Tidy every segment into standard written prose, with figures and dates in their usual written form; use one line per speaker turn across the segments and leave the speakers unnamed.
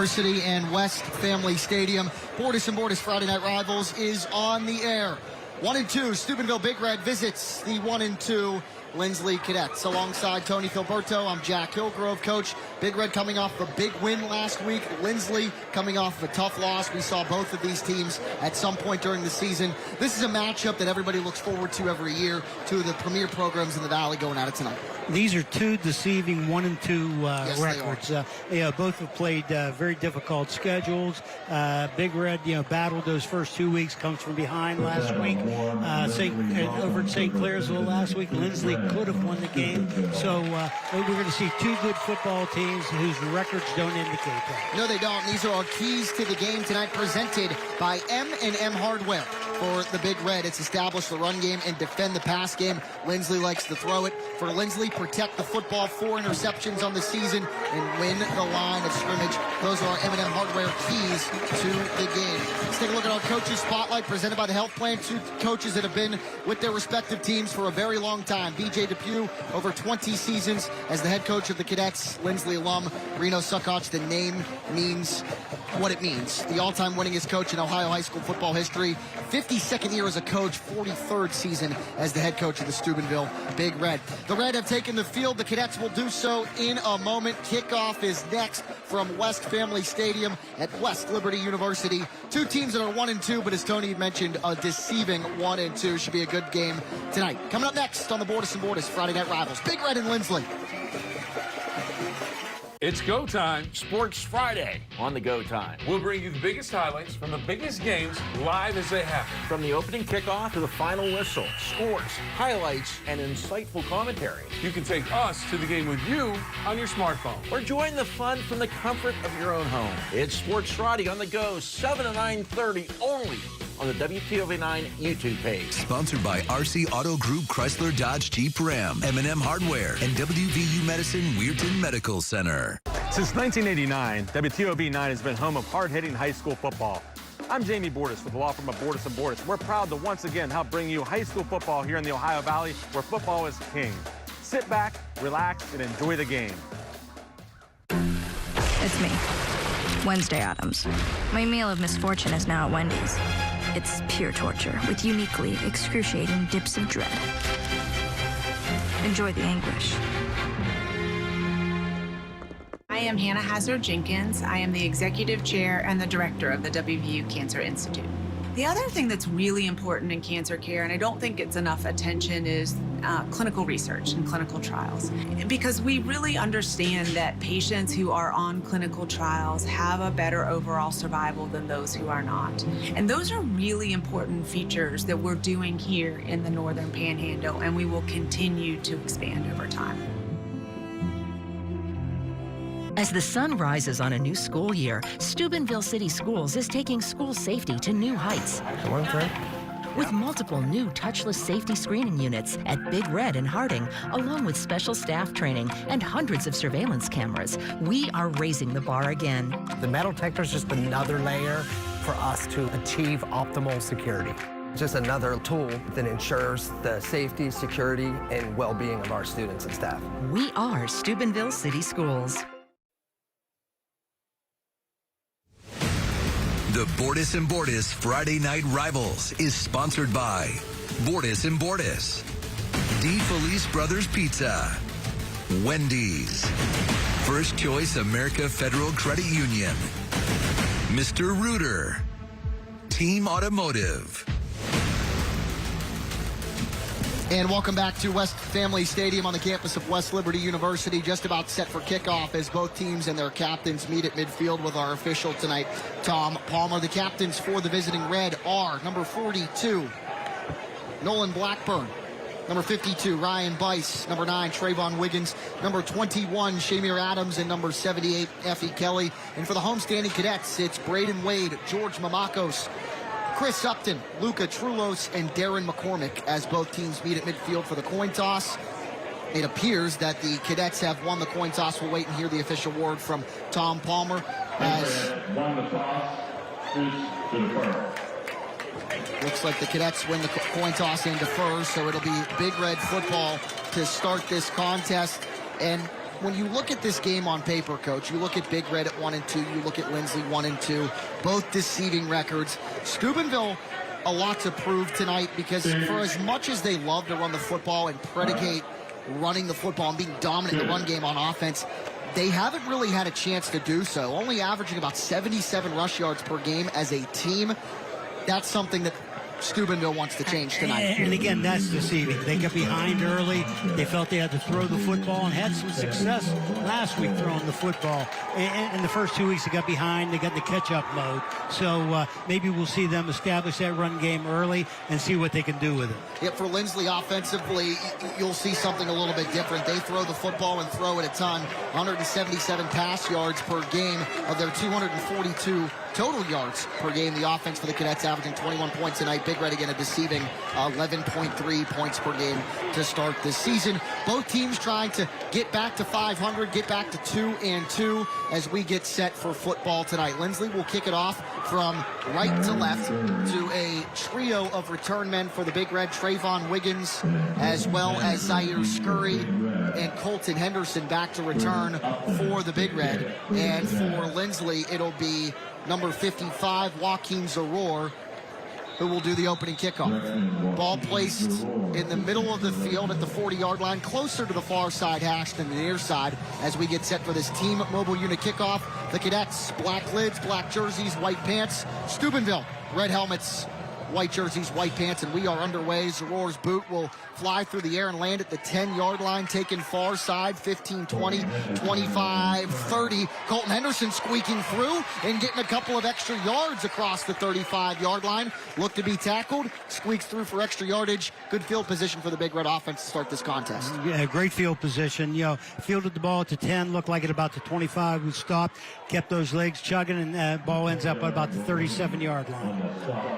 University and West Family Stadium. Bordas and Bordas Friday Night Rivals is on the air. 1-2, Steubenville Big Red visits the 1-2 Linsly Cadets. Alongside Tony Filberto, I'm Jack Hillgrove, coach. Big Red coming off a big win last week. Linsly coming off a tough loss. We saw both of these teams at some point during the season. This is a matchup that everybody looks forward to every year. Two of the premier programs in the Valley going at it tonight.
These are two deceiving 1-2
Yes,
records. Both have played very difficult schedules. Big Red, battled those first 2 weeks, comes from behind last week. Over at St. Clairsville last week, Linsly could have won the game. So we're going to see two good football teams whose records don't indicate that.
No, they don't. These are our keys to the game tonight, presented by M&M Hardware. For the Big Red, it's establish the run game and defend the pass game. Linsly likes to throw it. For Linsly, protect the football, 4 interceptions on the season, and win the line of scrimmage. Those are our M&M Hardware keys to the game. Let's take a look at our coaches spotlight presented by the Health Plan. Two coaches that have been with their respective teams for a very long time. BJ Depew, over 20 seasons as the head coach of the Cadets, Linsly alum. Reno Suckoch, the name means what it means. The all-time winningest coach in Ohio high school football history. 52nd year as a coach, 43rd season as the head coach of the Steubenville Big Red. The Red have taken the field. The Cadets will do so in a moment. Kickoff is next from West Family Stadium at West Liberty University. Two teams that are 1-2, but as Tony mentioned, a deceiving 1-2. Should be a good game tonight. Coming up next on the Bordas and Bordas Friday Night Rivals, Big Red and Linsly.
It's Go Time.
Sports Friday on the Go Time.
We'll bring you the biggest highlights from the biggest games live as they happen.
From the opening kickoff to the final whistle, scores, highlights, and insightful commentary.
You can take us to the game with you on your smartphone.
Or join the fun from the comfort of your own home. It's Sports Friday on the Go, 7 to 9:30 only on the WTOV 9 YouTube page.
Sponsored by RC Auto Group, Chrysler, Dodge, Jeep, Ram, M&M Hardware, and WVU Medicine Weirton Medical Center.
Since 1989, WTOV 9 has been home of hard-hitting high school football. I'm Jamie Bordas with the law firm of Bordas and Bordas. We're proud to once again help bring you high school football here in the Ohio Valley, where football is king. Sit back, relax, and enjoy the game.
It's me, Wednesday Addams. My meal of misfortune is now at Wendy's. It's pure torture with uniquely excruciating dips of dread. Enjoy the anguish.
I am Hannah Hazard Jenkins. I am the executive chair and the director of the WVU Cancer Institute. The other thing that's really important in cancer care, and I don't think it's enough attention, is clinical research and clinical trials. Because we really understand that patients who are on clinical trials have a better overall survival than those who are not. And those are really important features that we're doing here in the Northern Panhandle, and we will continue to expand over time.
As the sun rises on a new school year, Steubenville City Schools is taking school safety to new heights. With multiple new touchless safety screening units at Big Red and Harding, along with special staff training and hundreds of surveillance cameras, we are raising the bar again.
The metal detector is just another layer for us to achieve optimal security.
Just another tool that ensures the safety, security, and well-being of our students and staff.
We are Steubenville City Schools.
The Bordas and Bordas Friday Night Rivals is sponsored by Bordas and Bordas, D. Felice Brothers Pizza, Wendy's, First Choice America Federal Credit Union, Mr. Rooter, Team Automotive.
And welcome back to West Family Stadium on the campus of West Liberty University. Just about set for kickoff as both teams and their captains meet at midfield with our official tonight, Tom Palmer. The captains for the visiting Red are number 42, Nolan Blackburn. Number 52, Ryan Bice. Number 9, Trayvon Wiggins. Number 21, Shamir Adams. And number 78, Effie Kelly. And for the homestanding Cadets, it's Braden Wade, George Mamakos, Chris Upton, Luca Trulos, and Darren McCormick as both teams meet at midfield for the coin toss. It appears that the Cadets have won the coin toss. We'll wait and hear the official word from Tom Palmer. Looks like the Cadets win the coin toss and defer, so it'll be Big Red football to start this contest. And when you look at this game on paper, Coach, you look at Big Red at 1-2, you look at Linsly 1-2, both deceiving records. Steubenville, a lot to prove tonight, because for as much as they love to run the football and predicate running the football and being dominant in the run game on offense, they haven't really had a chance to do so, only averaging about 77 rush yards per game as a team. That's something that Steubenville wants to change tonight.
And again, that's deceiving. They got behind early. They felt they had to throw the football and had some success last week throwing the football. In the first 2 weeks, they got behind. They got in the catch-up mode. So maybe we'll see them establish that run game early and see what they can do with it.
Yeah, for Linsly offensively, you'll see something a little bit different. They throw the football and throw it a ton. 177 pass yards per game of their 242 total yards per game. The offense for the Cadets averaging 21 points tonight. Big Red again a deceiving 11.3 points per game to start this season. Both teams trying to get back to 500, get back to 2-2 as we get set for football tonight. Linsly will kick it off from right to left to a trio of return men for the Big Red. Trayvon Wiggins, as well as Zaire Scurry and Colton Henderson back to return for the Big Red. And for Linsly, it'll be number 55, Joaquin Zaror, who will do the opening kickoff. Ball placed in the middle of the field at the 40-yard line, closer to the far side hash than the near side as we get set for this team mobile unit kickoff. The Cadets, black lids, black jerseys, white pants. Steubenville, red helmets, white jerseys, white pants, and we are underway. Zaror's boot will fly through the air and land at the 10-yard line, taken far side, 15, 20, 25, 30. Colton Henderson squeaking through and getting a couple of extra yards across the 35-yard line. Look to be tackled, squeaks through for extra yardage. Good field position for the Big Red offense to start this contest.
Yeah, great field position. You know, fielded the ball at the 10, looked like it about the 25. We stopped, kept those legs chugging, and ball ends up at about the 37-yard line.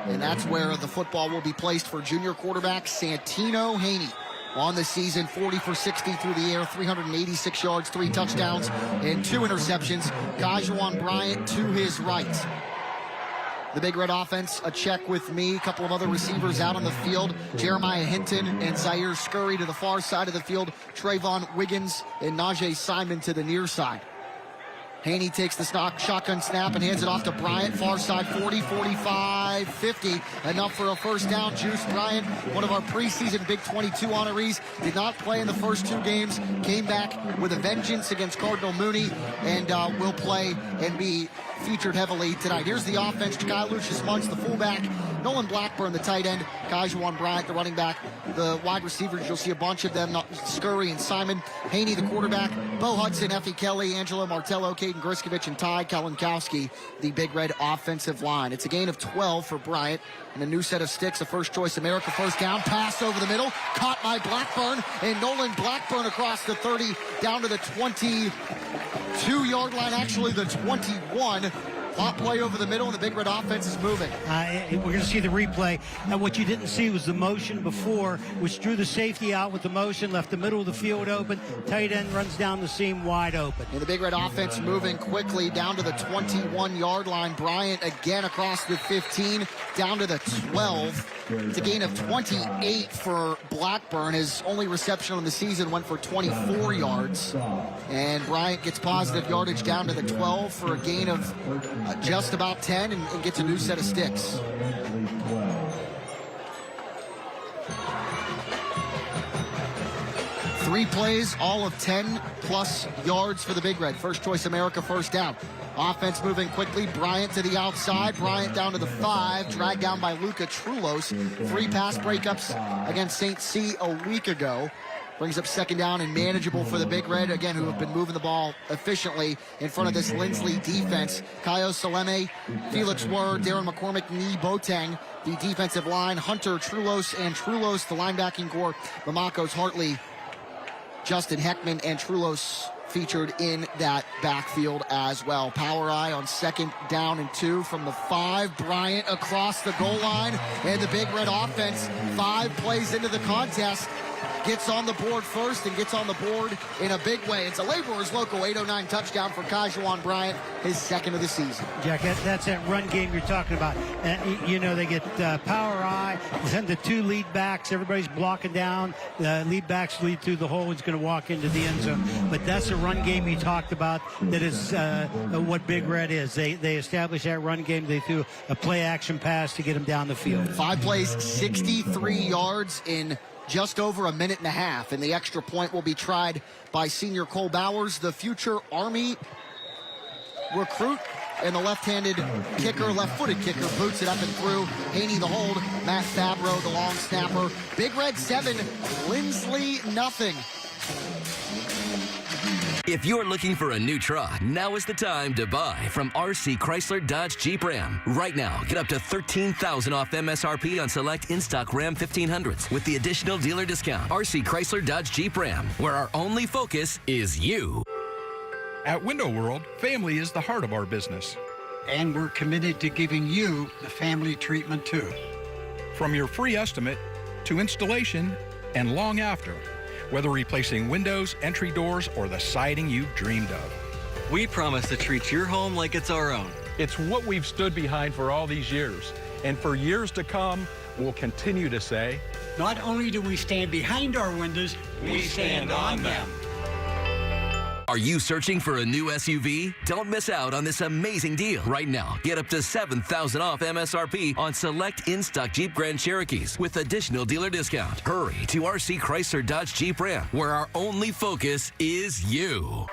And that's where the football will be placed for junior quarterback Santino Haney. On the season, 40 for 60 through the air, 386 yards, 3 touchdowns, and 2 interceptions. Kajuan Bryant to his right. The Big Red offense, a check with me, a couple of other receivers out on the field. Jeremiah Hinton and Zaire Scurry to the far side of the field. Trayvon Wiggins and Najee Simon to the near side. Haney takes the shotgun snap and hands it off to Bryant. Far side, 40, 45, 50. Enough for a first down. Juice Bryant, one of our preseason Big 22 honorees, did not play in the first 2 games. Came back with a vengeance against Cardinal Mooney and will play and be featured heavily tonight. Here's the offense. Kai Lucius Munch, the fullback. Nolan Blackburn, the tight end. Kajuan Bryant, the running back. The wide receivers, you'll see a bunch of them. Scurry and Simon. Haney, the quarterback. Bo Hudson, Effie Kelly, Angelo Martello, Caden Griskovich, and Ty Kalinkowski, the Big Red offensive line. It's a gain of 12 for Bryant and a new set of sticks. A first choice America first down. Pass over the middle. Caught by Blackburn. And Nolan Blackburn across the 30 down to the 22-yard line. Actually, the 21. Pop play over the middle, and the Big Red offense is moving.
We're going to see the replay. And what you didn't see was the motion before, which drew the safety out with the motion, left the middle of the field open. Tight end runs down the seam wide open.
And the Big Red offense moving quickly down to the 21-yard line. Bryant again across the 15, down to the 12. It's a gain of 28 for Blackburn. His only reception on the season went for 24 yards. And Bryant gets positive yardage down to the 12 for a gain of just about 10 and gets a new set of sticks. Three plays, all of 10-plus yards for the Big Red. First choice America first down. Offense moving quickly. Bryant to the outside. Bryant down to the 5. Dragged down by Luca Trulos. 3 pass breakups against St. C a week ago. Brings up second down and manageable for the Big Red, again, who have been moving the ball efficiently in front of this Linsly defense. Kaio Saleme, Felix Ward, Darren McCormick, Nee Boateng, the defensive line. Hunter Trulos and Trulos, the linebacking core. Mamakos Hartley, Justin Heckman, and Trulos featured in that backfield as well. Power eye on second down and 2 from the 5. Bryant across the goal line, and the Big Red offense 5 plays into the contest gets on the board first and gets on the board in a big way. It's a Laborers Local 809 touchdown for Kajuan Bryant, his second of the season.
Jack, that's that run game you're talking about. They get power I, then the two lead backs. Everybody's blocking down. Lead backs lead through the hole. He's going to walk into the end zone. But that's the run game you talked about. That is what Big Red is. They established that run game. They threw a play-action pass to get him down the field.
5 plays, 63 yards in just over a minute and a half. And the extra point will be tried by senior Cole Bowers, the future Army recruit. And the left-handed kicker, left-footed kicker, boots it up and through. Haney the hold, Matt Fabro, the long snapper. Big Red 7, Linsly nothing.
If you're looking for a new truck, now is the time to buy from RC Chrysler Dodge Jeep Ram. Right now, get up to $13,000 off MSRP on select in-stock Ram 1500s with the additional dealer discount. RC Chrysler Dodge Jeep Ram, where our only focus is you.
At Window World, family is the heart of our business.
And we're committed to giving you the family treatment too.
From your free estimate to installation and long after, whether replacing windows, entry doors, or the siding you've dreamed of.
We promise to treat your home like it's our own.
It's what we've stood behind for all these years. And for years to come, we'll continue to say,
not only do we stand behind our windows, we stand on them.
Are you searching for a new SUV? Don't miss out on this amazing deal. Right now, get up to $7,000 off MSRP on select in-stock Jeep Grand Cherokees with additional dealer discount. Hurry to RC Chrysler Dodge Jeep Ram, where our only focus is you.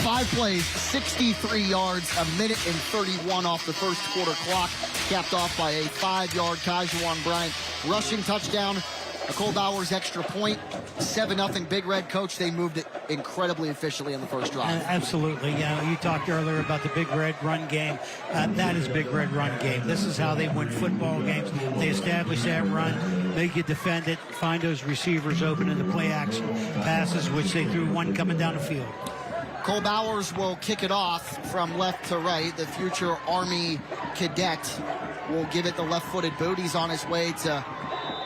5 plays, 63 yards, a minute and 31 off the first quarter clock, capped off by a 5-yard Kajuan Bryant rushing touchdown. A Cole Bowers extra point, 7-0 Big Red. Coach, they moved it incredibly efficiently on the first drive.
Absolutely. You talked earlier about the Big Red run game. That is Big Red run game. This is how they win football games. They establish that run, make you defend it, find those receivers open in the play action passes, which they threw one coming down the field.
Cole Bowers will kick it off from left to right. The future Army cadet will give it the left-footed boot. He's on his way to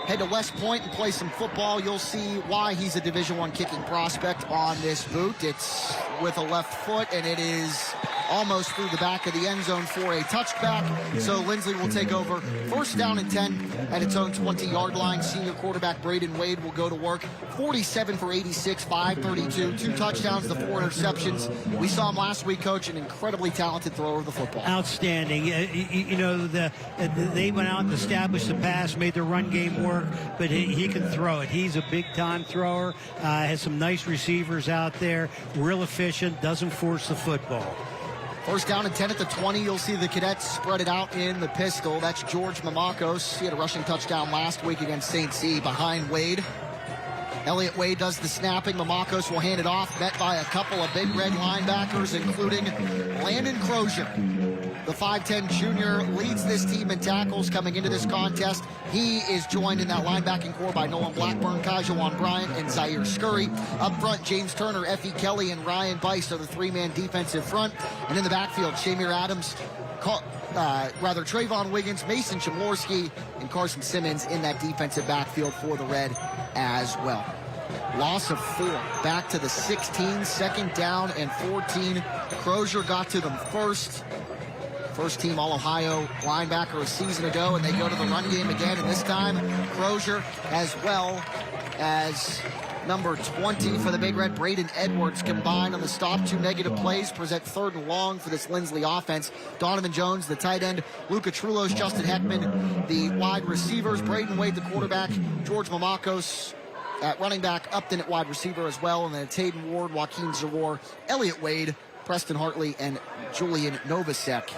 head to West Point and play some football. You'll see why he's a Division I kicking prospect on this boot. It's with a left foot, and it is almost through the back of the end zone for a touchback. So Linsly will take over first down and 10 at its own 20-yard line. Senior quarterback Braden Wade will go to work. 47 for 86, 532, 2 touchdowns, the 4 interceptions. We saw him last week, Coach, an incredibly talented thrower of the football.
Outstanding. They went out and established the pass, made the run game work, but he can throw it. He's a big-time thrower, has some nice receivers out there, real efficient, doesn't force the football.
First down and 10 at the 20. You'll see the cadets spread it out in the pistol. That's George Mamakos. He had a rushing touchdown last week against St. C behind Wade. Elliott Wade does the snapping. Mamakos will hand it off, met by a couple of Big Red linebackers, including Landon Croer. The 5'10 junior leads this team in tackles coming into this contest. He is joined in that linebacking core by Nolan Blackburn, Kajuan Bryant, and Zaire Scurry. Up front, James Turner, Effie Kelly, and Ryan Bice are the 3-man defensive front. And in the backfield, Shamir Adams, Trayvon Wiggins, Mason Chemorski, and Carson Simmons in that defensive backfield for the Red as well. Loss of 4. Back to the 16, second down and 14. Crozier got to them first. First team All-Ohio linebacker a season ago, and they go to the run game again, and this time Crozier, as well as number 20 for the Big Red, Braden Edwards, combined on the stop. 2 negative plays present 3rd and long for this Linsly offense. Donovan Jones, the tight end, Luca Trulos, Justin Heckman, the wide receivers, Braden Wade, the quarterback, George Mamakos at running back, Upton at wide receiver as well, and then Taden Ward, Joaquin Zaror, Elliott Wade, Preston Hartley, and Julian Novacek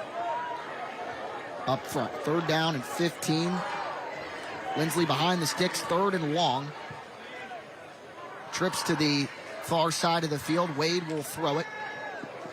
up front. 3rd down and 15. Linsly behind the sticks, 3rd and long. Trips to the far side of the field. Wade will throw it.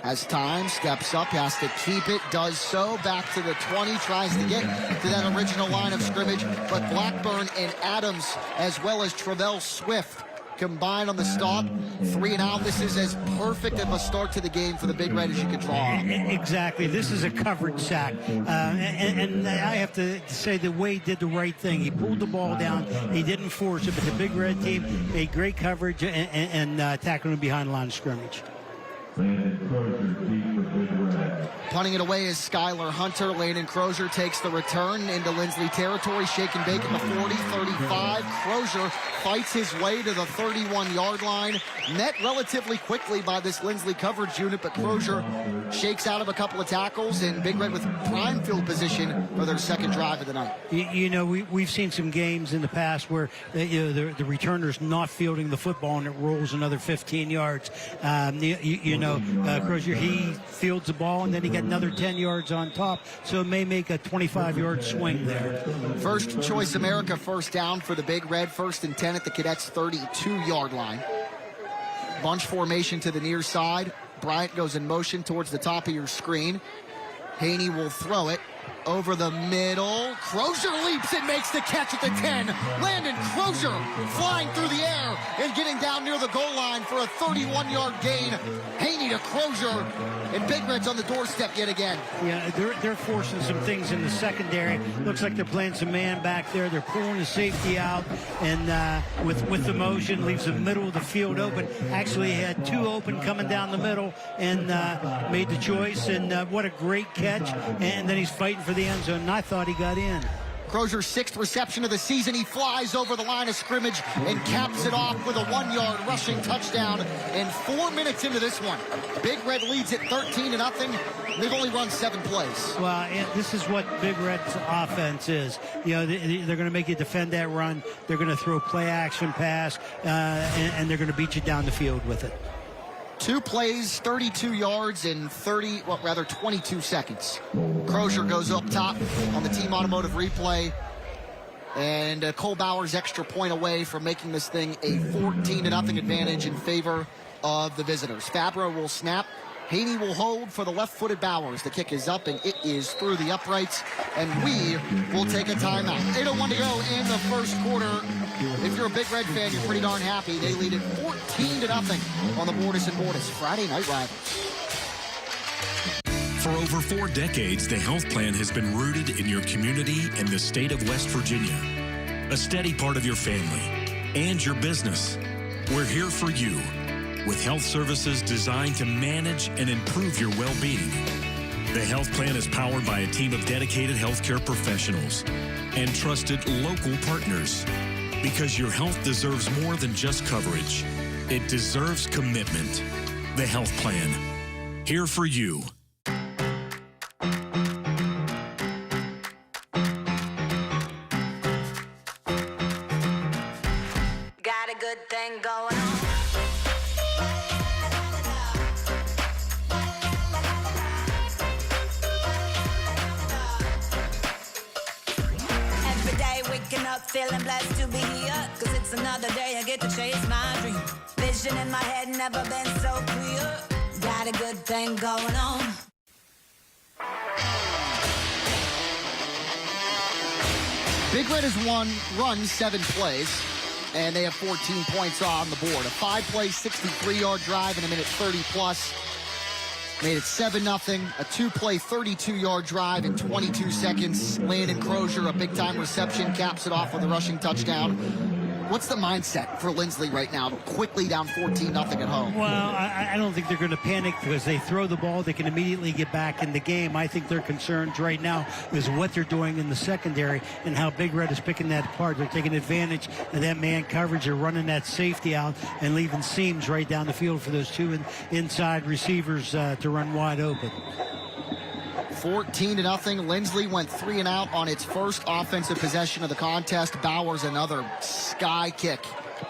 Has time, steps up, has to keep it, does so. Back to the 20, tries to get to that original line of scrimmage. But Blackburn and Adams, as well as Travell Swift, combined on the stop. 3 and out. This is as perfect of a start to the game for the Big Red as you could draw.
Exactly. This is a coverage sack. And I have to say that Wade did the right thing. He pulled the ball down. He didn't force it, but the Big Red team made great coverage and tackled him behind the line of scrimmage.
Punting it away is Skylar Hunter. Landon Croer takes the return into Linsly territory. Shake and bake at the 40, 35. Croer fights his way to the 31-yard line. Met relatively quickly by this Linsly coverage unit, but Croer shakes out of a couple of tackles, and Big Red with prime field position for their second drive of the night.
You know, we've seen some games in the past where the returner's not fielding the football and it rolls another 15 yards. Croer, he fields the ball and then he got another 10 yards on top, so it may make a 25-yard swing there.
First choice America first down for the Big Red. 1st and 10 at the Cadets' 32-yard line. Bunch formation to the near side. Bryant goes in motion towards the top of your screen. Haney will throw it over the middle. Croer leaps and makes the catch at the 10. Landon Croer flying through the air and getting down near the goal line for a 31-yard gain. Haney to Croer, and Big Red's on the doorstep yet again.
Yeah, they're forcing some things in the secondary. Looks like they're playing some man back there. They're pulling the safety out, and with the motion, leaves the middle of the field open. Actually had 2 open coming down the middle, and made the choice, and what a great catch. And then he's fighting for the end zone, and I thought he got in.
Croer's 6th reception of the season. He flies over the line of scrimmage and caps it off with a 1-yard rushing touchdown. And 4 minutes into this one, Big Red leads at 13-0. They've only run 7 plays.
Well, this is what Big Red's offense is. You know, they're going to make you defend that run. They're going to throw play action pass, and they're going to beat you down the field with it.
2 plays, 32 yards in 22 seconds. Croer goes up top on the team automotive replay. And Cole Bauer's extra point away from making this thing a 14-0 advantage in favor of the visitors. Fabro will snap. Haney will hold for the left-footed Bowers. The kick is up, and it is through the uprights. And we will take a timeout. 8:01 to go in the first quarter. If you're a Big Red fan, you're pretty darn happy. They lead it 14-0 on the Bordas and Bordas Friday Night Rivals.
For over 4 decades, the health plan has been rooted in your community and the state of West Virginia. A steady part of your family and your business. We're here for you with health services designed to manage and improve your well-being. The health plan is powered by a team of dedicated healthcare professionals and trusted local partners. Because your health deserves more than just coverage. It deserves commitment. The health plan. Here for you.
Got a good thing going on. Waking up feeling blessed to be here, cause it's another day I get to chase my dream. Vision in my head never been so clear. Got a good thing going on.
Big Red has run 7 plays, and they have 14 points on the board. A 5-play, 63-yard drive in a minute 30-plus. Made it 7-0. A 2-play, 32-yard drive in 22 seconds. Landon Croer, a big-time reception, caps it off with a rushing touchdown. What's the mindset for Linsly right now, quickly down 14-0 at home?
Well, I don't think they're going to panic because they throw the ball. They can immediately get back in the game. I think their concerns right now is what they're doing in the secondary and how Big Red is picking that apart. They're taking advantage of that man coverage. They're running that safety out and leaving seams right down the field for those 2 inside receivers to run wide open.
14-0. Linsly went 3 and out on its first offensive possession of the contest. Bowers another sky kick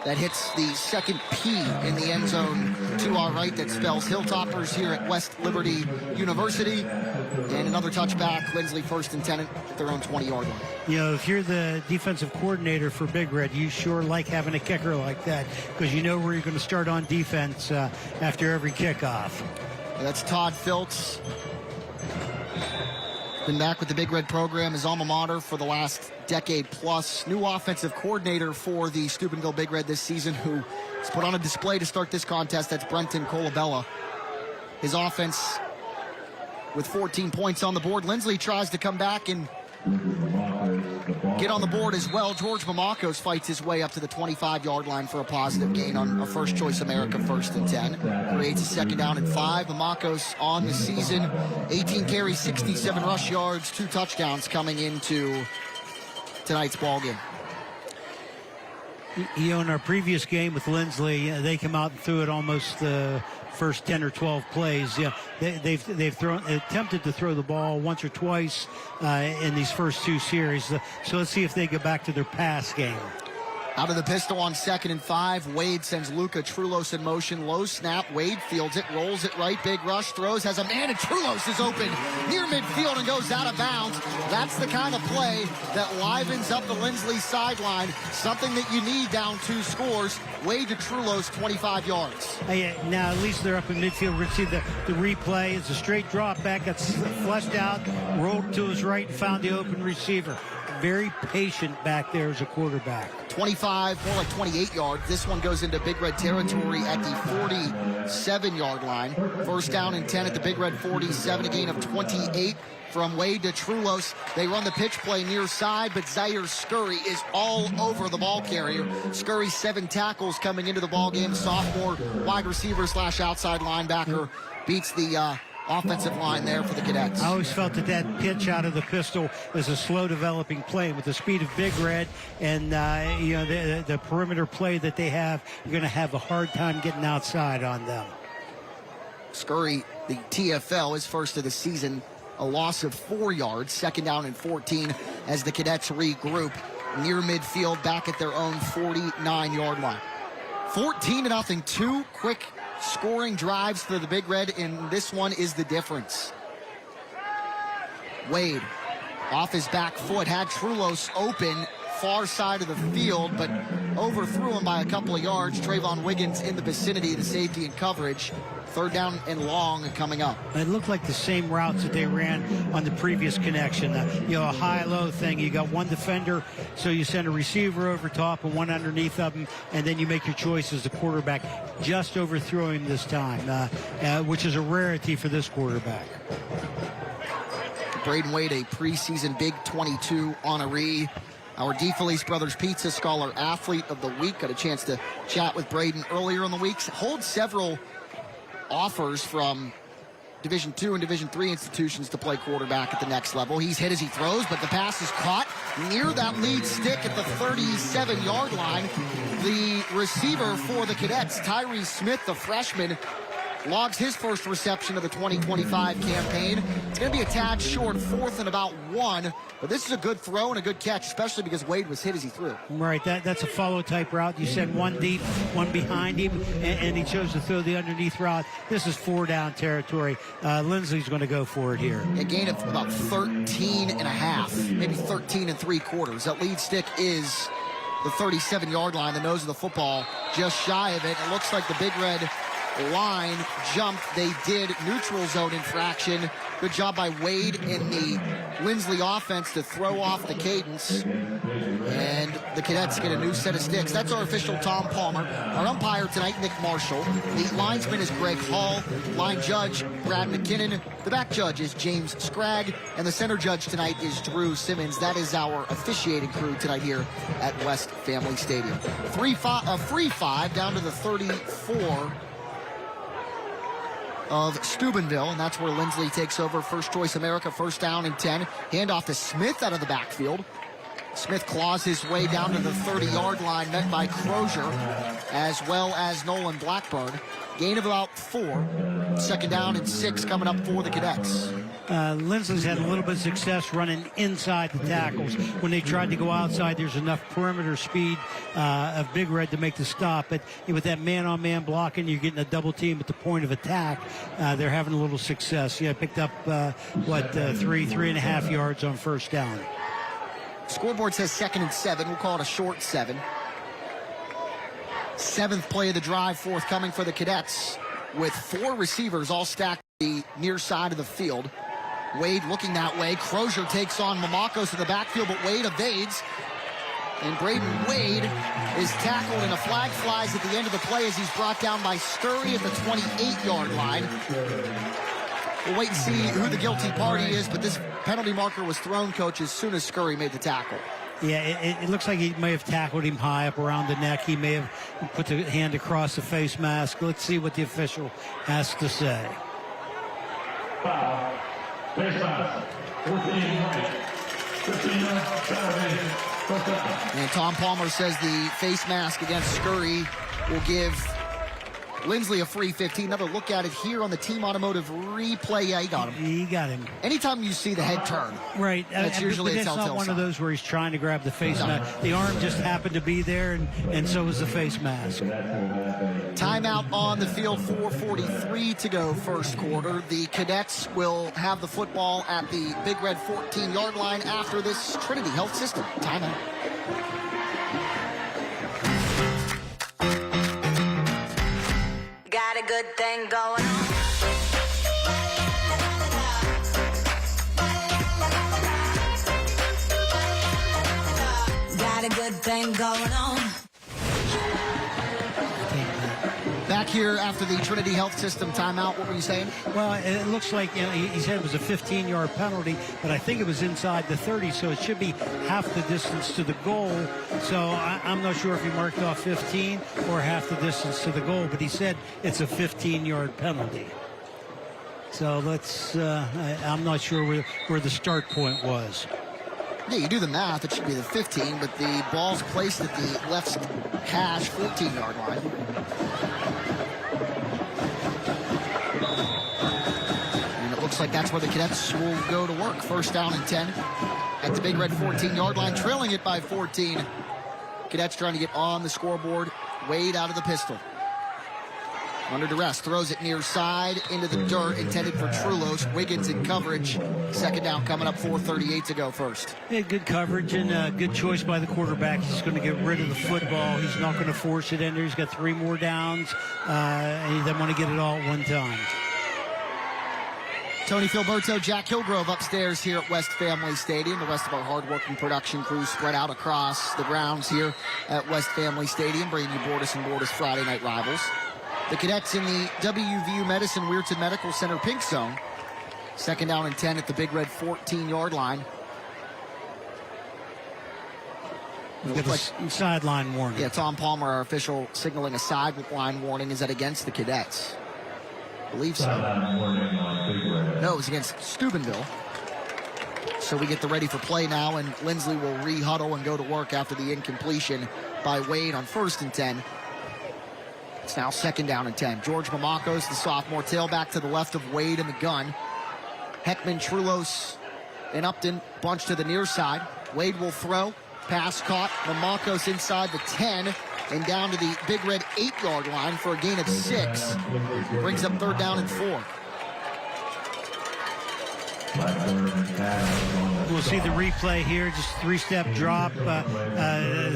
that hits the second P in the end zone to our right. That spells Hilltoppers here at West Liberty University. And another touchback. Linsly 1st and 10 at their own 20-yard line.
You know, if you're the defensive coordinator for Big Red, you sure like having a kicker like that because you know where you're going to start on defense after every kickoff.
That's Todd Filtz. Been back with the Big Red program, his alma mater for the last decade plus. New offensive coordinator for the Steubenville Big Red this season, who has put on a display to start this contest. That's Brenton Colabella. His offense with 14 points on the board. Linsly tries to come back and get on the board as well. George Mamakos fights his way up to the 25-yard line for a positive gain on a First Choice America 1st and 10. Creates a 2nd down and 5. Mamakos on the season, 18 carries, 67 rush yards, 2 touchdowns coming into tonight's ball game.
You know, in our previous game with Linsly, they come out and threw it almost the first 10 or 12 plays. Yeah, they've attempted to throw the ball once or twice in these first 2 series. So let's see if they get back to their pass game.
Out of the pistol on 2nd and 5. Wade sends Luca Trulos in motion. Low snap. Wade fields it, rolls it right. Big rush, throws, has a man, and Trulos is open near midfield and goes out of bounds. That's the kind of play that livens up the Linsly sideline. Something that you need down 2 scores. Wade to Trulos, 25 yards.
Now at least they're up in midfield. We're going to see the replay. It's a straight drop back. That's flushed out, rolled to his right, and found the open receiver. Very patient back there as a quarterback. 25, more like 28 yards.
This one goes into Big Red territory at the 47-yard line. 1st down and 10 at the Big Red 47, a gain of 28 from Wade to Trulos. They run the pitch play near side, but Zaire Scurry is all over the ball carrier. Scurry 7 tackles coming into the ball game. Sophomore wide receiver / outside linebacker beats the offensive line there for the Cadets.
I always felt that pitch out of the pistol was a slow developing play. With the speed of Big Red and the perimeter play that they have, you're going to have a hard time getting outside on them.
Scurry, the TFL, is first of the season, a loss of 4 yards. 2nd down and 14 as the Cadets regroup near midfield back at their own 49-yard line. 14-0, 2 quick scoring drives for the Big Red, and this one is the difference. Wade off his back foot had Trulos open far side of the field, but overthrew him by a couple of yards. Trayvon Wiggins in the vicinity of the safety and coverage. 3rd down and long coming up.
It looked like the same routes that they ran on the previous connection. A high-low thing. You got one defender, so you send a receiver over top and one underneath of him, and then you make your choice as the quarterback. Just overthrew him this time, which is a rarity for this quarterback.
Braden Wade, a preseason Big 22 honoree. Our DeFelice Brothers Pizza Scholar Athlete of the Week. Got a chance to chat with Braden earlier in the week. Holds several offers from Division II and Division III institutions to play quarterback at the next level. He's hit as he throws, but the pass is caught near that lead stick at the 37-yard line. The receiver for the Cadets, Tyree Smith, the freshman, logs his first reception of the 2025 campaign. It's going to be a tad short, 4th and about 1, but this is a good throw and a good catch, especially because Wade was hit as he threw.
Right, that's a follow-type route. You send one deep, one behind him, and he chose to throw the underneath route. This is 4-down territory. Linsly's going to go for it here.
A gain of about 13 and a half, maybe 13 3/4. That lead stick is the 37-yard line, the nose of the football, just shy of it. It looks like the Big Red line jumped. They did neutral zone infraction. Good job by Wade in the Linsly offense to throw off the cadence. And the Cadets get a new set of sticks. That's our official Tom Palmer. Our umpire tonight, Nick Marshall. The linesman is Greg Hall. Line judge, Brad McKinnon. The back judge is James Scragg. And the center judge tonight is Drew Simmons. That is our officiating crew tonight here at West Family Stadium. 3-5 down to the 34 of Steubenville, and that's where Linsly takes over. First Choice America, 1st down and 10. Handoff to Smith out of the backfield. Smith claws his way down to the 30-yard line, met by Crozier, as well as Nolan Blackburn. Gain of about 4. 2nd down and 6 coming up for the Cadets.
Linsly's had a little bit of success running inside the tackles. When they tried to go outside, there's enough perimeter speed of Big Red to make the stop. But with that man-on-man blocking, you're getting a double team at the point of attack. They're having a little success. Picked up, 3.5 yards on 1st down.
Scoreboard says 2nd and 7. We'll call it a short 7. 7th play of the drive forthcoming for the Cadets, with 4 receivers all stacked the near side of the field. Wade looking that way. Crozier takes on Mamakos in the backfield, but Wade evades. And Braden Wade is tackled, and a flag flies at the end of the play as he's brought down by Scurry at the 28-yard line. We'll wait and see who the guilty party is, but this penalty marker was thrown, Coach, as soon as Scurry made the tackle.
Yeah, it looks like he may have tackled him high up around the neck. He may have put the hand across the face mask. Let's see what the official has to say.
Foul. Face mask. 14 right. 15
And Tom Palmer says the face mask against Scurry will give Linsly a free 15. Another look at it here on the Team Automotive replay. Yeah, he got him.
He got him.
Anytime you see the head turn,
right,
that's usually a telltale sign.
It's not one of those where he's trying to grab the face mask. The arm just happened to be there, and so was the face mask.
Timeout on the field, 4:43 to go first quarter. The Cadets will have the football at the Big Red 14-yard line after this Trinity Health System timeout.
Got a good thing going on. Got a good thing going on.
Back here after the Trinity Health System timeout, what were you saying?
Well, it looks like, he said it was a 15-yard penalty, but I think it was inside the 30, so it should be half the distance to the goal. So I'm not sure if he marked off 15 or half the distance to the goal, but he said it's a 15-yard penalty. So I'm not sure where the start point was.
Yeah, you do the math, it should be the 15, but the ball's placed at the left hash 14-yard line. Looks like that's where the Cadets will go to work. First down and 10 at the Big Red 14-yard line, trailing it by 14. Cadets trying to get on the scoreboard. Wade out of the pistol. Under duress, throws it near side into the dirt, intended for Trulos. Wiggins in coverage. Second down coming up, 4:38 to go first.
Yeah, good coverage and good choice by the quarterback. He's going to get rid of the football. He's not going to force it in there. He's got 3 more downs, and he doesn't want to get it all at one time.
Tony Filberto, Jack Hillgrove upstairs here at West Family Stadium. The rest of our hardworking production crew spread out across the grounds here at West Family Stadium, bringing you Bordas and Bordas Friday Night Rivals. The Cadets in the WVU Medicine Weirton Medical Center pink zone. Second down and 10 at the Big Red 14-yard line.
Sideline warning.
Yeah, Tom Palmer, our official, signaling a sideline warning. Is that against the Cadets? I believe so. No, it was against Steubenville. So we get the ready for play now, and Linsly will re-huddle and go to work after the incompletion by Wade on 1st and 10. It's now second down and 10. George Mamakos, the sophomore tailback to the left of Wade in the gun. Heckman, Trulos, and Upton bunch to the near side. Wade will throw. Pass caught. Mamakos inside the 10 and down to the Big Red 8-yard line for a gain of 6. Brings up third down and 4.
We'll see the replay here, just 3-step drop,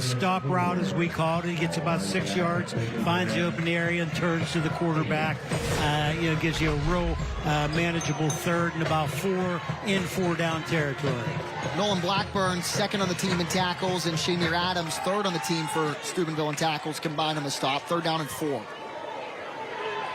stop route as we called it. He gets about 6 yards, finds the open area and turns to the quarterback. Gives you a real manageable third and about 4 in 4-down territory.
Nolan Blackburn, second on the team in tackles, and Shamir Adams, third on the team for Steubenville in tackles, combined on the stop. Third down and 4.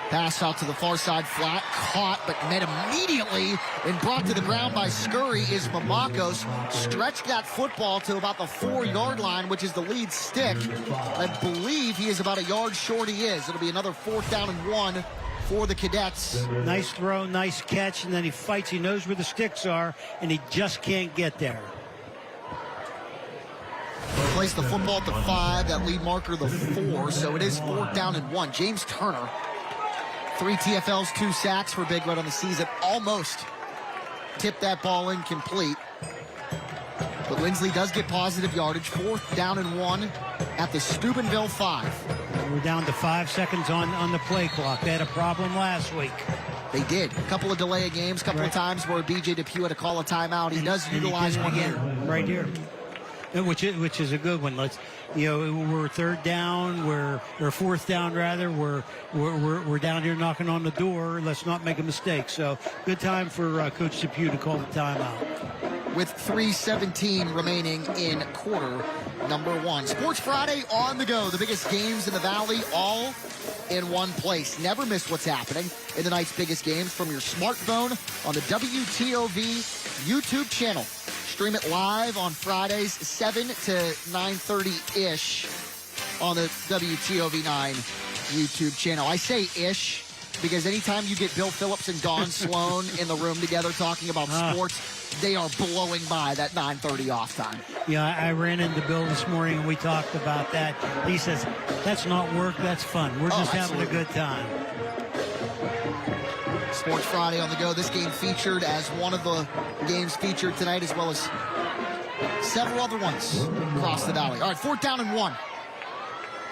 Pass out to the far side, flat, caught, but met immediately and brought to the ground by Scurry is Mamakos. Stretched that football to about the 4-yard line, which is the lead stick. I believe he is about a yard short. He is. It'll be another 4th down and 1 for the Cadets.
Nice throw, nice catch, and then he fights. He knows where the sticks are, and he just can't get there.
Place the football at the 5, that lead marker the 4, so it is 4th down and 1. James Turner, 3 TFLs, 2 sacks for Big Red on the season. Almost tipped that ball incomplete. But Linsly does get positive yardage. 4th down and 1 at the Steubenville 5.
We're down to 5 seconds on the play clock. They had a problem last week.
They did. A couple of delay of games, a couple of times where B.J. Depew had to call a timeout. He does utilize one here.
Right here. which is a good one. We're third down, or fourth down rather. We're down here knocking on the door. Let's not make a mistake. So good time for Coach Depew to call the timeout.
With 3:17 remaining in quarter number 1. Sports Friday on the go. The biggest games in the Valley, all in one place. Never miss what's happening in the night's biggest games from your smartphone on the WTOV YouTube channel. Stream it live on Fridays, 7 to 9:30-ish on the WTOV 9 YouTube channel. I say ish because anytime you get Bill Phillips and Don Sloan in the room together talking about sports, they are blowing by that 9:30 off time.
Yeah, I ran into Bill this morning and we talked about that. He says, that's not work, that's fun. We're just having a good time.
Sports Friday on the go. This game featured as one of the games featured tonight, as well as several other ones across the Valley. All right, 4th down and 1.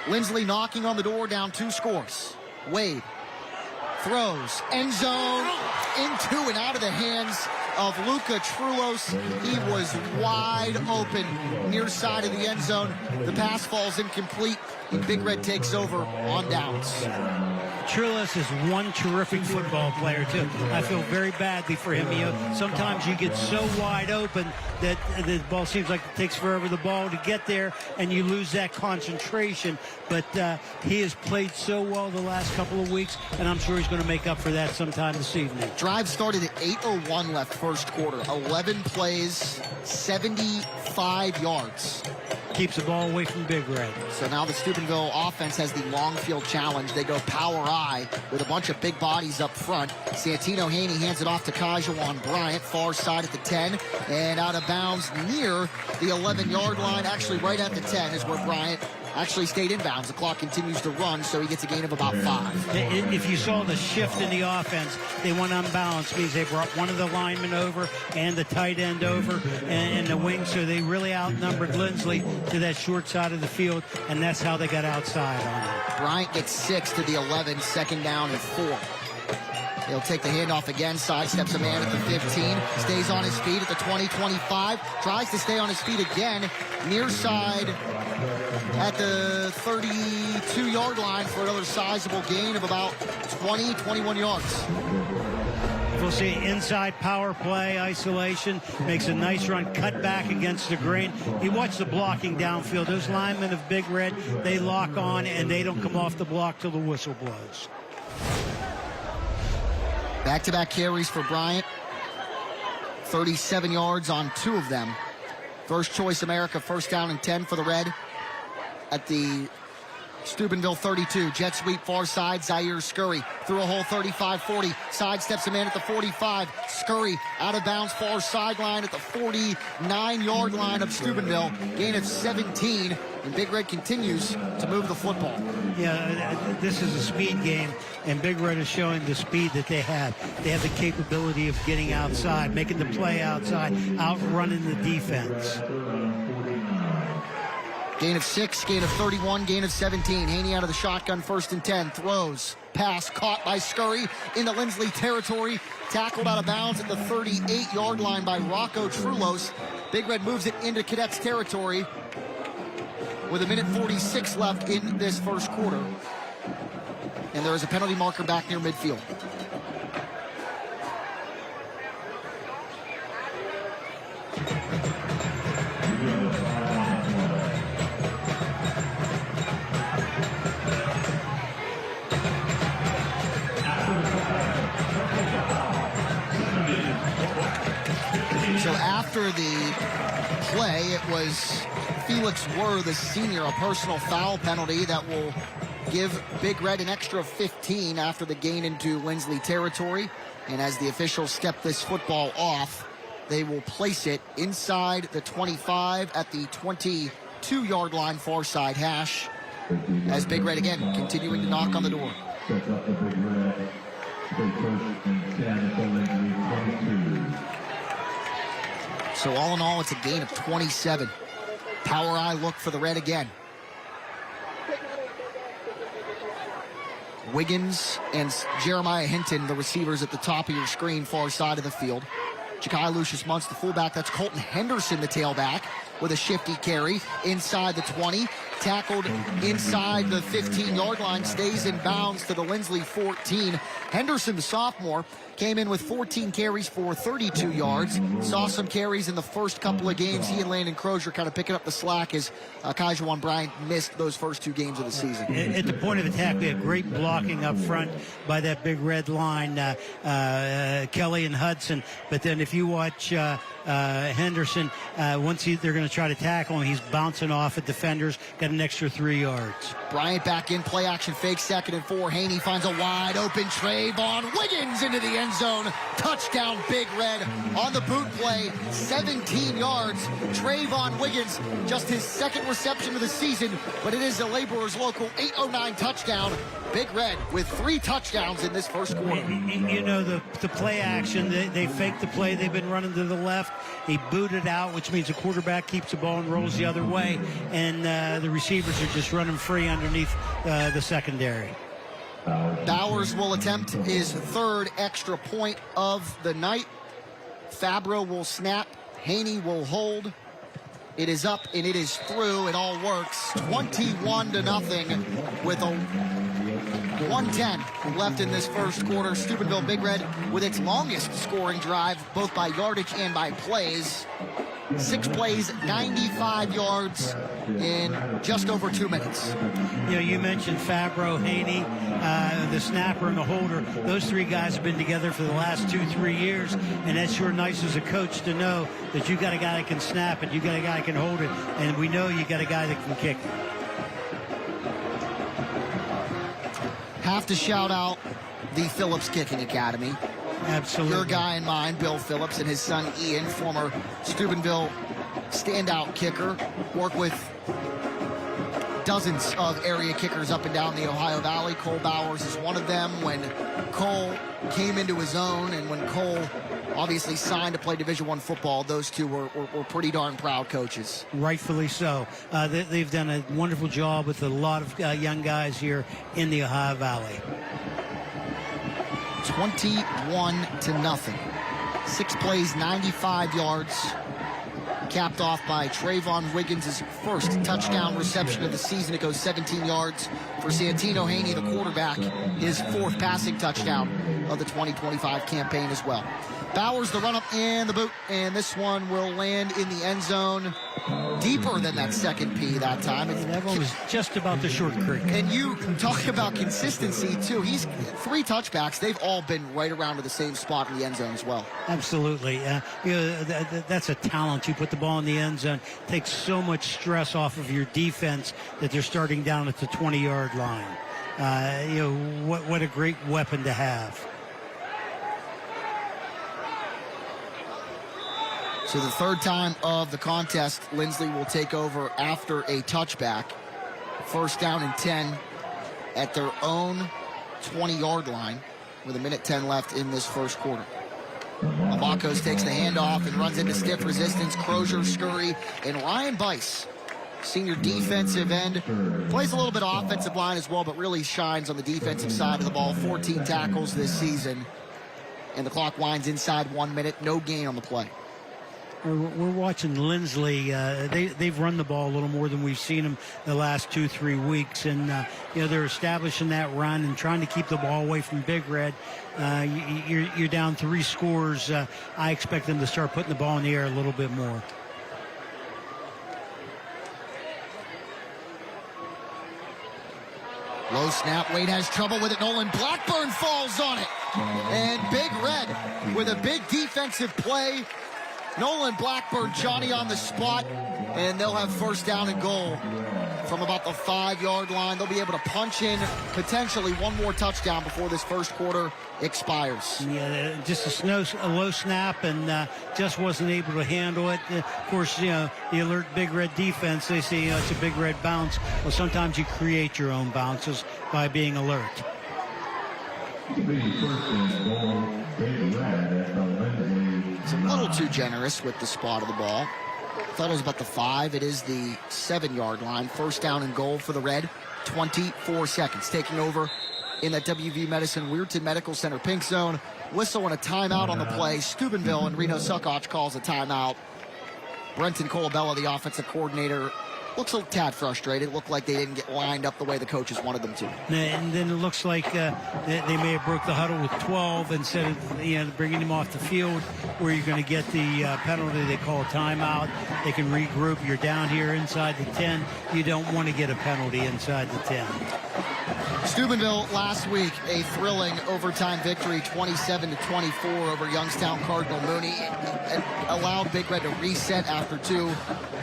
Linsly knocking on the door, down 2 scores. Wade throws, end zone, into and out of the hands of Luka Trulos. He was wide open near side of the end zone. The pass falls incomplete, and Big Red takes over on downs.
Trulos is one terrific football player, too. I feel very badly for him. Sometimes you get so wide open that the ball seems like it takes forever the ball to get there, and you lose that concentration. But he has played so well the last couple of weeks, and I'm sure he's going to make up for that sometime this evening.
Drive started at 8:01 left first quarter. 11 plays, 75 yards.
Keeps the ball away from Big Red.
So now the Steubenville offense has the long field challenge. They go power I with a bunch of big bodies up front. Santino Haney hands it off to Kajuan Bryant, far side at the 10, and out of bounds near the 11-yard line. Actually, right at the 10 is where Bryant actually stayed inbounds. The clock continues to run, so he gets a gain of about 5.
If you saw the shift in the offense, they went unbalanced. Means they brought one of the linemen over and the tight end over and the wing, so they really outnumbered Linsly to that short side of the field, and that's how they got outside on him.
Bryant gets 6 to the 11, 2nd down and 4. He'll take the handoff again, sidesteps a man at the 15, stays on his feet at the 20, 25, tries to stay on his feet again, near side at the 32-yard line for another sizable gain of about 20, 21 yards.
We'll see inside power play, isolation, makes a nice run, cut back against the grain. You watch the blocking downfield. Those linemen of Big Red, they lock on and they don't come off the block till the whistle blows.
Back-to-back carries for Bryant. 37 yards on 2 of them. First choice America, 1st down and 10 for the Red at the Steubenville 32. Jet sweep far side. Zaire Scurry through a hole 35-40. Sidesteps a man at the 45. Scurry out of bounds far sideline at the 49-yard line of Steubenville. Gain of 17. And Big Red continues to move the football.
Yeah, this is a speed game, and Big Red is showing the speed that they have. They have the capability of getting outside, making the play outside, outrunning the defense.
Gain of 6, gain of 31, gain of 17. Haney out of the shotgun, 1st and 10. Throws, pass caught by Scurry into Linsly territory. Tackled out of bounds at the 38-yard line by Rocco Trulos. Big Red moves it into Cadets territory with 1:46 left in this first quarter. And there is a penalty marker back near midfield. So after the play, it was Felix Wurr, the senior, a personal foul penalty that will give Big Red an extra 15 after the gain into Linsly territory. And as the officials step this football off, they will place it inside the 25 at the 22-yard line, far side hash, as Big Red again continuing to knock on the door. So all in all, it's a gain of 27. Power eye look for the Red again. Wiggins and Jeremiah Hinton, the receivers at the top of your screen, far side of the field. Ja'Kai Lucius Muntz, the fullback. That's Colton Henderson, the tailback, with a shifty carry inside the 20. Tackled inside the 15-yard line, stays in bounds to the Linsly 14. Henderson, the sophomore, came in with 14 carries for 32 yards. Saw some carries in the first couple of games. He and Landon Croer kind of picking up the slack as Kajuan Bryant missed those first 2 games of the season.
At the point of attack, we had great blocking up front by that big red line, Kelly and Hudson. But then if you watch Henderson, once they're going to try to tackle him, he's bouncing off at defenders, got an extra 3 yards.
Bryant back in, play action fake, 2nd and 4. Haney finds a wide open Trayvon Wiggins into the end zone. Touchdown, Big Red on the boot play, 17 yards. Trayvon Wiggins, just his 2nd reception of the season, but it is a Laborers Local 809 touchdown. Big Red with 3 touchdowns in this first quarter.
You know, the play action, they fake the play. They've been running to the left. He booted out, which means the quarterback keeps the ball and rolls the other way. And the receivers are just running free underneath the secondary.
Bowers will attempt his 3rd extra point of the night. Fabro will snap. Haney will hold. It is up and it is through. It all works. 21-0 with a 1:10 left in this first quarter. Steubenville Big Red with its longest scoring drive, both by yardage and by plays. 6 plays, 95 yards in just over 2 minutes.
You know, you mentioned Fabro, Haney, the snapper and the holder. Those 3 guys have been together for the last 2-3 years, and that's sure nice as a coach to know that you got a guy that can snap it, you got a guy that can hold it, and we know you got a guy that can kick it.
Have to shout out the Phillips Kicking Academy.
Absolutely.
Your guy and mine, Bill Phillips, and his son Ian, former Steubenville standout kicker, work with dozens of area kickers up and down the Ohio Valley. Cole Bowers is one of them. When Cole came into his own and when Cole obviously signed to play Division I football, those two were pretty darn proud coaches.
Rightfully so. They've done a wonderful job with a lot of young guys here in the Ohio Valley.
21-0. 6 plays, 95 yards. Capped off by Trayvon Wiggins' first touchdown reception of the season. It goes 17 yards for Santino Haney, the quarterback, his 4th passing touchdown of the 2025 campaign as well. Bowers, the run-up and the boot, and this one will land in the end zone deeper than that second P that time.
That one was just about the short creek.
And you talk about consistency, too. He's 3 touchbacks. They've all been right around to the same spot in the end zone as well.
Absolutely. That's a talent. You put the ball in the end zone, takes so much stress off of your defense that they're starting down at the 20-yard line. What a great weapon to have.
So the 3rd time of the contest, Linsly will take over after a touchback. 1st down and 10 at their own 20-yard line with 1:10 left in this first quarter. Abacos takes the handoff and runs into stiff resistance. Crozier, Scurry, and Ryan Bice, senior defensive end, plays a little bit of offensive line as well, but really shines on the defensive side of the ball. 14 tackles this season, and the clock winds inside 1 minute. No gain on the play.
We're watching Linsly. They've run the ball a little more than we've seen them the last 2-3 weeks, and they're establishing that run and trying to keep the ball away from Big Red. You're down 3 scores. I expect them to start putting the ball in the air a little bit more.
Low snap. Wade has trouble with it. Nolan Blackburn falls on it, and Big Red with a big defensive play. Nolan Blackburn, Johnny on the spot, and they'll have 1st down and goal from about the 5-yard line. They'll be able to punch in potentially 1 more touchdown before this first quarter expires.
Yeah, just a low snap, and just wasn't able to handle it. Of course, the alert Big Red defense, they say it's a Big Red bounce. Well, sometimes you create your own bounces by being alert.
It's a little too generous with the spot of the ball. Thought it was about the 5. It is the 7-yard line. 1st down and goal for the Red. 24 seconds. Taking over in that WV Medicine Weirton Medical Center pink zone. Whistle and a timeout on the play. Steubenville and Reno Suckoch calls a timeout. Brenton Colabella, the offensive coordinator, looks a tad frustrated. Looked like they didn't get lined up the way the coaches wanted them to.
And then it looks like they may have broke the huddle with 12 instead of bringing him off the field, where you're going to get the penalty. They call a timeout. They can regroup. You're down here inside the 10. You don't want to get a penalty inside the 10.
Steubenville last week, a thrilling overtime victory, 27-24 over Youngstown Cardinal Mooney. It allowed Big Red to reset after two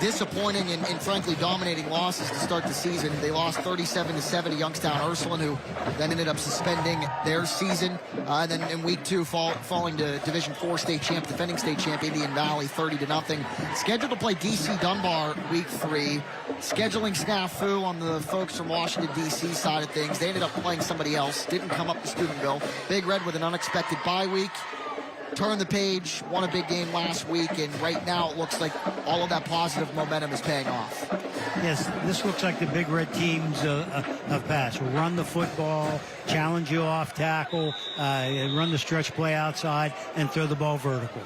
disappointing and frankly dominating losses to start the season. They lost 37-7 to Youngstown Ursuline, who then ended up suspending their season. And then in week two, falling to Division IV defending state champ Indian Valley, 30-0. Scheduled to play DC Dunbar week 3. Scheduling snafu on the folks from Washington, D.C. side of things. They ended up playing somebody else. Didn't come up to Steubenville. Big Red with an unexpected bye week. Turned the page, won a big game last week, and right now it looks like all of that positive momentum is paying off.
Yes, this looks like the Big Red team's of pass. Run the football, challenge you off tackle, run the stretch play outside, and throw the ball vertical.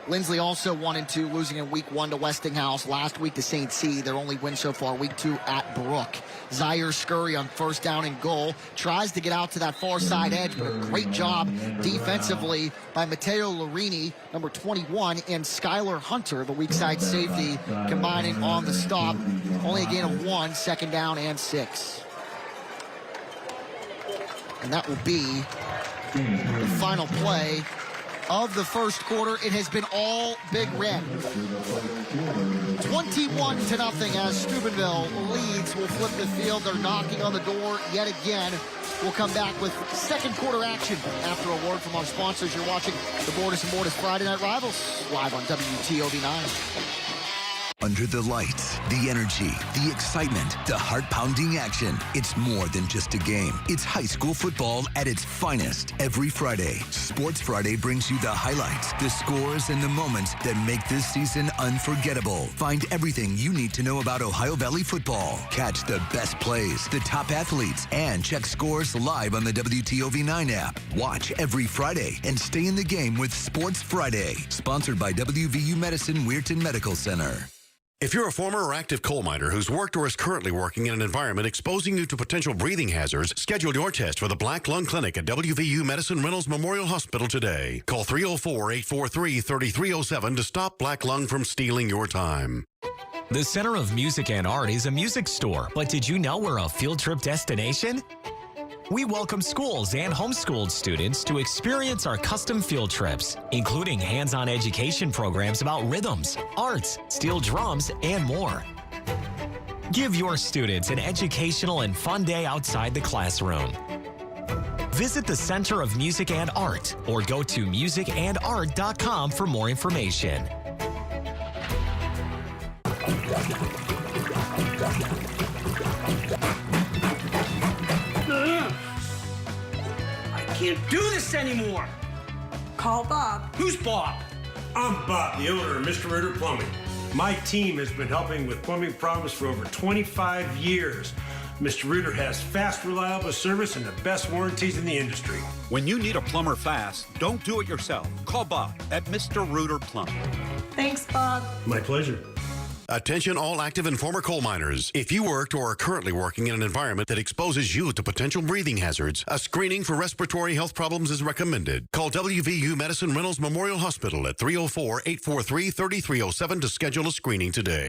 Linsly also 1-2, losing in week 1 to Westinghouse. Last week to St. C, their only win so far. Week 2 at Brook. Zaire Scurry on first down and goal. Tries to get out to that far side edge, but a great job defensively by Matteo Larini, number 21, and Skylar Hunter, the weak side safety, combining on the stop. Only a gain of 1, second down and 6. And that will be the final play of the first quarter. It has been all Big Red. 21-0 as Steubenville leads. Will flip the field. They're knocking on the door yet again. We'll come back with second quarter action after a word from our sponsors. You're watching the Bordas and Bordas Friday Night Rivals live on WTOV 9.
Under the lights, the energy, the excitement, the heart-pounding action. It's more than just a game. It's high school football at its finest. Every Friday, Sports Friday brings you the highlights, the scores, and the moments that make this season unforgettable. Find everything you need to know about Ohio Valley football. Catch the best plays, the top athletes, and check scores live on the WTOV 9 app. Watch every Friday and stay in the game with Sports Friday. Sponsored by WVU Medicine Weirton Medical Center.
If you're a former or active coal miner who's worked or is currently working in an environment exposing you to potential breathing hazards, schedule your test for the Black Lung Clinic at WVU Medicine Reynolds Memorial Hospital today. Call 304-843-3307 to stop black lung from stealing your time.
The Center of Music and Art is a music store, but did you know we're a field trip destination? We welcome schools and homeschooled students to experience our custom field trips, including hands-on education programs about rhythms, arts, steel drums, and more. Give your students an educational and fun day outside the classroom. Visit the Center of Music and Art or go to musicandart.com for more information.
Can't do this anymore.
Call Bob.
Who's Bob? I'm Bob, the owner of Mr. Reuter Plumbing. My team has been helping with plumbing problems for over 25 years. Mr. Reuter has fast, reliable service and the best warranties in the industry.
When you need a plumber fast, don't do it yourself. Call Bob at Mr. Reuter Plumbing.
Thanks, Bob.
My pleasure.
Attention all active and former coal miners. If you worked or are currently working in an environment that exposes you to potential breathing hazards, a screening for respiratory health problems is recommended. Call WVU Medicine Reynolds Memorial Hospital at 304-843-3307 to schedule a screening today.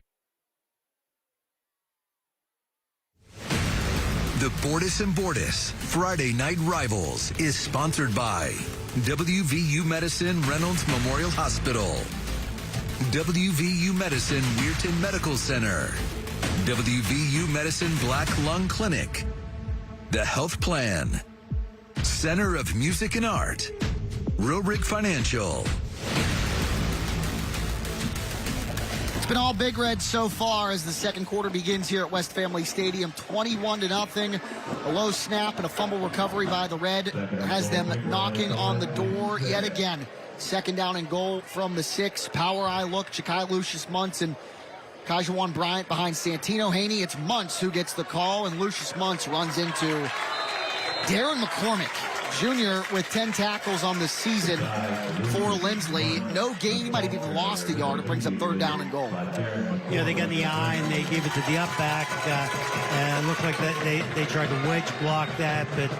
The Bordas and Bordas Friday Night Rivals is sponsored by WVU Medicine Reynolds Memorial Hospital, WVU Medicine Weirton Medical Center, WVU Medicine Black Lung Clinic, The Health Plan, Center of Music and Art, Roerick Financial.
It's been all Big Red so far as the second quarter begins here at West Family Stadium. 21-0. A low snap and a fumble recovery by the Red has them knocking on the door yet again. Second down and goal from the 6. Power eye look. Chakai Lucius Muntz and Kajuan Bryant behind Santino Haney. It's Muntz who gets the call, and Lucius Muntz runs into Darren McCormick. Junior with 10 tackles on the season for Linsly. No gain. He might have even lost a yard. It brings up 3rd down and goal.
Yeah, they got in the eye and they gave it to the up back. It looked like that they tried to wedge block that, but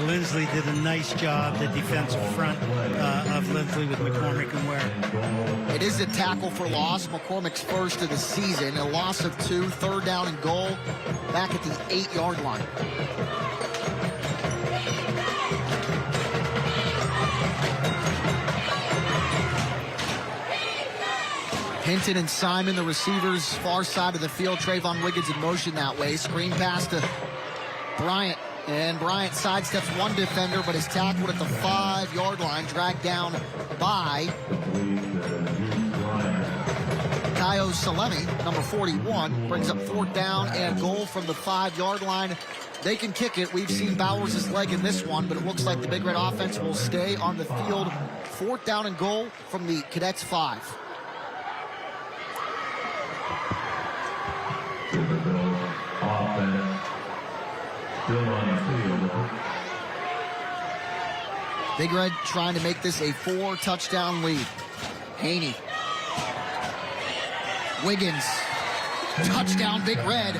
Linsly did a nice job, the defensive front of Linsly with McCormick and Ware.
It is a tackle for loss. McCormick's first of the season. A loss of 2, 3rd down and goal back at the 8-yard line. Hinton and Simon, the receivers, far side of the field. Trayvon Wiggins in motion that way. Screen pass to Bryant. And Bryant sidesteps one defender, but is tackled at the 5-yard line, dragged down by Kaio Salemi, number 41. Brings up 4th down and goal from the 5-yard line. They can kick it. We've seen Bowers' leg in this one, but it looks like the Big Red offense will stay on the field. 4th down and goal from the Cadets 5. Big Red trying to make this a 4-touchdown lead. Haney. Wiggins. Touchdown, Big Red.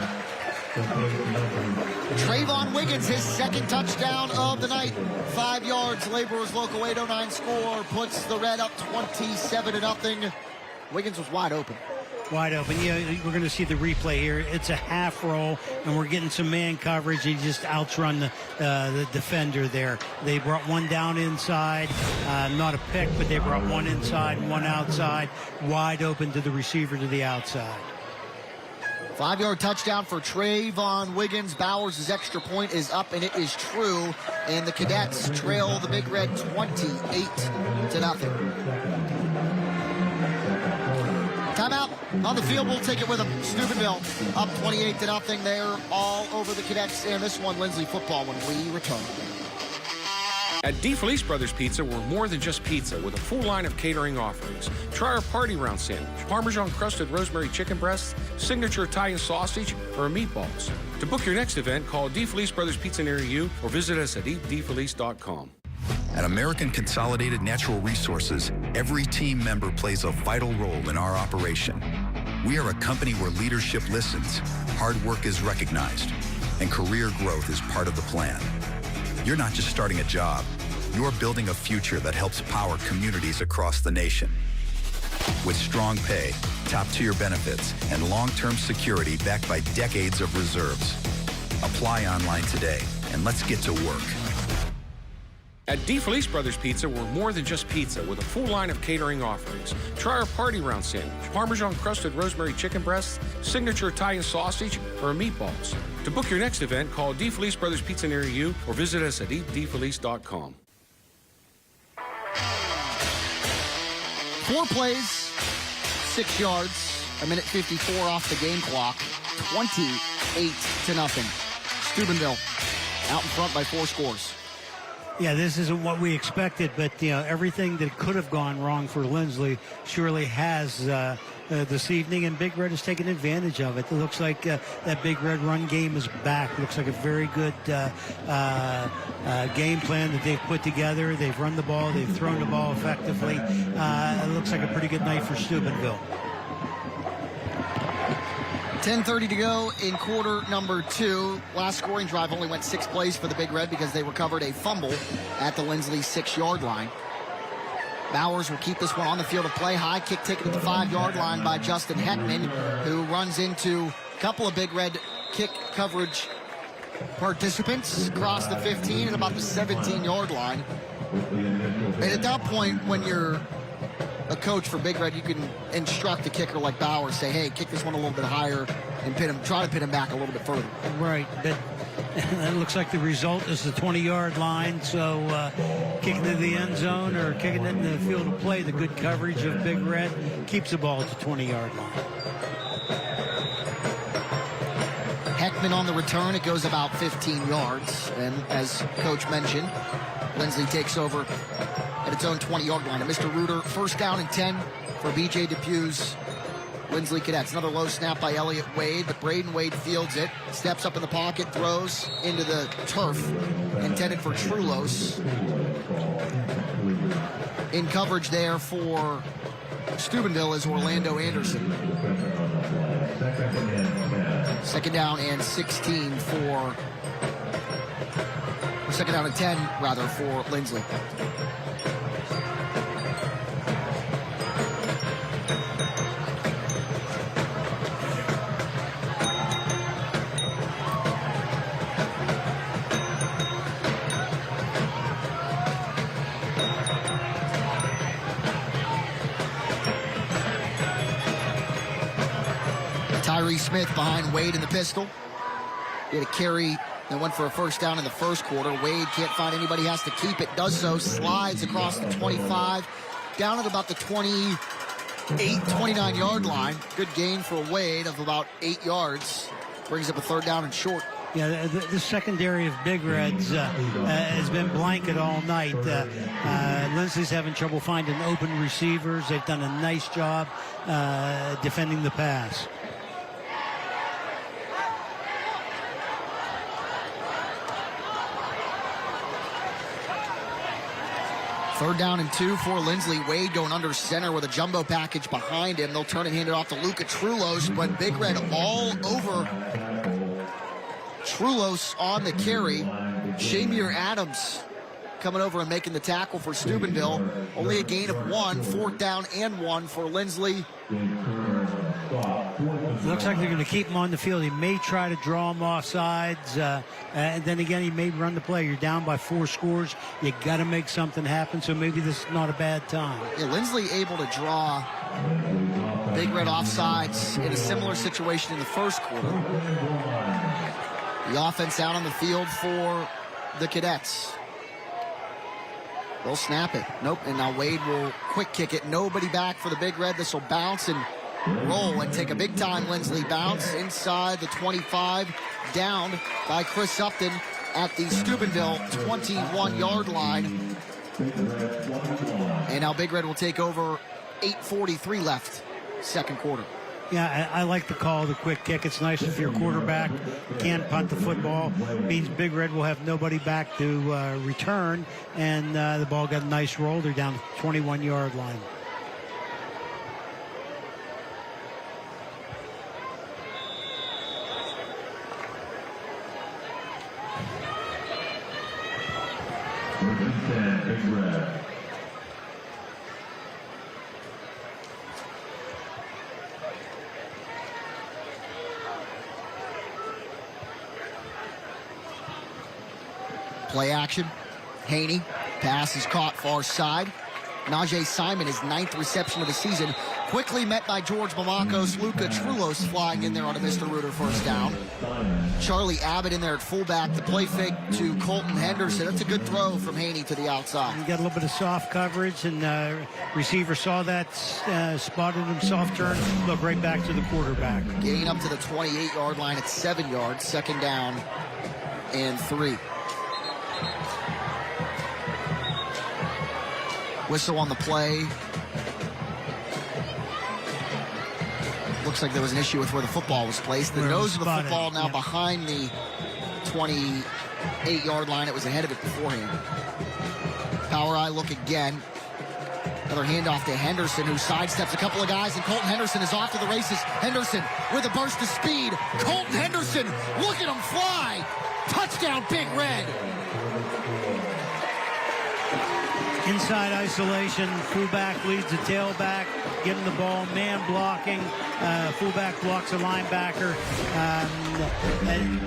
Trayvon Wiggins, his 2nd touchdown of the night. 5 yards. Laborers Local 809 score puts the Red up 27-0. Wiggins was wide open.
Wide open. Yeah, we're going to see the replay here. It's a half roll, and we're getting some man coverage. He just outrun the defender there. They brought one down inside. Not a pick, but they brought one inside, one outside. Wide open to the receiver to the outside.
5-yard touchdown for Trayvon Wiggins. Bowers' extra point is up, and it is true. And the Cadets trail the Big Red 28-0. Timeout on the field. We'll take it with them. Steubenville up 28-0. They're all over the Cadets and this one, Linsly football, when we return.
At DeFelice Brothers Pizza, we're more than just pizza with a full line of catering offerings. Try our party round sandwich, Parmesan crusted rosemary chicken breasts, signature Italian sausage, or meatballs. To book your next event, call DeFelice Brothers Pizza near you or visit us at eatdefelice.com.
At American Consolidated Natural Resources, every team member plays a vital role in our operation. We are a company where leadership listens, hard work is recognized, and career growth is part of the plan. You're not just starting a job, you're building a future that helps power communities across the nation. With strong pay, top-tier benefits, and long-term security backed by decades of reserves. Apply online today, and let's get to work.
At DeFelice Brothers Pizza, we're more than just pizza with a full line of catering offerings. Try our party round sandwich, Parmesan crusted rosemary chicken breasts, signature Italian sausage, or meatballs. To book your next event, call DeFelice Brothers Pizza near you or visit us at eatdefelice.com.
4 plays, 6 yards, 1:54 off the game clock, 28-0. Steubenville out in front by 4 scores.
Yeah, this isn't what we expected, but everything that could have gone wrong for Linsly surely has this evening, and Big Red has taken advantage of it. It looks like that Big Red run game is back. It looks like a very good game plan that they've put together. They've run the ball. They've thrown the ball effectively. It looks like a pretty good night for Steubenville.
10:30 to go in quarter number 2. Last scoring drive only went 6 plays for the Big Red because they recovered a fumble at the Linsly 6-yard line. Bowers will keep this one on the field of play. High kick taken at the 5-yard line by Justin Heckman, who runs into a couple of Big Red kick coverage participants across the 15 and about the 17-yard line. And at that point, when you're a coach for Big Red, you can instruct a kicker like Bowers, say, hey, kick this one a little bit higher and try to pin him back a little bit further.
Right, but it looks like the result is the 20-yard line, so kicking it to the end zone or kicking it in the field of play, the good coverage of Big Red keeps the ball at the 20-yard line.
Heckman on the return, it goes about 15 yards, and as Coach mentioned, Linsly takes over at its own 20-yard line. And Mr. Reuter, 1st down and 10 for B.J. Depues with Linsly Cadets. Another low snap by Elliott Wade, but Braden Wade fields it, steps up in the pocket, throws into the turf, intended for Trulos. In coverage there for Steubenville is Orlando Anderson. Second down and 16 for, or second down and 10, rather, for Linsly. Tyree Smith behind Wade in the pistol. He had a carry that went for a first down in the first quarter. Wade can't find anybody, has to keep it, does so, slides across the 25, down at about the 29-yard line. Good gain for Wade of about 8 yards. Brings up a third down and short.
Yeah, the secondary of Big Reds has been blanket all night. Linsly's having trouble finding open receivers. They've done a nice job defending the pass.
Third down and 2 for Linsly. Wade going under center with a jumbo package behind him. They'll turn and hand it off to Luka Trulos, but Big Red all over Trulos on the carry. Shamir Adams coming over and making the tackle for Steubenville. Only a gain of 1, fourth down and 1 for Linsly.
Looks like they're going to keep him on the field. He may try to draw him off sides. And then again, he may run the play. You're down by 4 scores. You got to make something happen, so maybe this is not a bad time.
Yeah, Linsly able to draw Big Red offsides in a similar situation in the first quarter. The offense out on the field for the Cadets. They'll snap it. Nope, and now Wade will quick kick it. Nobody back for the Big Red. This will bounce and roll and take a big-time Linsly bounce inside the 25, down by Chris Upton at the Steubenville 21-yard line. And now Big Red will take over. 8:43 left, second quarter.
Yeah, I like the call of the quick kick. It's nice if your quarterback can punt the football. It means Big Red will have nobody back to return, and the ball got a nice roll. They're down to the 21-yard line.
Big Red.
Play action. Haney. Pass is caught far side. Najee Simon, his 9th reception of the season. Quickly met by George Mamakos. Luka Trulos flying in there on a Mr. Reuter first down. Charlie Abbott in there at fullback. The play fake to Colton Henderson. That's a good throw from Haney to the outside.
He got a little bit of soft coverage, and receiver saw that, spotted him, soft turn, look right back to the quarterback.
Gain up to the 28-yard line at 7 yards. Second down and 3. Whistle on the play. Looks like there was an issue with where the football was placed. The nose of the football now behind the 28-yard line. It was ahead of it beforehand. Power eye look again. Another handoff to Henderson, who sidesteps a couple of guys, and Colton Henderson is off to the races. Henderson with a burst of speed. Colton Henderson, look at him fly. Touchdown, Big Red.
Inside isolation, fullback leads the tailback, getting the ball, man blocking, fullback blocks a linebacker, and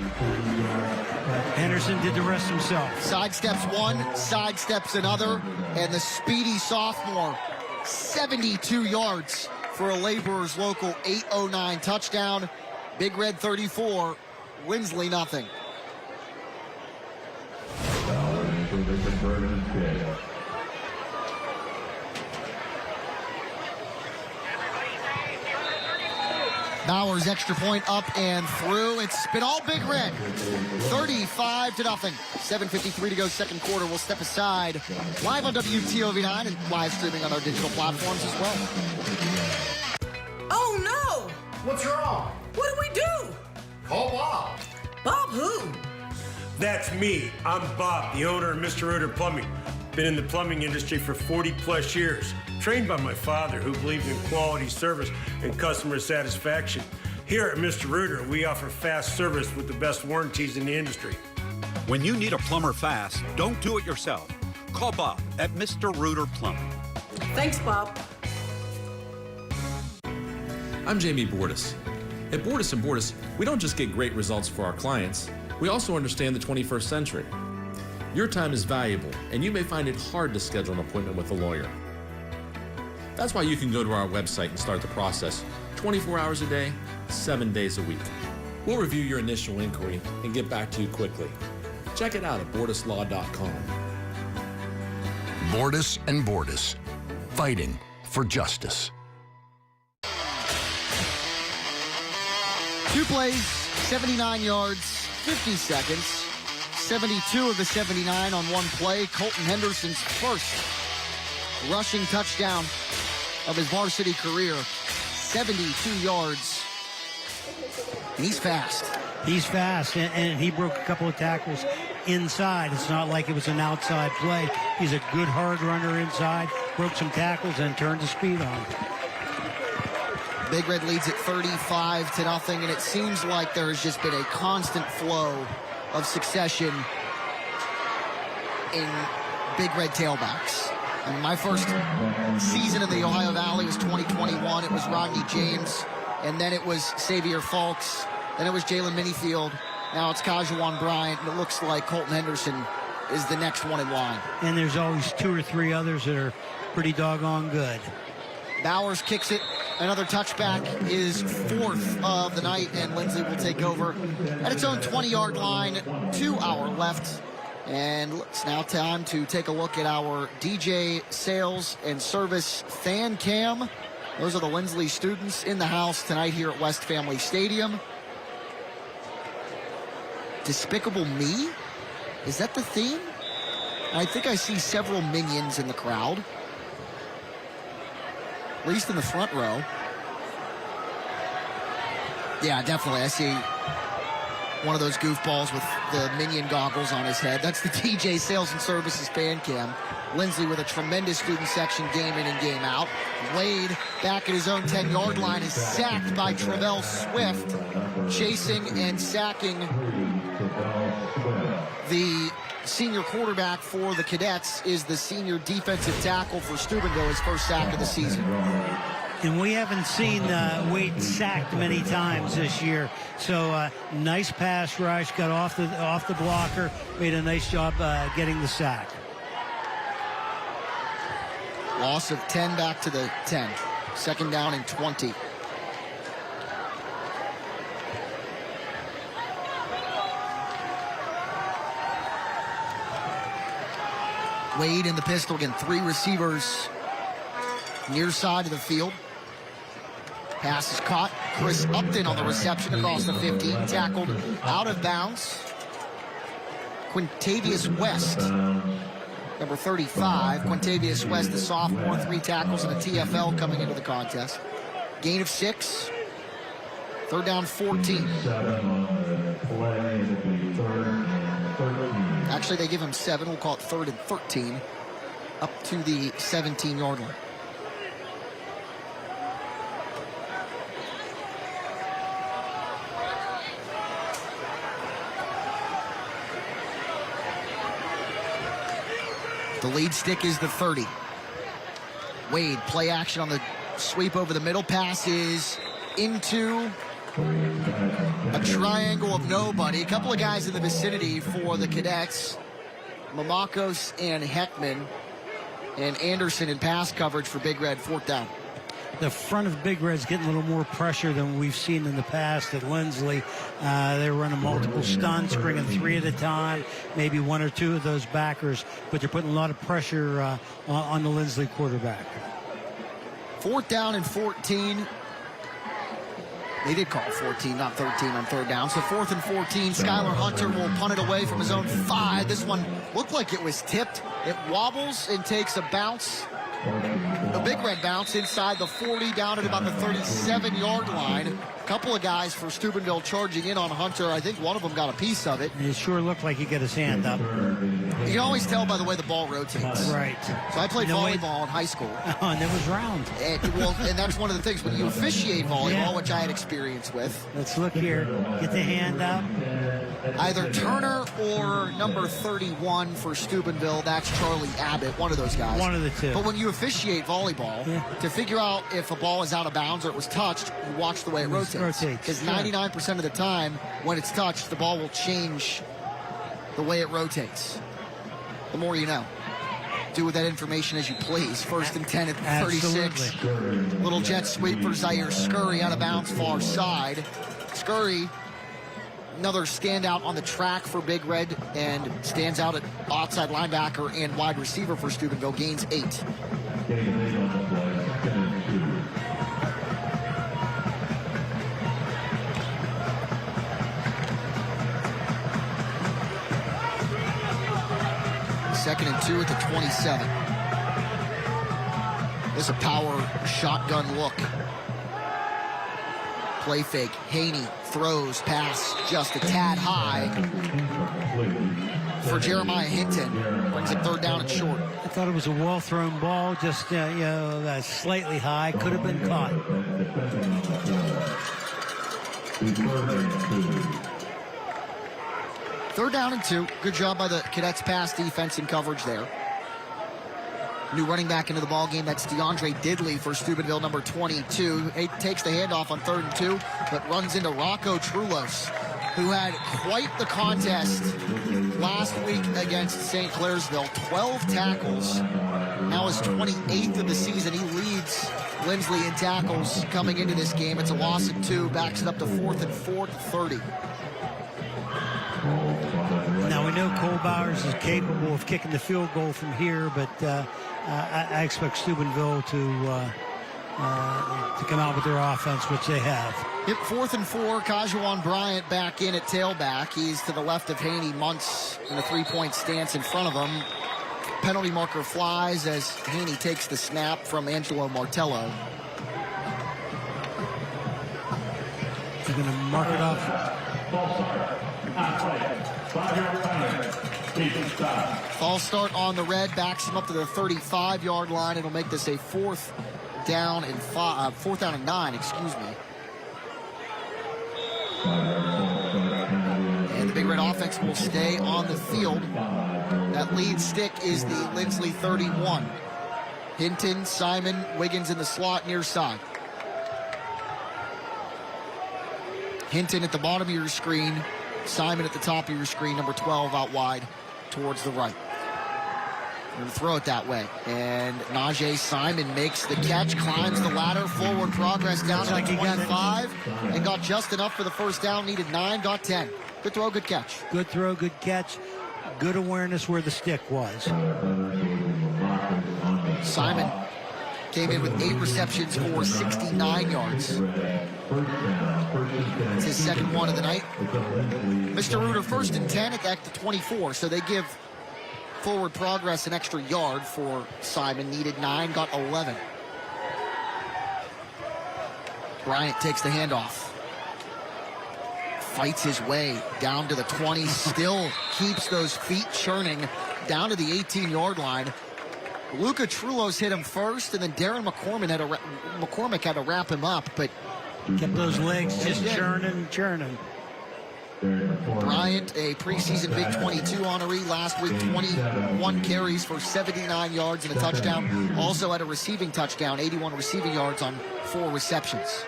Henderson did the rest himself.
Sidesteps one, sidesteps another, and the speedy sophomore, 72 yards for a Laborers local 8:09 touchdown. Big Red 34, Linsly nothing. Bowers extra point up and through. It's been all Big Red. 35-0. 7:53 to go, second quarter. We'll step aside. Live on WTOV 9 and live streaming on our digital platforms as well.
Oh no!
What's wrong?
What do we do?
Call Bob.
Bob who?
That's me. I'm Bob, the owner of Mr. Reuter Plumbing. Been in the plumbing industry for 40 plus years. Trained by my father, who believed in quality service and customer satisfaction. Here at Mr. Reuter, we offer fast service with the best warranties in the industry.
When you need a plumber fast, don't do it yourself. Call Bob at Mr. Reuter Plumbing.
Thanks, Bob.
I'm Jamie Bordas. At Bordas Bordas, we don't just get great results for our clients, we also understand the 21st century. Your time is valuable, and you may find it hard to schedule an appointment with a lawyer. That's why you can go to our website and start the process 24 hours a day, 7 days a week. We'll review your initial inquiry and get back to you quickly. Check it out at bordaslaw.com.
Bordas and Bordas, fighting for justice.
2 plays, 79 yards, 50 seconds. 72 of the 79 on 1 play. Colton Henderson's first rushing touchdown of his varsity career. 72 yards. And he's fast.
He's fast, and he broke a couple of tackles inside. It's not like it was an outside play. He's a good hard runner inside, broke some tackles, and turned the speed on.
Big Red leads at 35-0, and it seems like there has just been a constant flow of succession in Big Red tailbacks. I mean, my first season in the Ohio Valley was 2021. It was Rodney James, and then it was Xavier Fulks, then it was Jalen Minifield. Now it's Kajuan Bryant, and it looks like Colton Henderson is the next one in line.
And there's always 2 or 3 others that are pretty doggone good.
Bowers kicks it. Another touchback, is 4th of the night, and Linsly will take over at its own 20-yard line. 2 hour left. And it's now time to take a look at our DJ sales and service fan cam. Those are the Linsly students in the house tonight here at West Family Stadium. Despicable Me? Is that the theme? I think I see several minions in the crowd. At least in the front row. Yeah, definitely. I see one of those goofballs with the minion goggles on his head. That's the DJ Sales and Services fan cam. Linsly with a tremendous student section game in and game out. Wade back at his own 10-yard line is sacked by Travell Swift. Chasing and sacking the senior quarterback for the Cadets is the senior defensive tackle for Steubenville, his first sack of the season.
And we haven't seen Wade sacked many times this year. So nice pass rush, got off the blocker, made a nice job getting the sack.
Loss of 10 back to the 10. 2nd down and 20. Wade in the pistol again. 3 receivers near side of the field. Pass is caught. Chris Upton on the reception across the 15. Tackled out of bounds. Quintavious West, number 35. Quintavious West, the sophomore, 3 tackles and a TFL coming into the contest. Gain of 6. 3rd down, 14. Actually, they give him 7. We'll call it 3rd and 13. Up to the 17-yard line. The lead stick is the 30. Wade, play action on the sweep over the middle. Pass is into a triangle of nobody. A couple of guys in the vicinity for the Cadets. Mamakos and Heckman. And Anderson in pass coverage for Big Red, 4th down.
The front of Big Red's getting a little more pressure than we've seen in the past at Linsly. They're running multiple stunts, bringing 3 at a time, maybe 1 or 2 of those backers, but they're putting a lot of pressure on the Linsly quarterback.
4th down and 14. They did call 14, not 13 on 3rd down. So 4th and 14. Skylar Hunter will punt it away from his own 5. This one looked like it was tipped. It wobbles and takes a bounce a Big Red bounce inside the 40, down at about the 37-yard line. A couple of guys for Steubenville charging in on Hunter. I think one of them got a piece of it.
It sure looked like he got his hand up.
You can always tell by the way the ball rotates.
Right.
So I played volleyball in high school.
Oh, and it was round.
And that's one of the things when you officiate volleyball, which I had experience with.
Let's look here. Get the hand up.
Either Turner or number 31 for Steubenville. That's Charlie Abbott, one of those guys.
One of the two.
But when you officiate volleyball, to figure out if a ball is out of bounds or it was touched, you watch the way it rotates. Because 99% of the time, when it's touched, the ball will change the way it rotates. The more you know. Do with that information as you please. First and 10 at 36. Little jet sweeper, Zaire Scurry out of bounds, far side. Scurry, another standout on the track for Big Red, and stands out at outside linebacker and wide receiver for Steubenville, gains 8. Second and 2 at the 27. This is a power shotgun look. Play fake. Haney throws, pass just a tad high for Jeremiah Hinton. Brings it 3rd down and short.
I thought it was a well-thrown ball, just slightly high. Could have been caught.
3rd down and 2. Good job by the Cadets pass defense and coverage there. New running back into the ball game. That's DeAndre Diddley for Steubenville, number 22. He takes the handoff on 3rd and 2, but runs into Rocco Trulos, who had quite the contest last week against St. Clairsville. 12 tackles. Now his 28th of the season. He leads Linsly in tackles coming into this game. It's a loss of 2. Backs it up to 4th and 4 to 30.
Now, we know Cole Bowers is capable of kicking the field goal from here, but I expect Steubenville to come out with their offense, which they have.
Yep, 4th and 4. Kajuan Bryant back in at tailback. He's to the left of Haney. Muntz in a 3-point stance in front of him. Penalty marker flies as Haney takes the snap from Angelo Martello.
They're going to mark it off.
False start on the red, backs him up to the 35-yard line. It'll make this a 4th down and 9, excuse me. And the Big Red offense will stay on the field. That lead stick is the Linsly 31. Hinton, Simon, Wiggins in the slot near side. Hinton at the bottom of your screen. Simon at the top of your screen, number 12 out wide towards the right. We're going to throw it that way. And Najee Simon makes the catch, climbs the ladder, forward progress down to the 25, and got just enough for the first down. Needed 9, got 10. Good throw, good catch.
Good throw, good catch. Good awareness where the stick was.
Simon came in with 8 receptions for 69 yards. It's his second one of the night. Mr. Reuter, 1st and 10 at the 24, so they give forward progress an extra yard for Simon. Needed 9, got 11. Bryant takes the handoff. Fights his way down to the 20, still keeps those feet churning down to the 18-yard line. Luca Trulos hit him first, and then Darren McCormick had to wrap him up, but
kept those legs just churning.
Bryant, a preseason Big 22 honoree last week, 21 carries for 79 yards and a touchdown. Also had a receiving touchdown, 81 receiving yards on 4 receptions.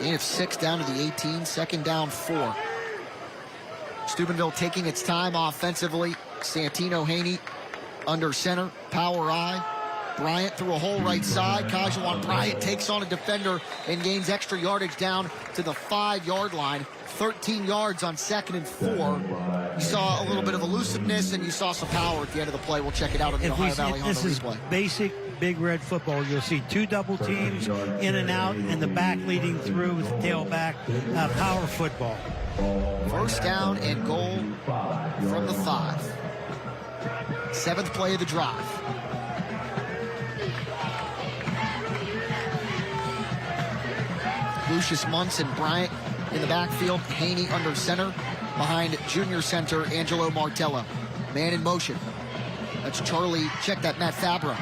Gain of 6 down to the 18, 2nd down 4. Steubenville taking its time offensively. Santino Haney under center, power I. Bryant through a hole right side. Kajuan Bryant takes on a defender and gains extra yardage down to the 5-yard line. 13 yards on 2nd and 4. You saw a little bit of elusiveness, and you saw some power at the end of the play. We'll check it out on the Ohio Valley Honda replay.
Basic Big Red football. You'll see 2 double teams in and out, and the back leading through with the tailback. Power football.
1st down and goal from the 5. 7th play of the drive. Lucius Muntz and Bryant in the backfield. Haney under center. Behind junior center, Angelo Martello. Man in motion. That's Charlie. Check that, Matt Fabra.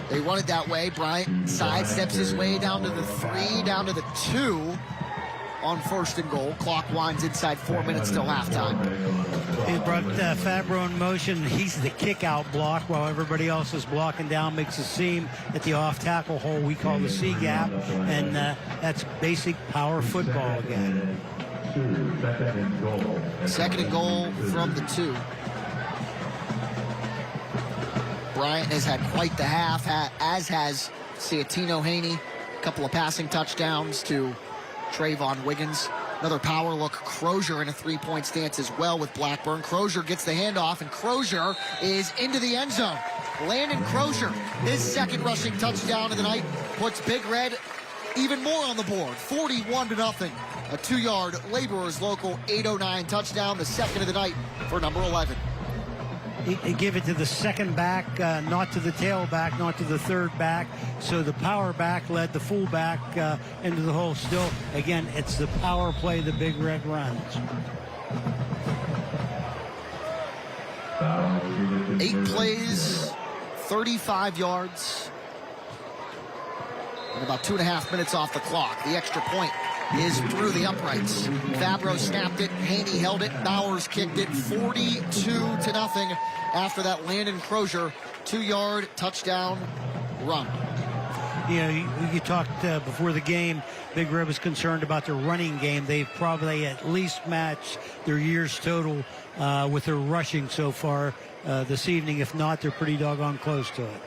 They run it that way. Bryant sidesteps his way down to the 3, down to the 2 on 1st and goal. Clock winds inside 4 minutes till halftime.
He brought Fabro in motion. He's the kick-out block while everybody else is blocking down, makes a seam at the off-tackle hole we call the C-gap, and that's basic power football again.
Second and goal from the 2. Bryant has had quite the half, as has Ciatino Haney. A couple of passing touchdowns to Trayvon Wiggins. Another power look. Crozier in a 3-point stance as well with Blackburn. Crozier gets the handoff, and Crozier is into the end zone. Landon Croer, his second rushing touchdown of the night, puts Big Red even more on the board. 41-0. A 2-yard Laborers Local 809 touchdown, the second of the night for number 11.
He give it to the second back, not to the tailback, not to the third back. So the power back led the fullback into the hole. Still, again, it's the power play the Big Red runs.
8 plays, 35 yards, and about 2.5 minutes off the clock. The extra point is through the uprights. Fabro snapped it, Haney held it, Bowers kicked it, 42-0 after that Landon Croer 2-yard touchdown run.
You talked before the game, Big Red was concerned about their running game. They've probably at least matched their year's total with their rushing so far this evening. If not, they're pretty doggone close to it.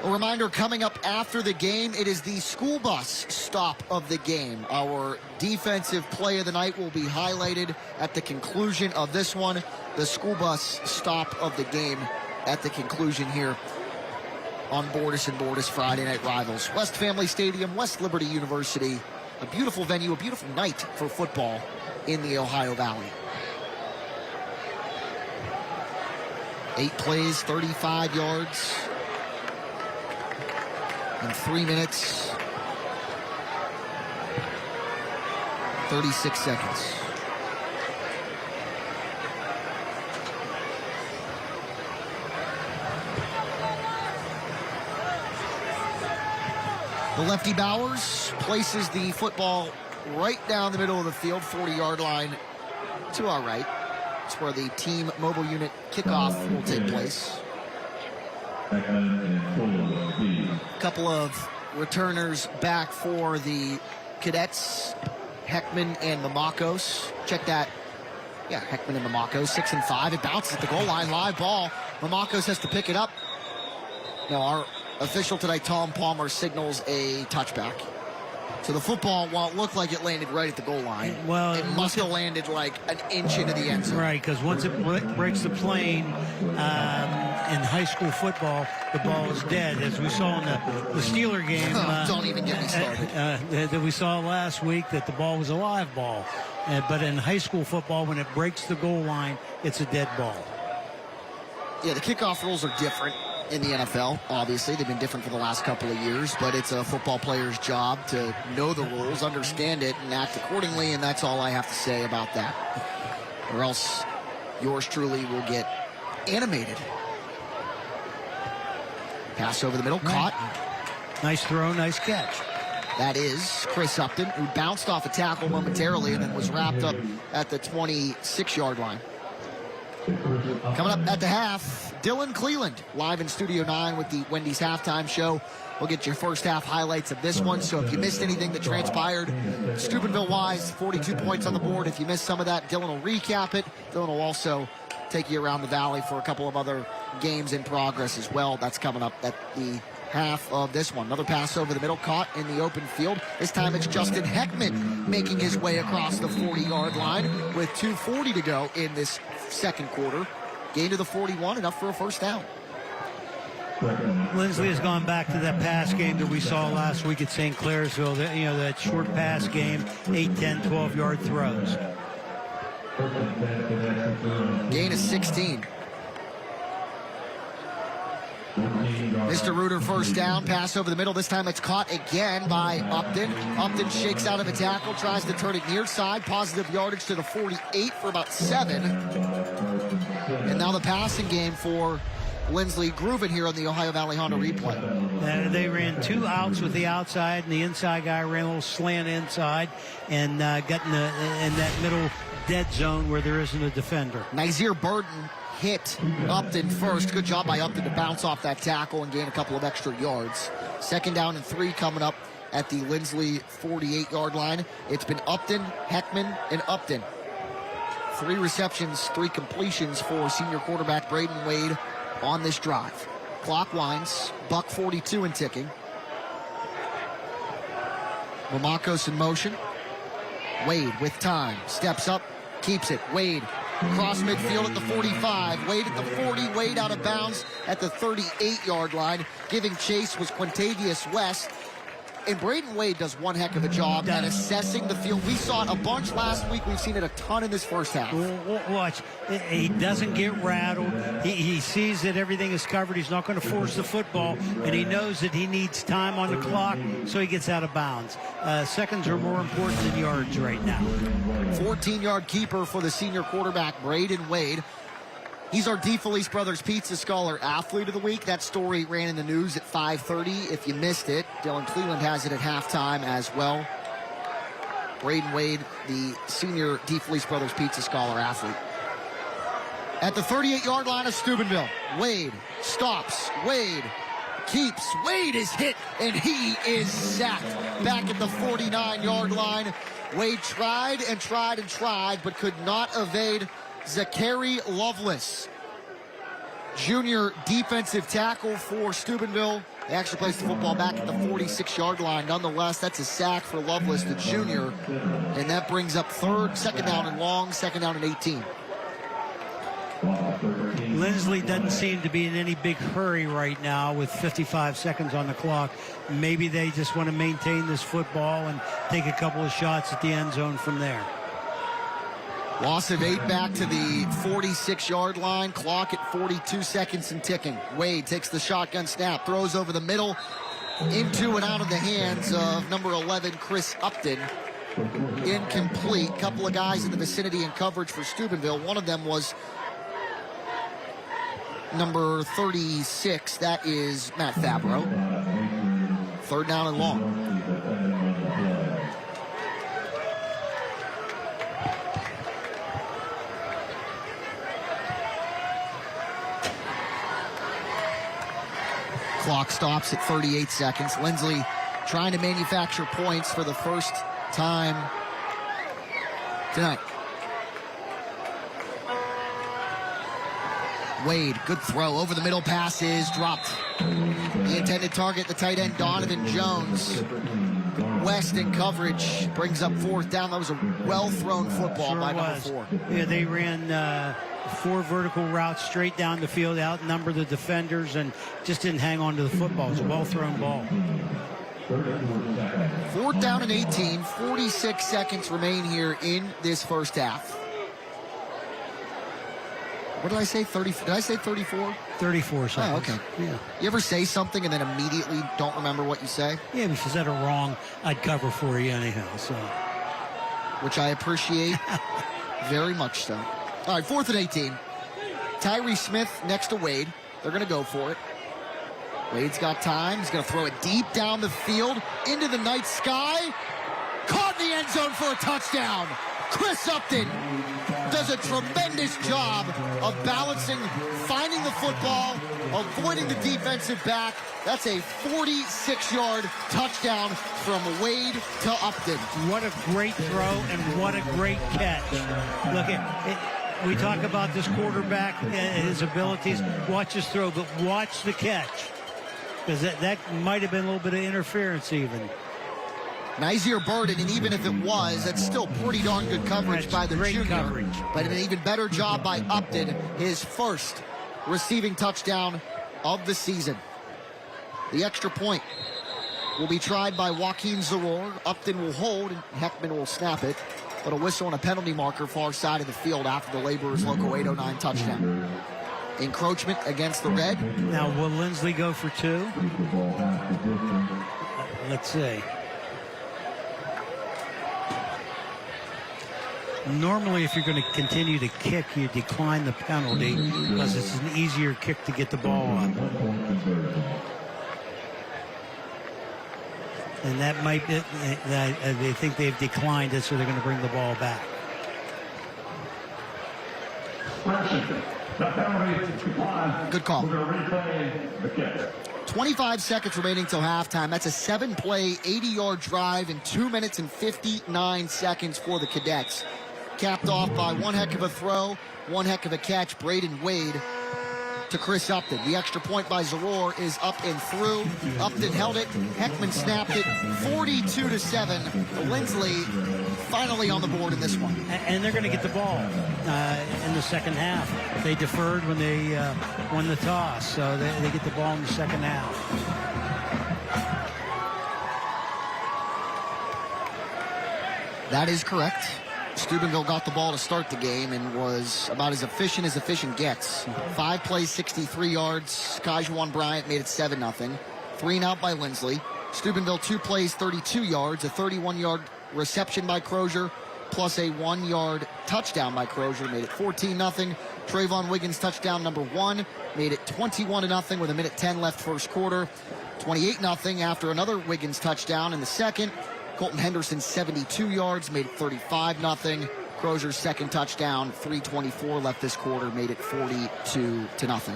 A reminder coming up after the game, it is the school bus stop of the game. Our defensive play of the night will be highlighted at the conclusion of this one. The school bus stop of the game at the conclusion here on Bordas and Bordas Friday Night Rivals. West Family Stadium, West Liberty University. A beautiful venue, a beautiful night for football in the Ohio Valley. 8 plays, 35 yards. In 3 minutes, 36 seconds. The lefty Bowers places the football right down the middle of the field, 40-yard line to our right. It's where the team mobile unit kickoff will take place. A couple of returners back for the Cadets, Heckman and Mamakos. Check that. Yeah, Heckman and Mamakos, 6 and 5. It bounces at the goal line, live ball. Mamakos has to pick it up. Now our official tonight, Tom Palmer, signals a touchback. So the football, while it looked like it landed right at the goal line, it must have landed like an inch into the end zone.
Right, because once it breaks the plane in high school football, the ball is dead. As we saw in the Steeler game.
Don't even get me started.
That we saw last week, that the ball was a live ball. But in high school football, when it breaks the goal line, it's a dead ball.
Yeah, the kickoff rules are different in the NFL, obviously. They've been different for the last couple of years, but it's a football player's job to know the rules, understand it, and act accordingly, and that's all I have to say about that. Or else yours truly will get animated. Pass over the middle, caught.
Nice throw, nice catch.
That is Chris Upton, who bounced off a tackle momentarily and then was wrapped up at the 26-yard line. Coming up at the half, Dylan Cleland live in Studio 9 with the Wendy's halftime show. We'll get your first half highlights of this one. So if you missed anything that transpired, Steubenville-wise, 42 points on the board. If you missed some of that, Dylan will recap it. Dylan will also take you around the valley for a couple of other games in progress as well. That's coming up at the half of this one. Another pass over the middle, caught in the open field. This time it's Justin Heckman making his way across the 40-yard line with 2:40 to go in this second quarter. Gain to the 41, enough for a first down.
Linsly has gone back to that pass game that we saw last week at St. Clairsville. That short pass game, 8, 10, 12-yard throws.
Gain of 16. Mr. Reuter first down, pass over the middle. This time it's caught again by Upton. Upton shakes out of a tackle, tries to turn it near side. Positive yardage to the 48 for about 7. And now the passing game for Linsly, grooving here on the Ohio Valley Honda replay.
They ran 2 outs with the outside, and the inside guy ran a little slant inside and got in that middle dead zone where there isn't a defender.
Nazir Burton hit Upton first. Good job by Upton to bounce off that tackle and gain a couple of extra yards. 2nd down and 3 coming up at the Linsly 48-yard line. It's been Upton, Heckman, and Upton. 3 receptions, 3 completions for senior quarterback Braden Wade on this drive. Clock winds, $1:42 and ticking. Mamakos in motion. Wade with time, steps up, keeps it. Wade across midfield at the 45. Wade at the 40. Wade out of bounds at the 38-yard line. Giving chase was Quintavious West. And Braden Wade does one heck of a job at assessing the field. We saw it a bunch last week. We've seen it a ton in this first half.
Watch. He doesn't get rattled. He sees that everything is covered. He's not going to force the football, and he knows that he needs time on the clock, so he gets out of bounds. Seconds are more important than yards right now.
14-yard keeper for the senior quarterback, Braden Wade. He's our DeFelice Brothers Pizza Scholar Athlete of the Week. That story ran in the news at 5:30. If you missed it, Dylan Cleveland has it at halftime as well. Braden Wade, the senior DeFelice Brothers Pizza Scholar Athlete. At the 38-yard line of Steubenville, Wade stops. Wade keeps. Wade is hit, and he is sacked. Back at the 49-yard line, Wade tried and tried and tried, but could not evade Zachary Lovelace, junior defensive tackle for Steubenville. He actually placed the football back at the 46-yard line. Nonetheless, that's a sack for Lovelace, the junior, and that brings up 2nd down and long, 2nd down and 18.
Linsly doesn't seem to be in any big hurry right now with 55 seconds on the clock. Maybe they just want to maintain this football and take a couple of shots at the end zone from there.
Loss of 8 back to the 46-yard line. Clock at 42 seconds and ticking. Wade takes the shotgun snap, throws over the middle, into and out of the hands of number 11, Chris Upton. Incomplete. Couple of guys in the vicinity in coverage for Steubenville. One of them was number 36. That is Matt Fabro. 3rd down and long. Clock stops at 38 seconds. Linsly trying to manufacture points for the first time tonight. Wade, good throw. Over the middle, pass is dropped. The intended target, the tight end, Donovan Jones. West in coverage, brings up 4th down. That was a well-thrown football by number 4.
Yeah, they ran 4 vertical routes straight down the field, outnumber the defenders, and just didn't hang on to the football. It's a well-thrown ball.
4th down and 18. 46 seconds remain here in this first half. What did I say? 30? Did I say 34?
34 seconds.
Oh, okay.
Yeah.
You ever say something and then immediately don't remember what you say?
Yeah, if you said it wrong, I'd cover for you anyhow. So,
which I appreciate very much so. All right, 4th and 18. Tyree Smith next to Wade. They're going to go for it. Wade's got time. He's going to throw it deep down the field into the night sky. Caught in the end zone for a touchdown. Chris Upton does a tremendous job of balancing, finding the football, avoiding the defensive back. That's a 46-yard touchdown from Wade to Upton.
What a great throw and what a great catch. Look at it. We talk about this quarterback, his abilities. Watch his throw, but watch the catch. Because that might have been a little bit of interference even.
Nazir Burden, and even if it was, that's still pretty darn good coverage by the junior.
Coverage.
But an even better job by Upton, his first receiving touchdown of the season. The extra point will be tried by Joaquin Zaror. Upton will hold, and Heckman will snap it. But a whistle and a penalty marker far side of the field after the Laborers Local 809 touchdown. encroachment against the red.
Now, will Linsly go for 2? Let's see. Normally, if you're going to continue to kick, you decline the penalty because it's an easier kick to get the ball up. And that might be, they think they've declined it, so they're going to bring the ball back.
Good call. 25 seconds remaining till halftime. That's a 7-play, 80-yard drive in 2 minutes and 59 seconds for the Cadets. Capped off by one heck of a throw, one heck of a catch, Braden Wade to Chris Upton. The extra point by Zaror is up and through. Upton held it. Heckman snapped it. 42-7. Linsly finally on the board in this one.
And they're going to get the ball in the second half. They deferred when they won the toss, so they get the ball in the second half.
That is correct. Steubenville got the ball to start the game and was about as efficient gets. 5 plays, 63 yards. Kajuan Bryant made it 7-0. 3 and out by Linsly. Steubenville 2 plays, 32 yards. A 31-yard reception by Crozier, plus a 1-yard touchdown by Crozier made it 14-0. Trayvon Wiggins touchdown number 1 made it 21-0 with 1:10 left first quarter. 28-0 after another Wiggins touchdown in the second. Colton Henderson 72 yards made it 35-0. Crozier's second touchdown, 3:24 left this quarter, made it 42-0.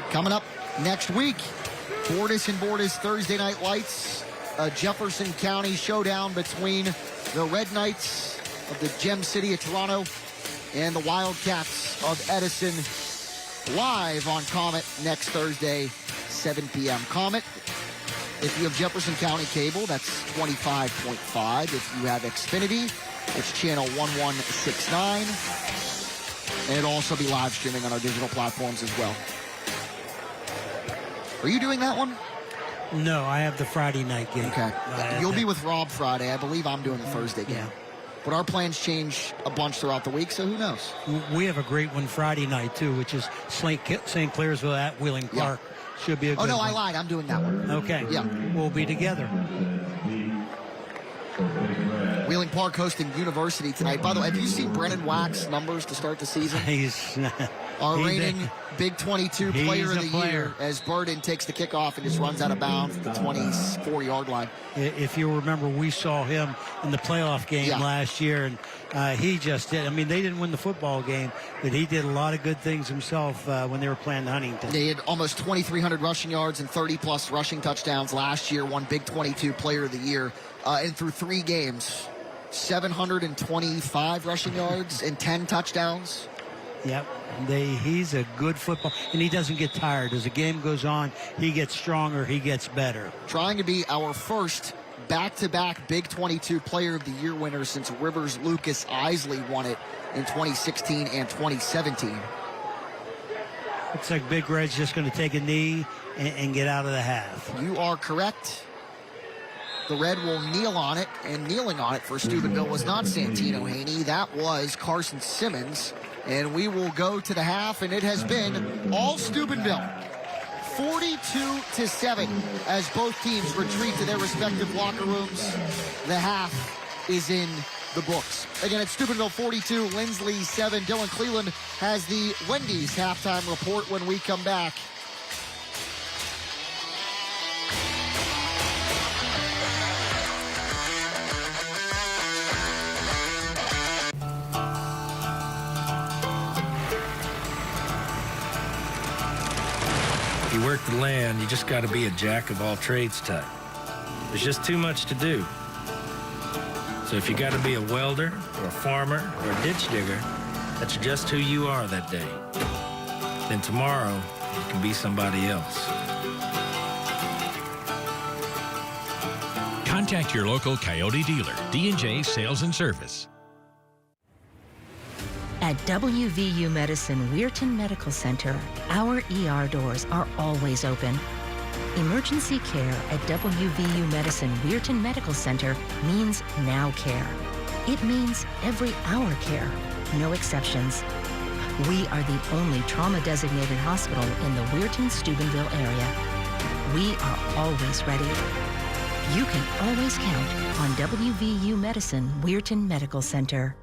Coming up next week, Bordas and Bordas Thursday Night Lights, a Jefferson County showdown between the Red Knights of the Gem City of Toronto and the Wildcats of Edison, live on Comet next Thursday, 7 p.m. Comet, if you have Jefferson County cable, that's 25.5. If you have Xfinity, it's channel 1169. And it'll also be live streaming on our digital platforms as well. Are you doing that one?
No, I have the Friday night game.
Okay. You'll be with Rob Friday. I believe I'm doing the Thursday game. Yeah. But our plans change a bunch throughout the week, so who knows?
We have a great one Friday night, too, which is St. Clairsville at Wheeling Park.
Yeah.
Should be a good
one. Oh, no,
one.
I lied. I'm doing that one.
Okay.
Yeah.
We'll be together.
Wheeling Park hosting University tonight. By the way, have you seen Brennan Wack's numbers to start the season?
He's
our reigning Big 22 player of the year as Burden takes the kickoff and just runs out of bounds at the 24-yard line.
If you remember, we saw him in the playoff game last year, and he just did. I mean, they didn't win the football game, but he did a lot of good things himself when they were playing Huntington.
They had almost 2,300 rushing yards and 30-plus rushing touchdowns last year, won Big 22 player of the year. And through 3 games, 725 rushing yards and 10 touchdowns.
Yep. He's a good football, and he doesn't get tired. As the game goes on, he gets stronger, he gets better.
Trying to be our first back-to-back Big 22 Player of the Year winner since Rivers Lucas Isley won it in 2016 and 2017.
Looks like Big Red's just going to take a knee and get out of the half.
You are correct. The Red will kneel on it, and kneeling on it for Steubenville was not Santino Haney. That was Carson Simmons. And we will go to the half, and it has been all Steubenville. 42-7 as both teams retreat to their respective locker rooms. The half is in the books. Again, it's Steubenville 42, Linsly 7. Dylan Cleveland has the Wendy's halftime report when we come back.
You work the land, you just got to be a jack of all trades type. There's just too much to do. So if you got to be a welder or a farmer or a ditch digger, that's just who you are that day. Then tomorrow, you can be somebody else.
Contact your local Coyote dealer, D&J Sales and Service.
At WVU Medicine Weirton Medical Center, our ER doors are always open. Emergency care at WVU Medicine Weirton Medical Center means now care. It means every hour care, no exceptions. We are the only trauma-designated hospital in the Weirton-Steubenville area. We are always ready. You can always count on WVU Medicine Weirton Medical Center.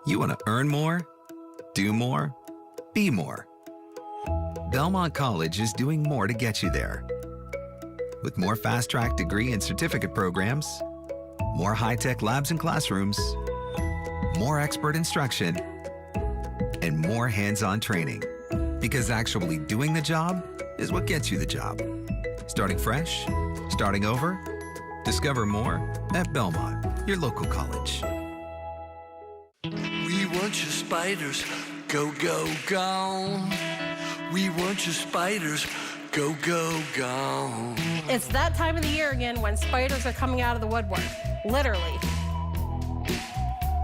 You want to earn more, do more, be more. Belmont College is doing more to get you there. With more fast-track degree and certificate programs, more high-tech labs and classrooms, more expert instruction, and more hands-on training. Because actually doing the job is what gets you the job. Starting fresh, starting over, discover more at Belmont, your local college.
We want your spiders, go, go, gone. We want your spiders, go, go, gone.
It's that time of the year again when spiders are coming out of the woodwork, literally.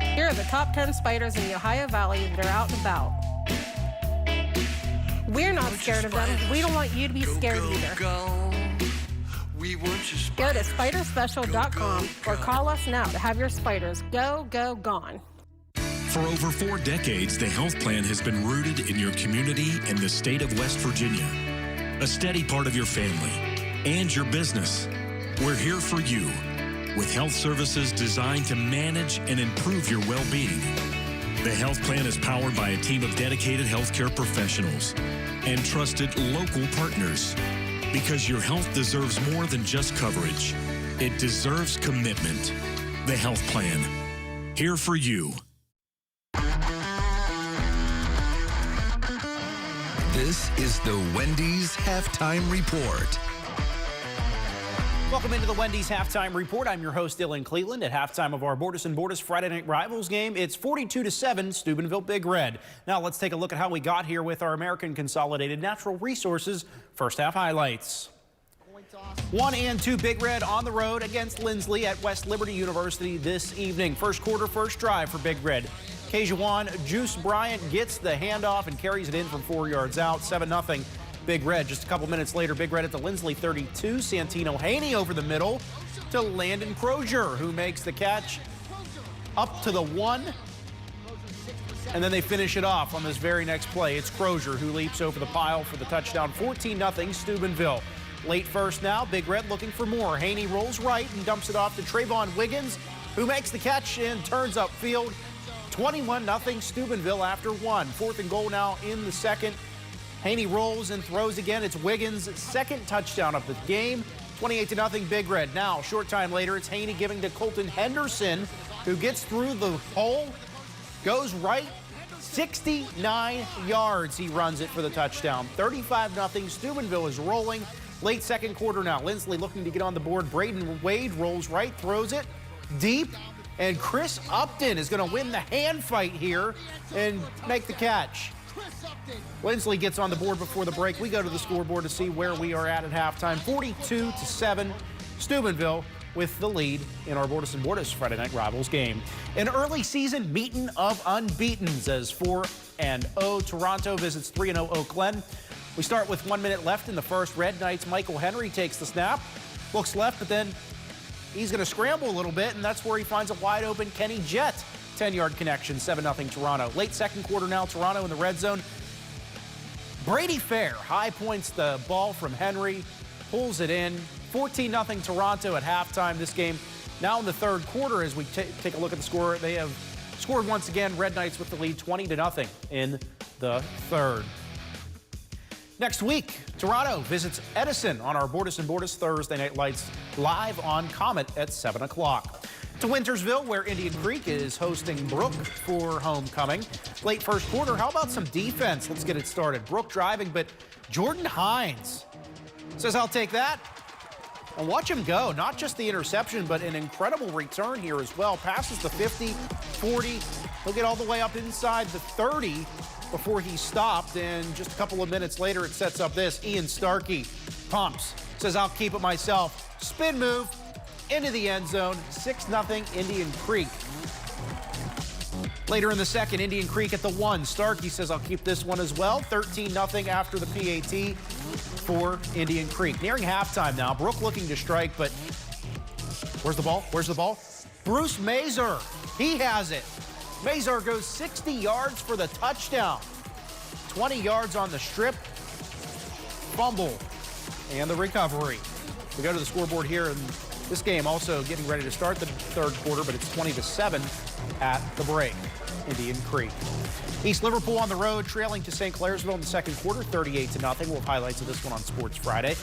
Here are the top 10 spiders in the Ohio Valley that are out and about. We're not scared of them. We don't want you to be scared either. Go to spiderspecial.com or call us now to have your spiders go, go, gone.
For over 4 decades, the health plan has been rooted in your community and the state of West Virginia. A steady part of your family and your business. We're here for you with health services designed to manage and improve your well-being. The health plan is powered by a team of dedicated healthcare professionals and trusted local partners. Because your health deserves more than just coverage. It deserves commitment. The health plan. Here for you.
This is the Wendy's Halftime Report.
Welcome into the Wendy's Halftime Report. I'm your host, Dylan Cleveland. At halftime of our Bordas Bordas Friday Night Rivals game, it's 42-7, Steubenville Big Red. Now let's take a look at how we got here with our American Consolidated Natural Resources first half highlights. 1 and 2 Big Red on the road against Linsly at West Liberty University this evening. First quarter, first drive for Big Red. Kejuan Juice Bryant gets the handoff and carries it in from 4 yards out. 7-0 Big Red. Just a couple minutes later, Big Red at the Linsly 32. Santino Haney over the middle to Landon Croer, who makes the catch up to the 1. And then they finish it off on this very next play. It's Croer who leaps over the pile for the touchdown. 14-0 Steubenville. Late first now, Big Red looking for more. Haney rolls right and dumps it off to Trayvon Wiggins, who makes the catch and turns upfield. 21-0 Steubenville after 1. 4th and goal now in the second. Haney rolls and throws again. It's Wiggins' second touchdown of the game. 28-0 Big Red. Now, short time later, it's Haney giving to Colton Henderson, who gets through the hole, goes right, 69 yards. He runs it for the touchdown. 35-0 Steubenville is rolling. Late second quarter now. Linsly looking to get on the board. Braden Wade rolls right, throws it deep, and Chris Upton is going to win the hand fight here and make the catch. Linsly gets on the board before the break. We go to the scoreboard to see where we are at halftime. 42-7, Steubenville with the lead in our Bordas Bordas Friday Night Rivals game. An early season meeting of unbeatens as 4-0 Toronto visits 3-0 Oak Glen. We start with 1 minute left in the first. Red Knights' Michael Henry takes the snap, looks left, but then he's going to scramble a little bit, and that's where he finds a wide open Kenny Jett. 10-yard connection, 7-0 Toronto. Late second quarter now, Toronto in the red zone. Brady Fair high points the ball from Henry, pulls it in. 14-0 Toronto at halftime. This game now in the third quarter as we take a look at the score. They have scored once again. Red Knights with the lead 20-0 in the third. Next week, Toronto visits Edison on our Bordas Bordas Thursday Night Lights live on Comet at 7 o'clock. To Wintersville, where Indian Creek is hosting Brook for homecoming. Late first quarter, how about some defense? Let's get it started. Brook driving, but Jordan Hines says, I'll take that. And watch him go. Not just the interception, but an incredible return here as well. Passes the 50, 40. He'll get all the way up inside the 30 before he stopped. And just a couple of minutes later, it sets up this. Ian Starkey pumps. Says, I'll keep it myself. Spin move into the end zone. 6-0 Indian Creek. Later in the second, Indian Creek at the 1. Starkey says, I'll keep this one as well. 13-0 after the PAT for Indian Creek. Nearing halftime now. Brook looking to strike, but where's the ball? Where's the ball? Bruce Mazur. He has it. Mazur goes 60 yards for the touchdown. 20 yards on the strip, fumble, and the recovery. We go to the scoreboard here, and this game also getting ready to start the third quarter, but it's 20-7 at the break. Indian Creek. East Liverpool on the road, trailing to St. Clairsville in the second quarter, 38-0. We'll have highlights of this one on Sports Friday.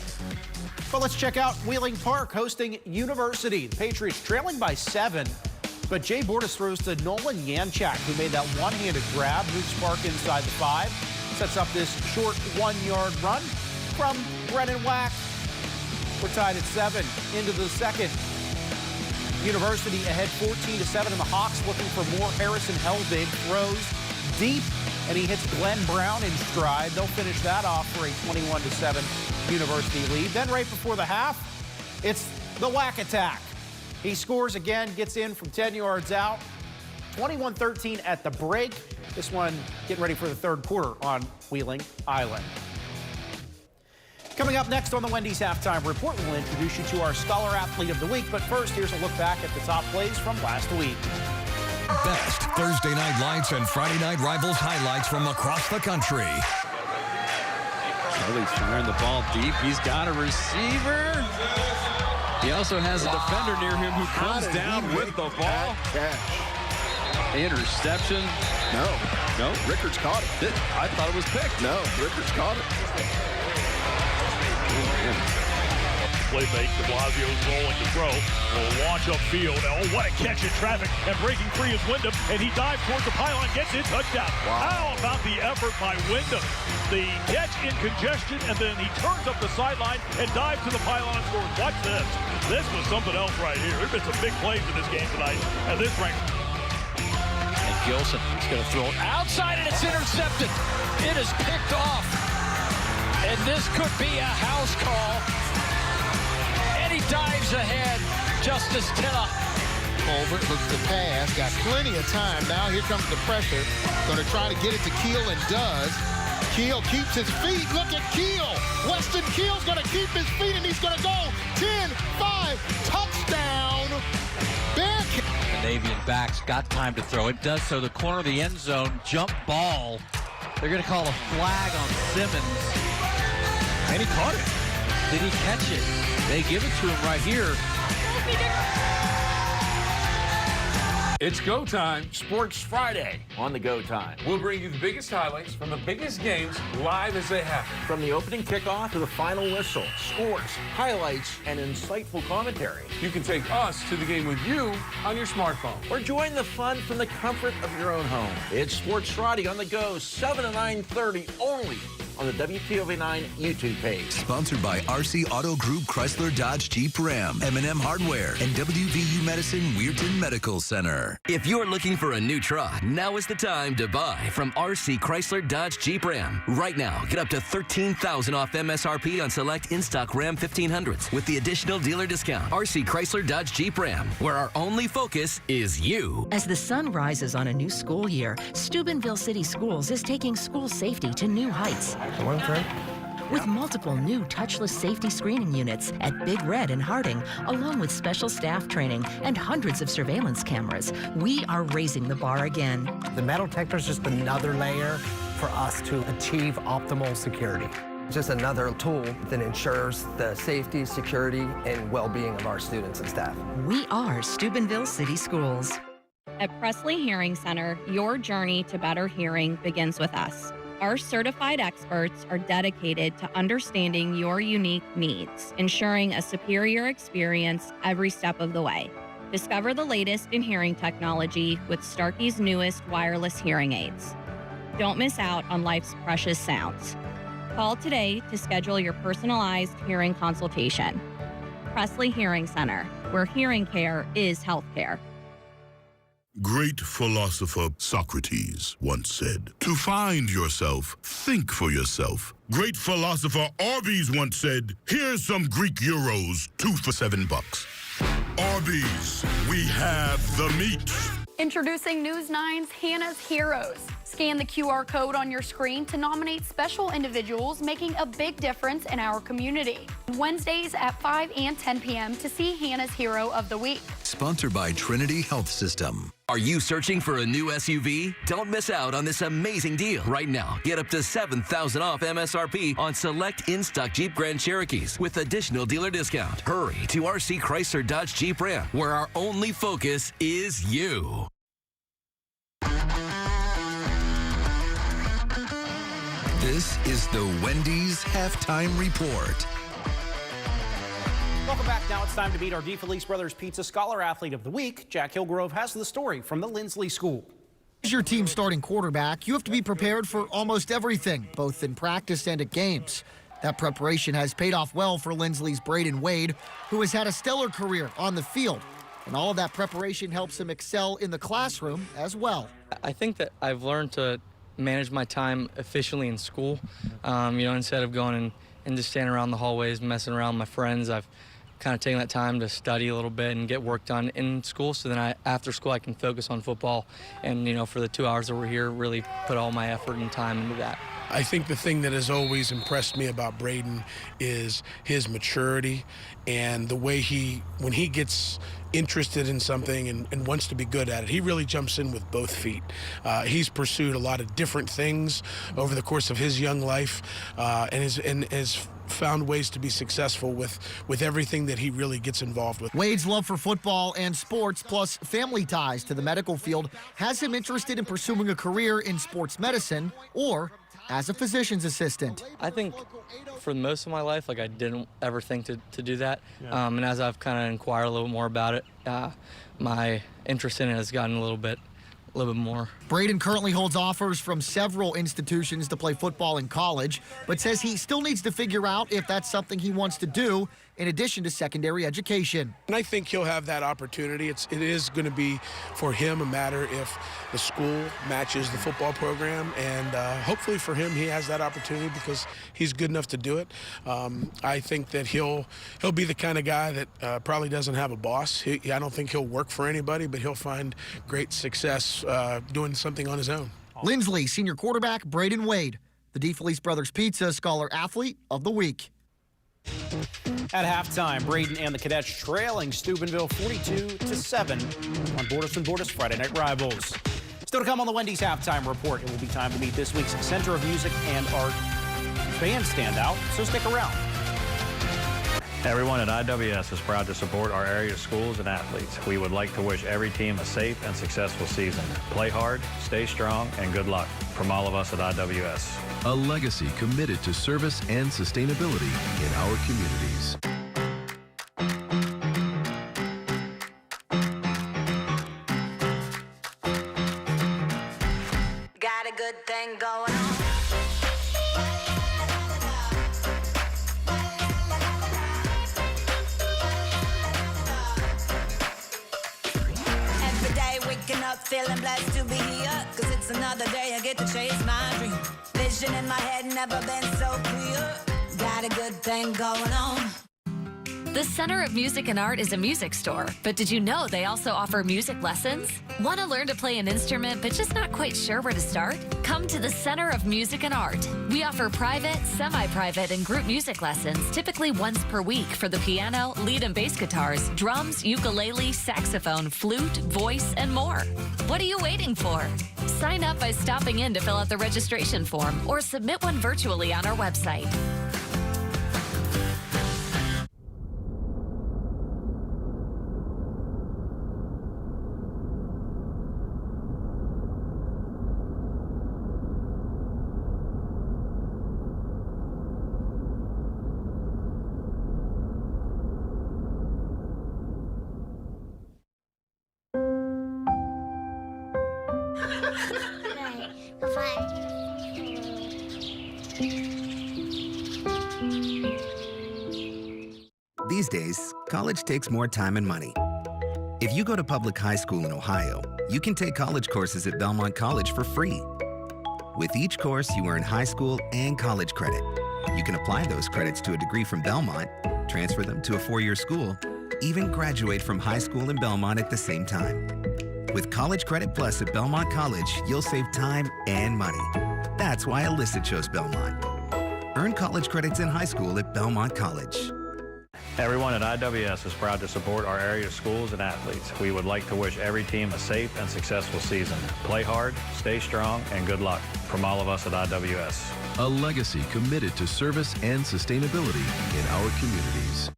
But let's check out Wheeling Park hosting University. The Patriots trailing by 7, but Jay Bordas throws to Nolan Yanchak, who made that one-handed grab, moves Park inside the 5, sets up this short 1-yard run from Brennan Wack. We're tied at 7 into the second. University ahead 14-7, and the Hawks looking for more. Harrison Helbig throws deep, and he hits Glenn Brown in stride. They'll finish that off for a 21-7 University lead. Then right before the half, it's the Wack attack. He scores again, gets in from 10 yards out. 21-13 at the break. This one getting ready for the third quarter on Wheeling Island. Coming up next on the Wendy's Halftime Report, we'll introduce you to our Scholar Athlete of the Week. But first, here's a look back at the top plays from last week.
Best Thursday night lights and Friday night rivals highlights from across the country.
Kelly's firing the ball deep. He's got a receiver. He also has a defender near him who comes down with the ball. Interception. No, Rickards caught it. I thought it was picked. No, Rickards caught it.
Play fake, de Blasio's rolling to throw, will launch upfield. Oh, what a catch in traffic, and breaking free is Wyndham, and he dives towards the pylon, gets it, touchdown. Wow. How about the effort by Wyndham? The catch in congestion, and then he turns up the sideline and dives to the pylon and scores. Watch this. This was something else right here. There's been some big plays in this game tonight, and this ranks.
And Gilson is going to throw it outside, and it's intercepted. It is picked off. And this could be a house call. And he dives ahead. Justice Tilla.
Over, looks to pass, got plenty of time. Now here comes the pressure. Going to try to get it to Keel, and does. Keel keeps his feet. Look at Keel. Weston Keel's going to keep his feet, and he's going to go 10-5. Touchdown. Bearcat.
The Navian backs got time to throw. It does so. The corner of the end zone. Jump ball. They're going to call a flag on Simmons. And he caught it. Did he catch it? They give it to him right here.
It's go time, Sports Friday on the Go Time. We'll bring you the biggest highlights from the biggest games live as they happen.
From the opening kickoff to the final whistle, scores, highlights, and insightful commentary.
You can take us to the game with you on your smartphone.
Or join the fun from the comfort of your own home. It's Sports Friday on the Go, 7 to 9:30 only on the WTOV 9 YouTube page.
Sponsored by RC Auto Group, Chrysler, Dodge, Jeep, Ram, M&M Hardware, and WVU Medicine, Weirton Medical Center.
If you're looking for a new truck, now is the time to buy from RC Chrysler, Dodge, Jeep, Ram. Right now, get up to $13,000 off MSRP on select in-stock Ram 1500s with the additional dealer discount. RC Chrysler, Dodge, Jeep, Ram, where our only focus is you.
As the sun rises on a new school year, Steubenville City Schools is taking school safety to new heights. With multiple new touchless safety screening units at Big Red and Harding, along with special staff training and hundreds of surveillance cameras, we are raising the bar again.
The metal detector is just another layer for us to achieve optimal security.
Just another tool that ensures the safety, security, and well-being of our students and staff.
We are Steubenville City Schools.
At Presley Hearing Center, your journey to better hearing begins with us. Our certified experts are dedicated to understanding your unique needs, ensuring a superior experience every step of the way. Discover the latest in hearing technology with Starkey's newest wireless hearing aids. Don't miss out on life's precious sounds. Call today to schedule your personalized hearing consultation. Presley Hearing Center, where hearing care is healthcare.
Great philosopher Socrates once said, "To find yourself, think for yourself." Great philosopher Arby's once said, "Here's some Greek euros, 2 for $7. Arby's, we have the meat.
Introducing News 9's Hannah's Heroes. Scan the QR code on your screen to nominate special individuals making a big difference in our community. Wednesdays at 5 and 10 p.m. to see Hannah's Hero of the Week.
Sponsored by Trinity Health System.
Are you searching for a new SUV? Don't miss out on this amazing deal. Right now, get up to $7,000 off MSRP on select in-stock Jeep Grand Cherokees with additional dealer discount. Hurry to RC Chrysler Dodge Jeep Ram, where our only focus is you.
This is the Wendy's Halftime Report.
Welcome back. Now it's time to meet our DeFelice Brothers Pizza Scholar Athlete of the Week. Jack Hillgrove has the story from the Linsly School.
As your team's starting quarterback, you have to be prepared for almost everything, both in practice and at games. That preparation has paid off well for Linsly's Braden Wade, who has had a stellar career on the field. And all of that preparation helps him excel in the classroom as well.
I think that I've learned to manage my time efficiently in school. Instead of going and just standing around the hallways, messing around with my friends, I've kind of taking that time to study a little bit and get work done in school, so then after school I can focus on football and, for the 2 hours that we're here, really put all my effort and time into that.
I think the thing that has always impressed me about Braden is his maturity and the way when he gets interested in something and wants to be good at it, he really jumps in with both feet. He's pursued a lot of different things over the course of his young life and has found ways to be successful with everything that he really gets involved with.
Wade's love for football and sports, plus family ties to the medical field, has him interested in pursuing a career in sports medicine or as a physician's assistant.
I think for most of my life, I didn't ever think to do that. Yeah. And as I've kind of inquired a little more about it, my interest in it has gotten a little bit more.
Braden currently holds offers from several institutions to play football in college, but says he still needs to figure out if that's something he wants to do in addition to secondary education.
And I think he'll have that opportunity. It is going to be for him a matter if the school matches the football program, and hopefully for him he has that opportunity because he's good enough to do it. I think that he'll be the kind of guy that probably doesn't have a boss. I don't think he'll work for anybody, but he'll find great success doing something on his own.
Linsly senior quarterback Braden Wade, the DeFelice Brothers Pizza Scholar Athlete of the Week.
At halftime, Braden and the Cadets trailing Steubenville 42-7 on Bordas and Bordas Friday Night Rivals. Still to come on the Wendy's Halftime Report, it will be time to meet this week's Center of Music and Art band standout, so stick around.
Everyone at IWS is proud to support our area schools and athletes. We would like to wish every team a safe and successful season. Play hard, stay strong, and good luck from all of us at IWS.
A legacy committed to service and sustainability in our communities.
Got a good thing going on. Waking up feeling blessed to be here, cause it's another day I get to chase my dream. Vision in my head never been so clear. Got a good thing going on.
The Center of Music and Art is a music store, but did you know they also offer music lessons? Want to learn to play an instrument but just not quite sure where to start? Come to the Center of Music and Art. We offer private, semi-private, and group music lessons, typically once per week for the piano, lead and bass guitars, drums, ukulele, saxophone, flute, voice, and more. What are you waiting for? Sign up by stopping in to fill out the registration form or submit one virtually on our website.
These days, college takes more time and money. If you go to public high school in Ohio, you can take college courses at Belmont College for free. With each course, you earn high school and college credit. You can apply those credits to a degree from Belmont, transfer them to a four-year school, even graduate from high school in Belmont at the same time. With College Credit Plus at Belmont College, you'll save time and money. That's why Alyssa chose Belmont. Earn college credits in high school at Belmont College.
Everyone at IWS is proud to support our area schools and athletes. We would like to wish every team a safe and successful season. Play hard, stay strong, and good luck from all of us at IWS.
A legacy committed to service and sustainability in our communities.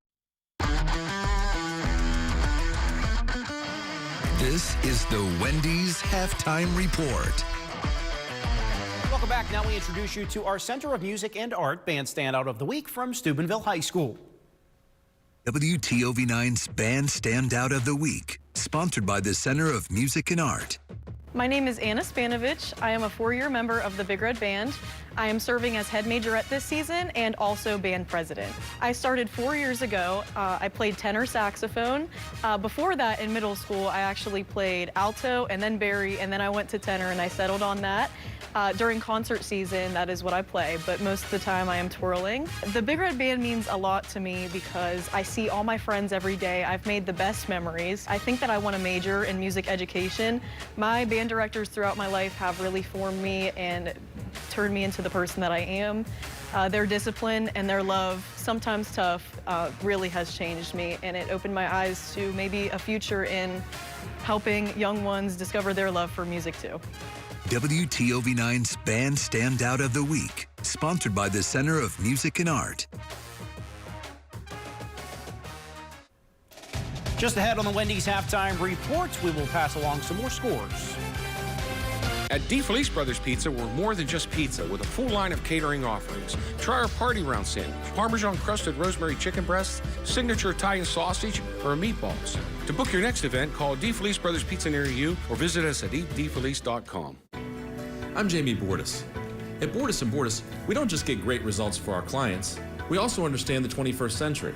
This is the Wendy's Halftime Report.
Welcome back. Now we introduce you to our Center of Music and Art Band Standout of the Week from Steubenville High School.
WTOV9's Band Standout of the Week, sponsored by the Center of Music and Art.
My name is Anna Spanovich. I am a 4-year member of the Big Red Band. I am serving as head majorette this season and also band president. I started 4 years ago. I played tenor saxophone. Before that, in middle school, I actually played alto and then bari, and then I went to tenor and I settled on that. During concert season, that is what I play, but most of the time I am twirling. The Big Red Band means a lot to me because I see all my friends every day. I've made the best memories. I think that I want to major in music education. My band directors throughout my life have really formed me and turned me into the person that I am. Their discipline and their love, sometimes tough, really has changed me, and it opened my eyes to maybe a future in helping young ones discover their love for music too.
WTOV9's Band Standout of the Week, sponsored by the Center of Music and Art.
Just ahead on the Wendy's Halftime Report, we will pass along some more scores.
At DeFelice Brothers Pizza, we're more than just pizza with a full line of catering offerings. Try our party round sandwich, Parmesan crusted rosemary chicken breasts, signature Italian sausage, or meatballs. To book your next event, call DeFelice Brothers Pizza near you or visit us at eatdefelice.com.
I'm Jamie Bordas. At Bordas Bordas, we don't just get great results for our clients, we also understand the 21st century.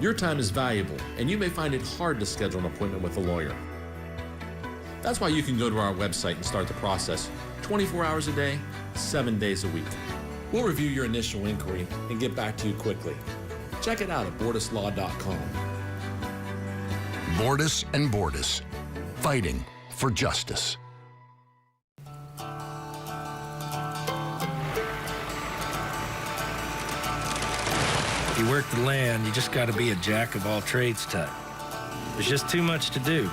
Your time is valuable, and you may find it hard to schedule an appointment with a lawyer. That's why you can go to our website and start the process 24 hours a day, 7 days a week. We'll review your initial inquiry and get back to you quickly. Check it out at bordaslaw.com.
Bordas and Bordas, fighting for justice.
If you work the land, you just got to be a jack of all trades type. There's just too much to do.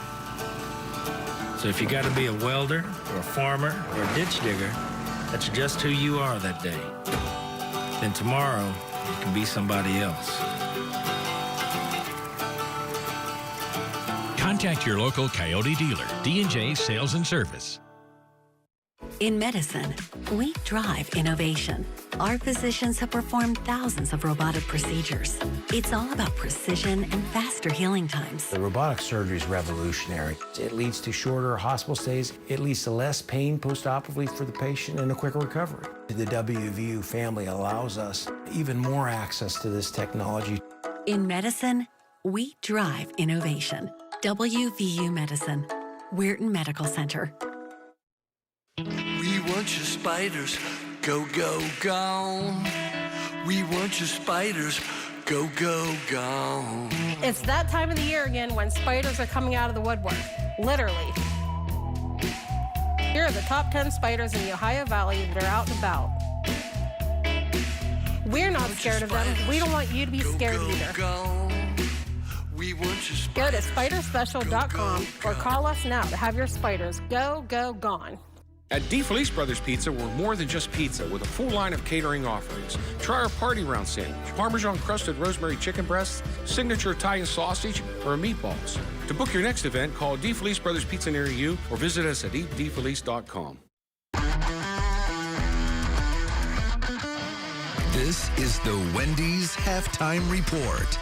So if you got to be a welder or a farmer or a ditch digger, that's just who you are that day. Then tomorrow, you can be somebody else.
Contact your local Coyote dealer, D&J Sales and Service.
In medicine, we drive innovation. Our physicians have performed thousands of robotic procedures. It's all about precision and faster healing times.
The robotic surgery is revolutionary. It leads to shorter hospital stays. It leads to less pain postoperatively for the patient and a quicker recovery. The WVU family allows us even more access to this technology.
In medicine, we drive innovation. WVU Medicine, Weirton Medical Center.
We want your spiders, go, go, gone. We want your spiders, go, go, gone.
It's that time of the year again when spiders are coming out of the woodwork, literally. Here are the top 10 spiders in the Ohio Valley that are out and about. We're not scared of them. We don't want you to be scared either. Go to spiderspecial.com or call us now to have your spiders go, go, gone.
At DeFelice Brothers Pizza, we're more than just pizza with a full line of catering offerings. Try our party round sandwich, Parmesan crusted rosemary chicken breasts, signature Italian sausage, or meatballs. To book your next event, call DeFelice Brothers Pizza near you or visit us at eatdefelice.com.
This is the Wendy's Halftime Report.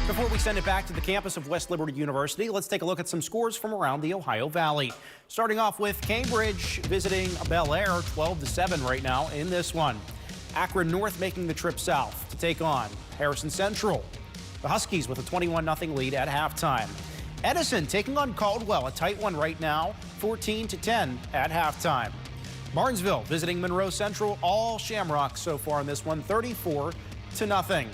Before we send it back to the campus of West Liberty University, let's take a look at some scores from around the Ohio Valley. Starting off with Cambridge visiting Bel Air, 12-7 right now in this one. Akron North making the trip south to take on Harrison Central. The Huskies with a 21-0 lead at halftime. Edison taking on Caldwell, a tight one right now, 14-10 at halftime. Martinsville visiting Monroe Central, all Shamrocks so far in this one, 34-0.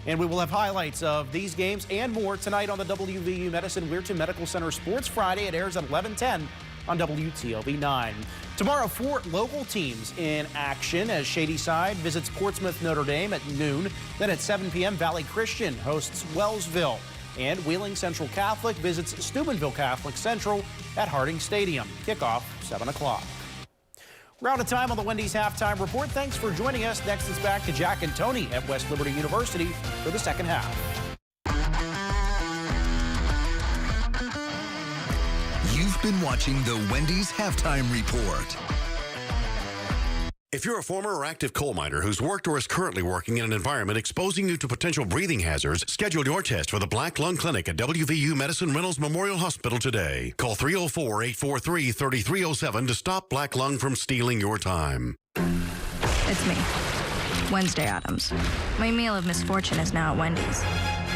And we will have highlights of these games and more tonight on the WVU Medicine Weirton Medical Center Sports Friday. It airs at 11:10 on WTOV 9. Tomorrow, 4 local teams in action as Shadyside visits Portsmouth Notre Dame at noon. Then at 7 p.m., Valley Christian hosts Wellsville. And Wheeling Central Catholic visits Steubenville Catholic Central at Harding Stadium. Kickoff 7 o'clock. We're out of time on the Wendy's Halftime Report. Thanks for joining us. Next, it's back to Jack and Tony at West Liberty University for the second half.
You've been watching the Wendy's Halftime Report.
If you're a former or active coal miner who's worked or is currently working in an environment exposing you to potential breathing hazards, schedule your test for the Black Lung Clinic at WVU Medicine Reynolds Memorial Hospital today. Call 304-843-3307 to stop black lung from stealing your time.
It's me, Wednesday Addams. My meal of misfortune is now at Wendy's.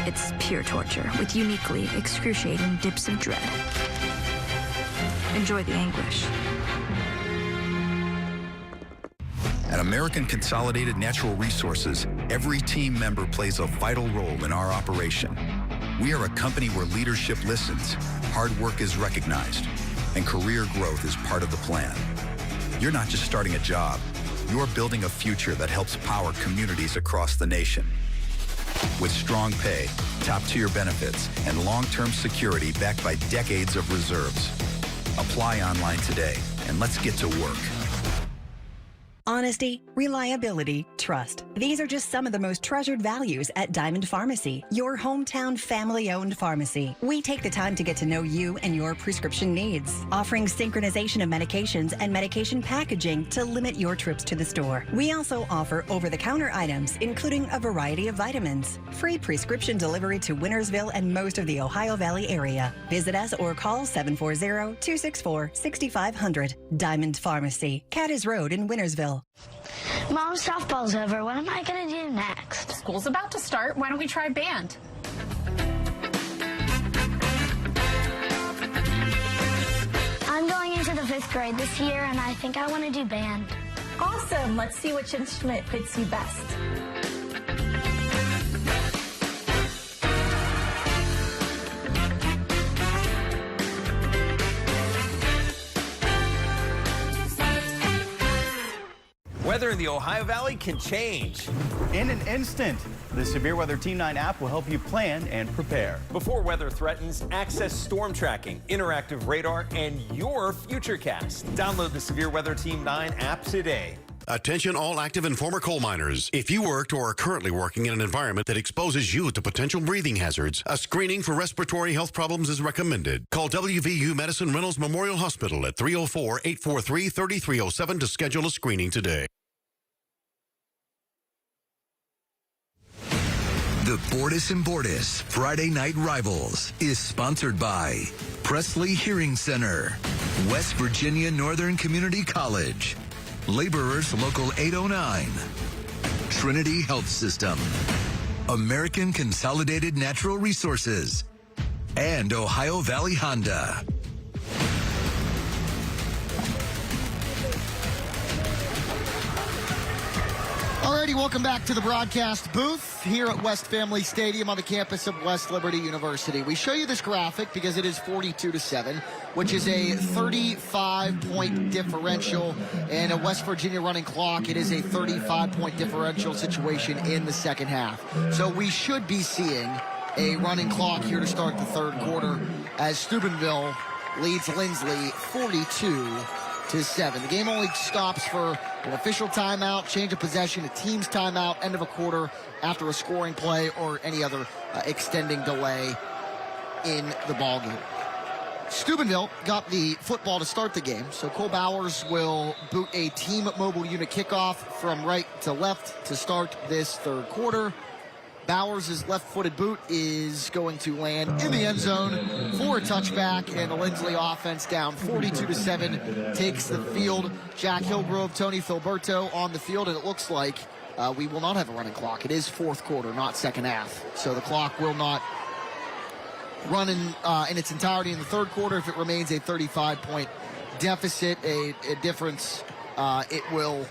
It's pure torture with uniquely excruciating dips of dread. Enjoy the anguish.
At American Consolidated Natural Resources, every team member plays a vital role in our operation. We are a company where leadership listens, hard work is recognized, and career growth is part of the plan. You're not just starting a job, you're building a future that helps power communities across the nation. With strong pay, top-tier benefits, and long-term security backed by decades of reserves. Apply online today, and let's get to work.
Honesty, reliability, trust. These are just some of the most treasured values at Diamond Pharmacy, your hometown family-owned pharmacy. We take the time to get to know you and your prescription needs, offering synchronization of medications and medication packaging to limit your trips to the store. We also offer over-the-counter items, including a variety of vitamins. Free prescription delivery to Wintersville and most of the Ohio Valley area. Visit us or call 740-264-6500. Diamond Pharmacy, Caddes Road in Wintersville.
Mom, softball's over. What am I going to do next?
School's about to start. Why don't we try band?
I'm going into the 5th grade this year, and I think I want to do band.
Awesome. Let's see which instrument fits you best.
Weather in the Ohio Valley can change in an instant. The Severe Weather Team 9 app will help you plan and prepare. Before weather threatens, access storm tracking, interactive radar, and your futurecast. Download the Severe Weather Team 9 app today.
Attention all active and former coal miners. If you worked or are currently working in an environment that exposes you to potential breathing hazards, a screening for respiratory health problems is recommended. Call WVU Medicine Reynolds Memorial Hospital at 304-843-3307 to schedule a screening today.
The Bordas Bordas Friday Night Rivals is sponsored by Presley Hearing Center, West Virginia Northern Community College, Laborers Local 809, Trinity Health System, American Consolidated Natural Resources, and Ohio Valley Honda.
Alrighty, welcome back to the broadcast booth here at West Family Stadium on the campus of West Liberty University. We show you this graphic because it is 42-7, which is a 35-point differential, and a West Virginia running clock. It is a 35-point differential situation in the second half. So we should be seeing a running clock here to start the third quarter as Steubenville leads Linsly 42-7. The game only stops for an official timeout, change of possession, a team's timeout, end of a quarter after a scoring play or any other extending delay in the ballgame. Steubenville got the football to start the game, so Cole Bowers will boot a team mobile unit kickoff from right to left to start this third quarter. Bowers' left-footed boot is going to land in the end zone for a touchback, and the Linsly offense down 42-7 takes the field. Jack Hillgrove, Tony Filberto on the field, and it looks like we will not have a running clock. It is fourth quarter, not second half. So the clock will not run in its entirety in the third quarter. If it remains a 35-point deficit, a difference, it will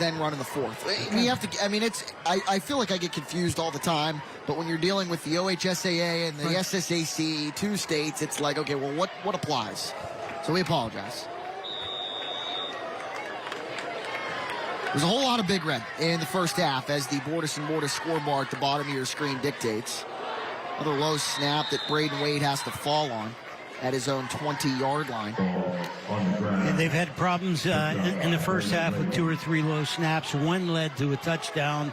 then run in the fourth. We have to, I mean, I feel like I get confused all the time, but when you're dealing with the OHSAA and the SSAC, two states, it's like, okay, well, what applies? So we apologize. There's a whole lot of Big Red in the first half, as the Bordas and Bordas scoreboard at the bottom of your screen dictates. Another low snap that Braden Wade has to fall on at his own 20-yard line.
And they've had problems in the first half with 2 or 3 low snaps. One led to a touchdown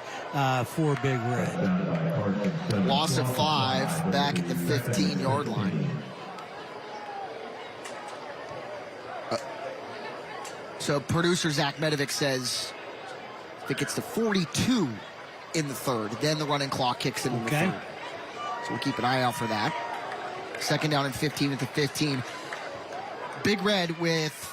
for Big Red.
Loss of 5 back at the 15-yard line. So producer Zach Medovic says if it gets to 42 in the third, then the running clock kicks in the third. So we'll keep an eye out for that. Second down and 15 at the 15. Big Red with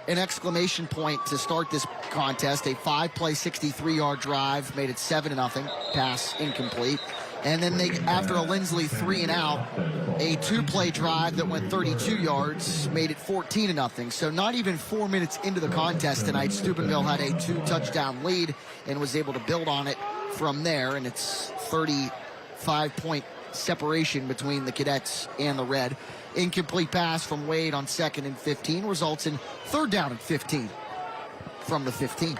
an exclamation point to start this contest. A 5-play, 63-yard drive made it 7-0. Pass incomplete. And then they, after a Linsly 3-and-out, a 2-play drive that went 32 yards made it 14-0. So not even 4 minutes into the contest tonight, Steubenville had a 2-touchdown lead and was able to build on it from there. And it's 35-point separation between the Cadets and the Red. Incomplete pass from Wade on 2nd and 15 results in 3rd down and 15 from the 15.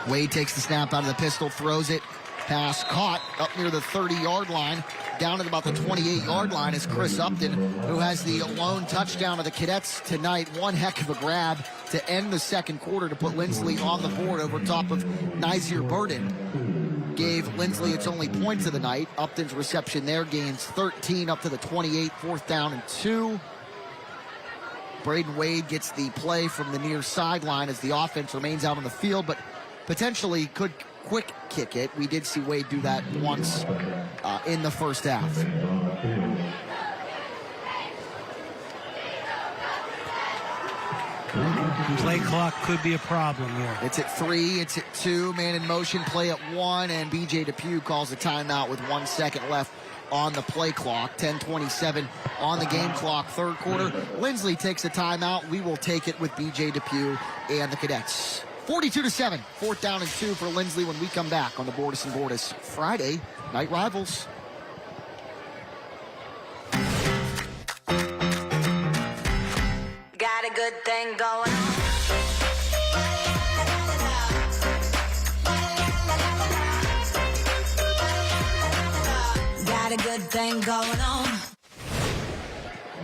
Wade takes the snap out of the pistol, throws it. Pass caught up near the 30-yard line. Down at about the 28-yard line is Chris Upton, who has the lone touchdown of the Cadets tonight. One heck of a grab to end the second quarter to put Linsly on the board over top of Nazir Burden. Gave Linsly its only points of the night. Upton's reception there gains 13 up to the 28, 4th down and 2. Braden Wade gets the play from the near sideline as the offense remains out on the field, but potentially could quick kick it. We did see Wade do that once in the first half.
Play clock could be a problem here.
It's at 3, it's at 2, man in motion, play at 1, and B.J. Depew calls a timeout with 1 second left on the play clock. 10:27 on the game clock, third quarter. Linsly takes a timeout. We will take it with B.J. Depew and the Cadets. 42-7, 4th down and 2 for Linsly when we come back on the Bordas and Bordas Friday Night Rivals.
Got a good thing going on. Got a good thing going on.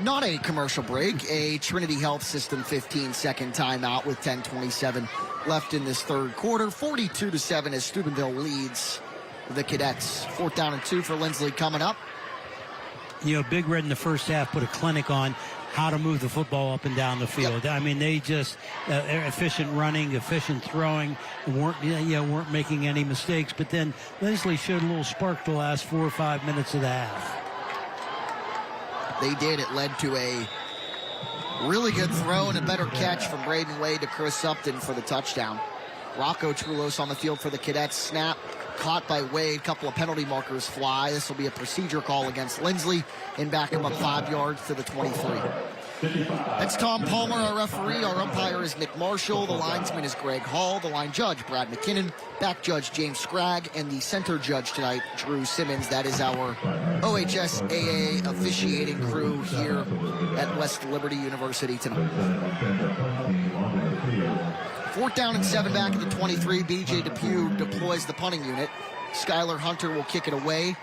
Not a commercial break, a Trinity Health System 15-second timeout with 10:27 left in this third quarter. 42-7 as Steubenville leads the Cadets. 4th down and 2 for Linsly coming up.
You know, Big Red in the first half put a clinic on how to move the football up and down the field. Yep. I mean, they just efficient running, efficient throwing, weren't making any mistakes. But then Linsly showed a little spark the last 4 or 5 minutes of the half.
They did. It led to a really good throw and a better catch from Braden Wade to Chris Upton for the touchdown. Rocco Trulos on the field for the Cadets. Snap caught by Wade. Couple of penalty markers fly. This will be a procedure call against Linsly and back him up 5 yards to the 23. That's Tom Palmer, our referee. Our umpire is Nick Marshall. The linesman is Greg Hall. The line judge, Brad McKinnon. Back judge, James Scragg. And the center judge tonight, Drew Simmons. That is our OHSAA officiating crew here at West Liberty University tonight. 4th down and 7 back at the 23. B.J. Depew deploys the punting unit. Skylar Hunter will kick it away.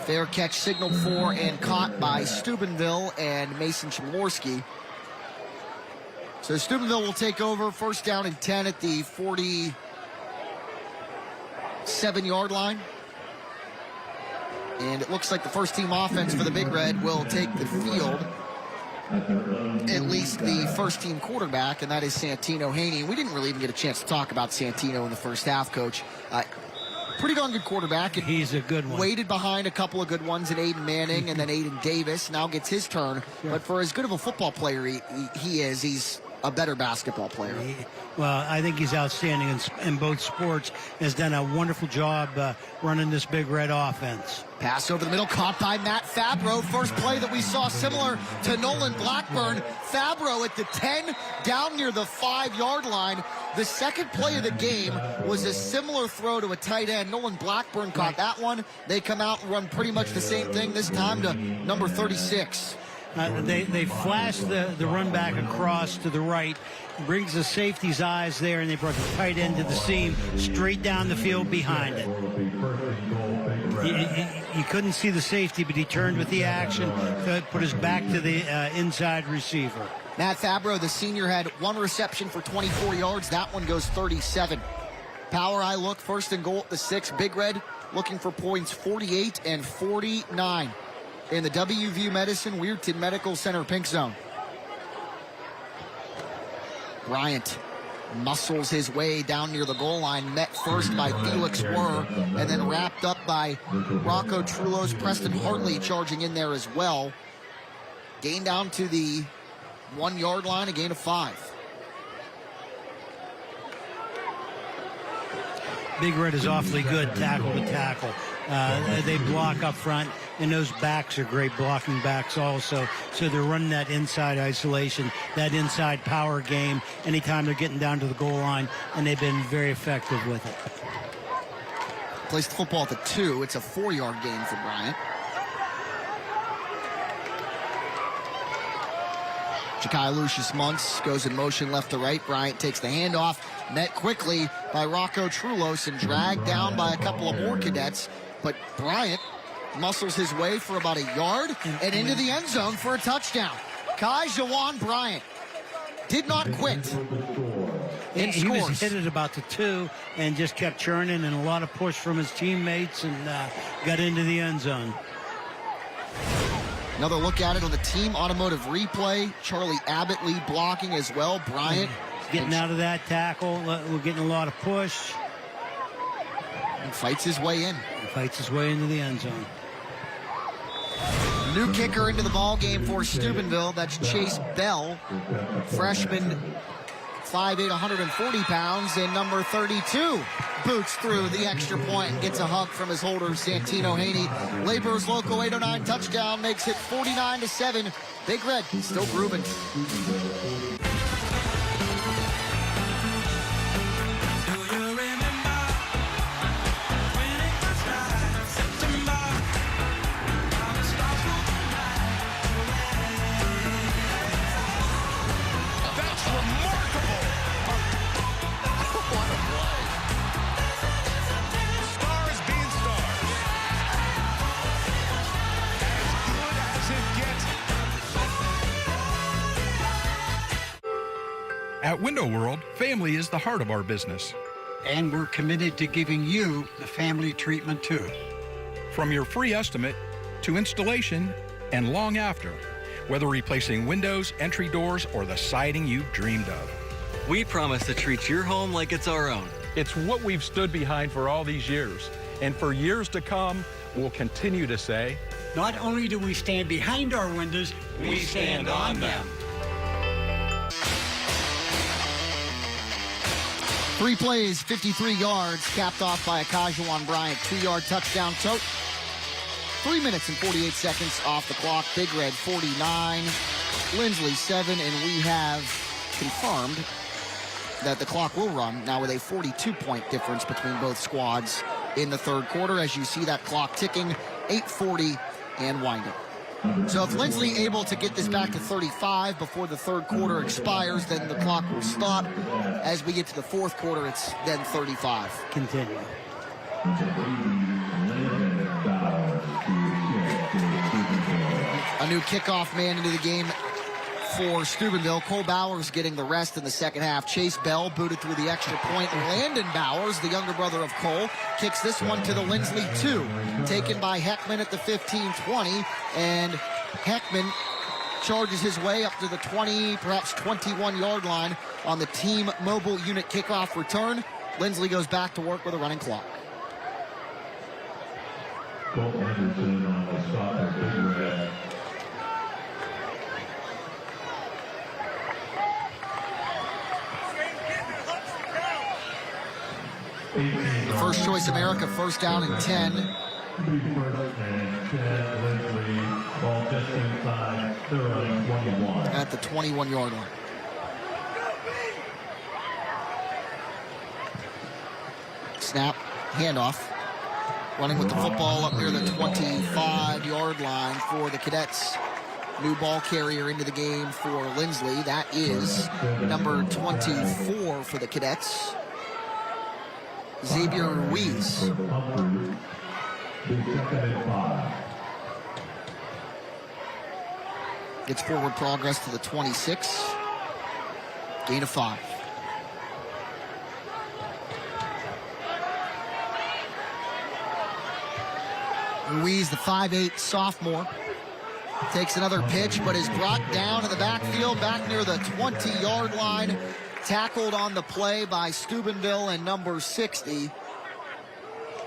Fair catch signaled for and caught by Steubenville and Mason Chmorski. So Steubenville will take over. 1st down and 10 at the 47-yard line. And it looks like the first team offense for the Big Red will take the field. At least the first team quarterback, and that is Santino Haney. We didn't really even get a chance to talk about Santino in the first half, Coach. Pretty darn good quarterback. And
he's a good one.
Waited behind a couple of good ones in Aiden Manning and then Aiden Davis. Now gets his turn. But for as good of a football player he is, he's a better basketball player.
Well, I think he's outstanding in both sports. Has done a wonderful job running this Big Red offense.
Pass over the middle, caught by Matt Fabro. First play that we saw similar to Nolan Blackburn. Fabro at the 10, down near the 5-yard line. The second play of the game was a similar throw to a tight end. Nolan Blackburn caught that one. They come out and run pretty much the same thing, this time to number 36.
They flash the run back across to the right, brings the safety's eyes there, and they brought the tight end to the seam, straight down the field behind it. He couldn't see the safety, but he turned with the action, put his back to the inside receiver.
Matt Fabro, the senior, had 1 reception for 24 yards. That one goes 37. Power eye look, first and goal at the 6. Big Red looking for points 48 and 49. In the WVU Medicine Weirton Medical Center pink zone. Bryant muscles his way down near the goal line, met first by Felix Wurr, and then wrapped up by Rocco Trulos. Preston Hartley charging in there as well. Gain down to the 1-yard line, a gain of 5.
Big Red is awfully good tackle to tackle. They block up front, and those backs are great blocking backs also. So they're running that inside isolation, that inside power game anytime they're getting down to the goal line, and they've been very effective with it.
Plays the football at the 2. It's a 4-yard gain for Bryant. Ja'Kai Lucius Muntz goes in motion left to right. Bryant takes the handoff, met quickly by Rocco Trulos and dragged down by a couple of more cadets. But Bryant muscles his way for about a yard and into the end zone for a touchdown. Kai Jawan Bryant did not quit.
He was hit at about the 2 and just kept churning, and a lot of push from his teammates, and got into the end zone.
Another look at it on the team automotive replay. Charlie Abbott-Lee blocking as well. Bryant
getting out of that tackle. We're getting a lot of push.
And fights his way in.
He fights his way into the end zone.
New kicker into the ball game for Steubenville. That's Chase Bell, freshman, 5'8", 140 pounds, and number 32 boots through the extra point and gets a hug from his holder, Santino Haney. Laborers Local 809 touchdown makes it 49-7. Big Red still grooving.
At Window World, family is the heart of our business.
And we're committed to giving you the family treatment too.
From your free estimate to installation and long after, whether replacing windows, entry doors, or the siding you've dreamed of.
We promise to treat your home like it's our own.
It's what we've stood behind for all these years. And for years to come, we'll continue to say,
not only do we stand behind our windows,
we stand on them.
3 plays, 53 yards, capped off by a Kajuan Bryant 2-yard touchdown tote. 3 minutes and 48 seconds off the clock. Big Red 49, Linsly 7, and we have confirmed that the clock will run now with a 42-point difference between both squads in the third quarter. As you see that clock ticking, 8:40 and winding. So if Linsly able to get this back to 35 before the third quarter expires, then the clock will stop. As we get to the fourth quarter, it's then 35.
Continue.
A new kickoff man into the game for Steubenville. Cole Bowers getting the rest in the second half. Chase Bell booted through the extra point. Landon Bowers, the younger brother of Cole, kicks this one to the Linsly 2. Taken by Heckman at the 15-20. And Heckman charges his way up to the 20, perhaps 21-yard line on the team mobile unit kickoff return. Linsly goes back to work with a running clock.
Colton Henderson on the stop at Big Red.
First choice America, first down and 10.
First and 10, Linsly, ball just inside, they're on 21.
At the 21-yard line. Snap, handoff. Running with the football up near the 25-yard line for the Cadets. New ball carrier into the game for Linsly. That is number 24 for the Cadets, Xavier Ruiz. Gets forward progress to the 26. Gain of 5. Ruiz, the 5'8" sophomore, takes another pitch, but is brought down in the backfield, back near the 20-yard line. Tackled on the play by Steubenville and number 60,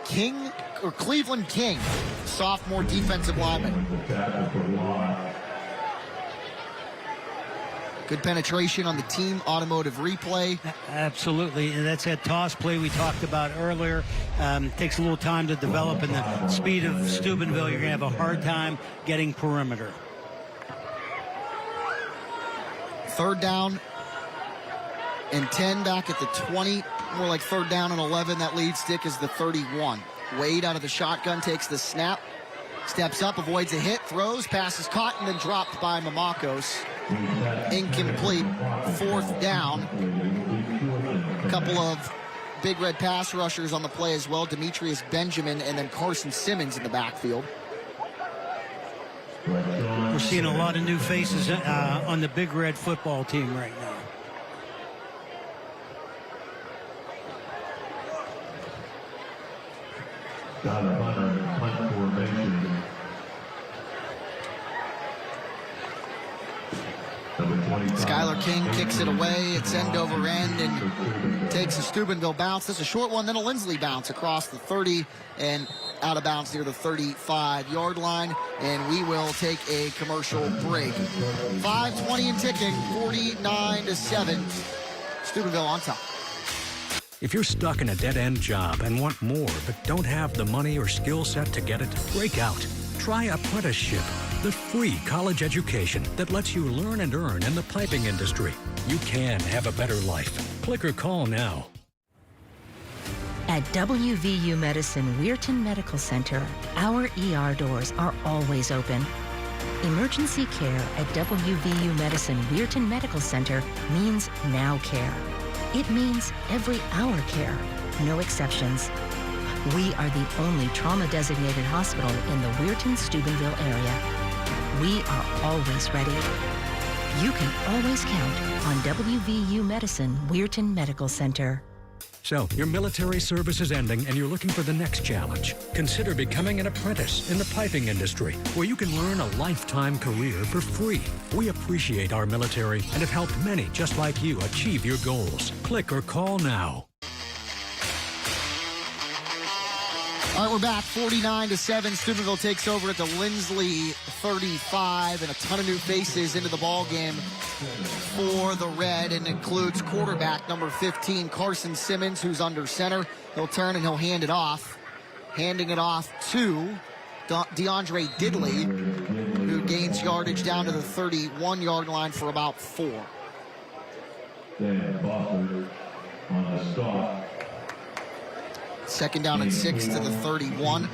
Cleveland King, sophomore defensive lineman. Good penetration on the team automotive replay.
Absolutely, and that's that toss play we talked about earlier. Takes a little time to develop, and the speed of Steubenville, you're going to have a hard time getting perimeter.
Third down and 10 back at the 20. More like third down and 11. That lead stick is the 31. Wade out of the shotgun takes the snap. Steps up, avoids a hit, throws, passes caught, and then dropped by Mamakos. Incomplete. Fourth down. A couple of Big Red pass rushers on the play as well. Demetrius Benjamin and then Carson Simmons in the backfield.
We're seeing a lot of new faces on the Big Red football team right now.
Got a runner, punt formation.
Skylar King kicks it away. It's end over end and takes a Steubenville bounce. That's a short one, then a Linsly bounce across the 30 and out of bounds near the 35-yard line. And we will take a commercial break. 5:20 and ticking, 49-7. Steubenville on top.
If you're stuck in a dead-end job and want more but don't have the money or skill set to get it, break out. Try apprenticeship, the free college education that lets you learn and earn in the piping industry. You can have a better life. Click or call now.
At WVU Medicine Weirton Medical Center, our ER doors are always open. Emergency care at WVU Medicine Weirton Medical Center means now care. It means every hour care, no exceptions. We are the only trauma-designated hospital in the Weirton-Steubenville area. We are always ready. You can always count on WVU Medicine Weirton Medical Center.
So, your military service is ending and you're looking for the next challenge. Consider becoming an apprentice in the piping industry, where you can learn a lifetime career for free. We appreciate our military and have helped many just like you achieve your goals. Click or call now.
All right, we're back. 49-7. Steubenville takes over at the Linsly 35, and a ton of new faces into the ball game for the Red, and includes quarterback number 15, Carson Simmons, who's under center. He'll turn and he'll hand it off. Handing it off to DeAndre Diddley, who gains yardage down to the 31-yard line for about 4.
Dan Buffer on the stop.
Second down and 6 to the 31.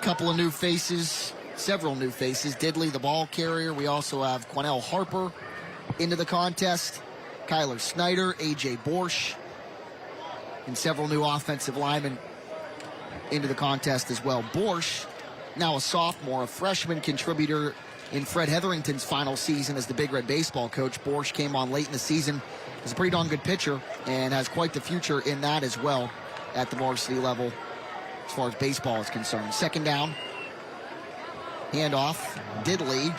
Couple of new faces, several new faces. Diddley, the ball carrier. We also have Quanell Harper into the contest. Kyler Snyder, A.J. Borsch, and several new offensive linemen into the contest as well. Borsch, now a sophomore, a freshman contributor in Fred Hetherington's final season as the Big Red baseball coach. Borsch came on late in the season. He's a pretty darn good pitcher and has quite the future in that as well at the varsity level as far as baseball is concerned. Second down. Handoff. Diddley,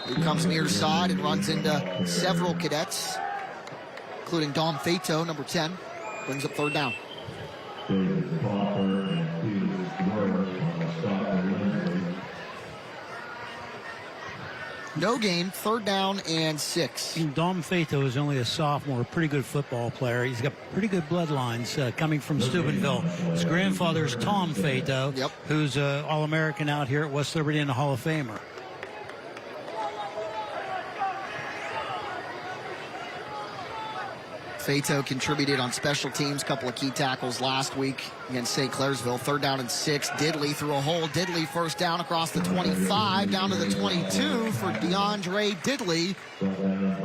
who comes near side and runs into several cadets, including Dom Fato, number 10. Brings up third down. No gain, 3rd down and 6.
Dom Fato is only a sophomore, a pretty good football player. He's got pretty good bloodlines coming from Steubenville. His grandfather is Tom Fato, who's an All-American out here at West Liberty and a Hall of Famer.
Fato contributed on special teams, couple of key tackles last week against St. Clairsville. 3rd down and 6. Diddley through a hole. Diddley first down across the 25, down to the 22 for DeAndre Diddley.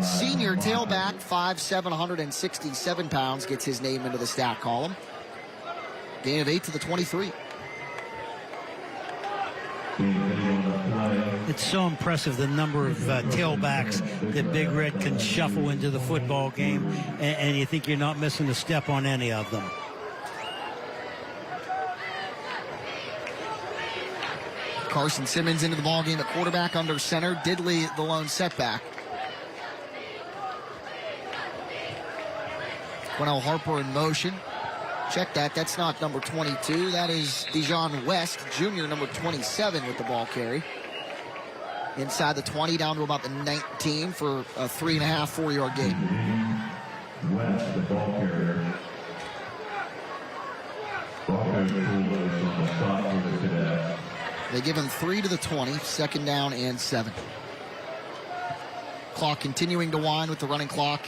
Senior tailback, 5'7", 167 pounds, gets his name into the stat column. Gain of 8 to the 23.
It's so impressive the number of tailbacks that Big Red can shuffle into the football game, and you think you're not missing a step on any of them.
Carson Simmons into the ballgame at quarterback under center. Diddley the lone setback. Quennell Harper in motion. Check that. That's not number 22. That is Dijon West, junior, number 27 with the ball carry. Inside the 20, down to about the 19 for a 3.5, 4-yard gain.
West, the ball carrier. Ball carrier fullbacks on the spot for the Cadets.
They give him 3 to the 20, 2nd down and 7. Clock continuing to wind with the running clock.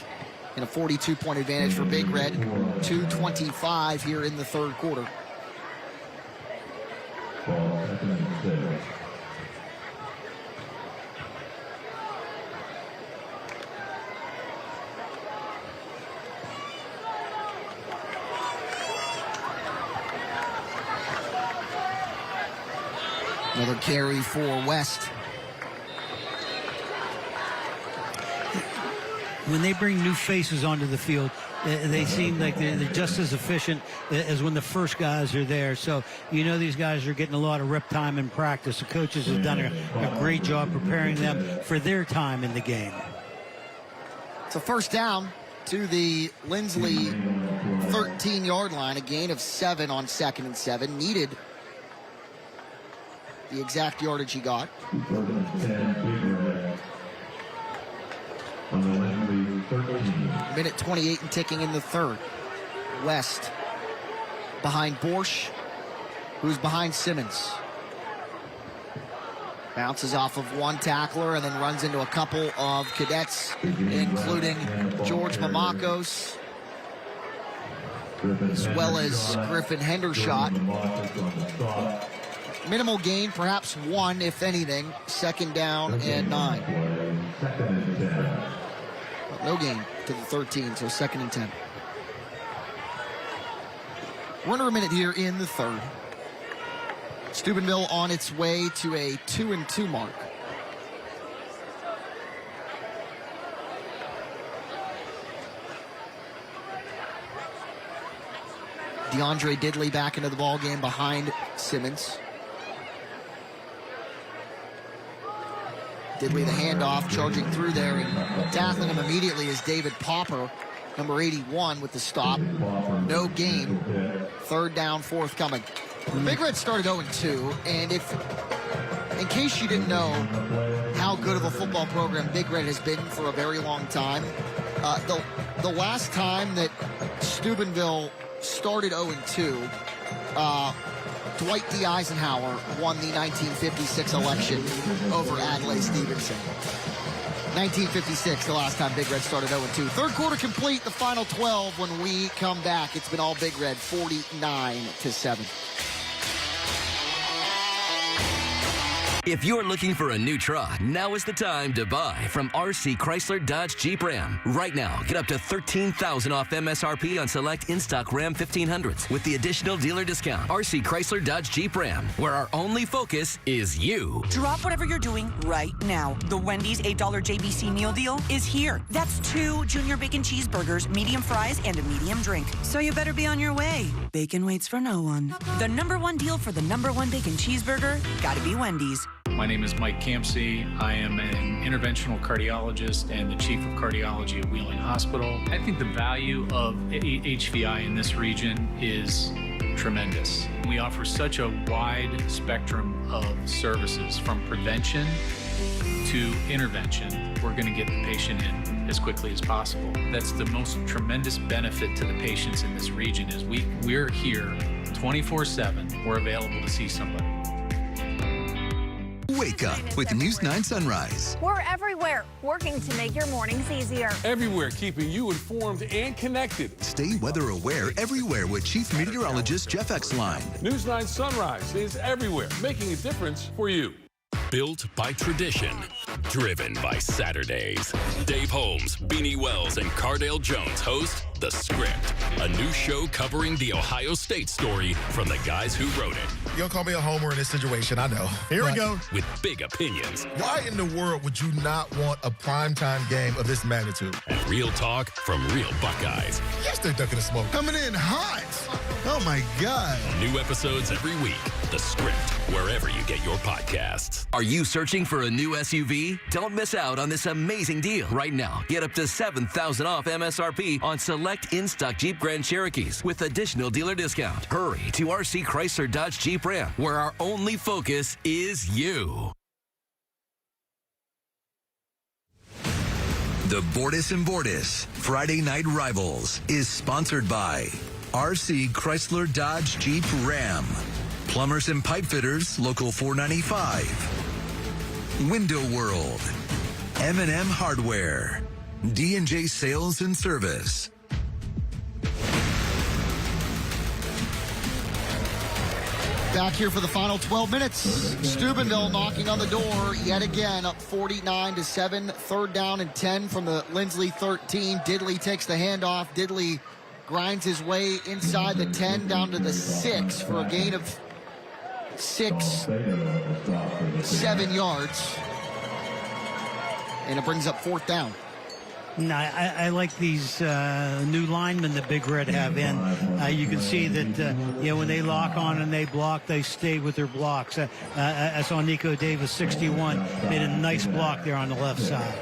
And a 42-point advantage for Big Red. 2:25 here in the 3rd quarter. Another carry for West.
When they bring new faces onto the field, they seem like they're just as efficient as when the first guys are there. So, you know, these guys are getting a lot of rep time in practice. The coaches have done a great job preparing them for their time in the game.
It's a 1st down to the Linsly 13-yard line. A gain of 7 on 2nd and 7. Needed the exact yardage he got. Minute 28 and ticking in the 3rd. West behind Borsch, who's behind Simmons. Bounces off of one tackler and then runs into a couple of cadets, including George Mamakos, as well as Griffin Hendershot. Minimal gain, perhaps 1, if anything. 2nd down and 9. No gain to the 13, so 2nd and 10. We're under a minute here in the 3rd. Steubenville on its way to a 2-2 mark. DeAndre Diddley back into the ball game behind Simmons. Diddley the handoff, charging through there, and tackling him immediately is David Popper, number 81 with the stop. No gain. 3rd down, forthcoming. Big Red started 0-2, and in case you didn't know how good of a football program Big Red has been for a very long time, the last time that Steubenville started 0-2, Dwight D. Eisenhower won the 1956 election over Adlai Stevenson. 1956, the last time Big Red started 0-2. 3rd quarter complete, the final 12 when we come back. It's been all Big Red, 49-7.
If you're looking for a new truck, now is the time to buy from RC Chrysler Dodge Jeep Ram. Right now, get up to $13,000 off MSRP on select in-stock Ram 1500s with the additional dealer discount. RC Chrysler Dodge Jeep Ram, where our only focus is you.
Drop whatever you're doing right now. The Wendy's $8 JBC meal deal is here. That's 2 junior bacon cheeseburgers, medium fries, and a medium drink. So you better be on your way. Bacon waits for no one. The #1 deal for the #1 bacon cheeseburger, gotta be Wendy's.
My name is Mike Campsey. I am an interventional cardiologist and the chief of cardiology at Wheeling Hospital. I think the value of HVI in this region is tremendous. We offer such a wide spectrum of services, from prevention to to intervention, we're going to get the patient in as quickly as possible. That's the most tremendous benefit to the patients in this region is we're here 24/7. We're available to see somebody.
Wake up with News 9 Sunrise.
We're everywhere, working to make your mornings easier.
Everywhere, keeping you informed and connected.
Stay weather aware everywhere with Chief Meteorologist Jeff Exline.
News 9 Sunrise is everywhere, making a difference for you.
Built by tradition, driven by Saturdays. Dave Holmes, Beanie Wells, and Cardale Jones host The Script, a new show covering the Ohio State story from the guys who wrote it.
You'll call me a homer in this situation, I know. Here we go.
With big opinions.
Why in the world would you not want a primetime game of this magnitude?
And real talk from real Buckeyes.
Yes, they're ducking the smoke. Coming in hot. Oh, my God.
New episodes every week. The Script, wherever you get your podcasts.
Are you searching for a new SUV? Don't miss out on this amazing deal. Right now, get up to $7,000 off MSRP on select in-stock Jeep Grand Cherokees with additional dealer discount. Hurry to RC Chrysler Dodge Jeep Ram, where our only focus is you.
The Bordas and Bordas Friday Night Rivals is sponsored by RC Chrysler Dodge Jeep Ram, Plumbers and Pipe Fitters, Local 495, Window World, M&M Hardware, D&J Sales and Service.
Back here for the final 12 minutes. Steubenville knocking on the door yet again, up 49-7. Third down and 10 from the Linsly 13. Diddley takes the handoff. Diddley grinds his way inside the 10 down to the 6 for a gain of 7 yards. And it brings up fourth down.
No, I like these new linemen that Big Red have in. You can see that, when they lock on and they block, they stay with their blocks. I saw Nico Davis, 61, made a nice block there on the left side.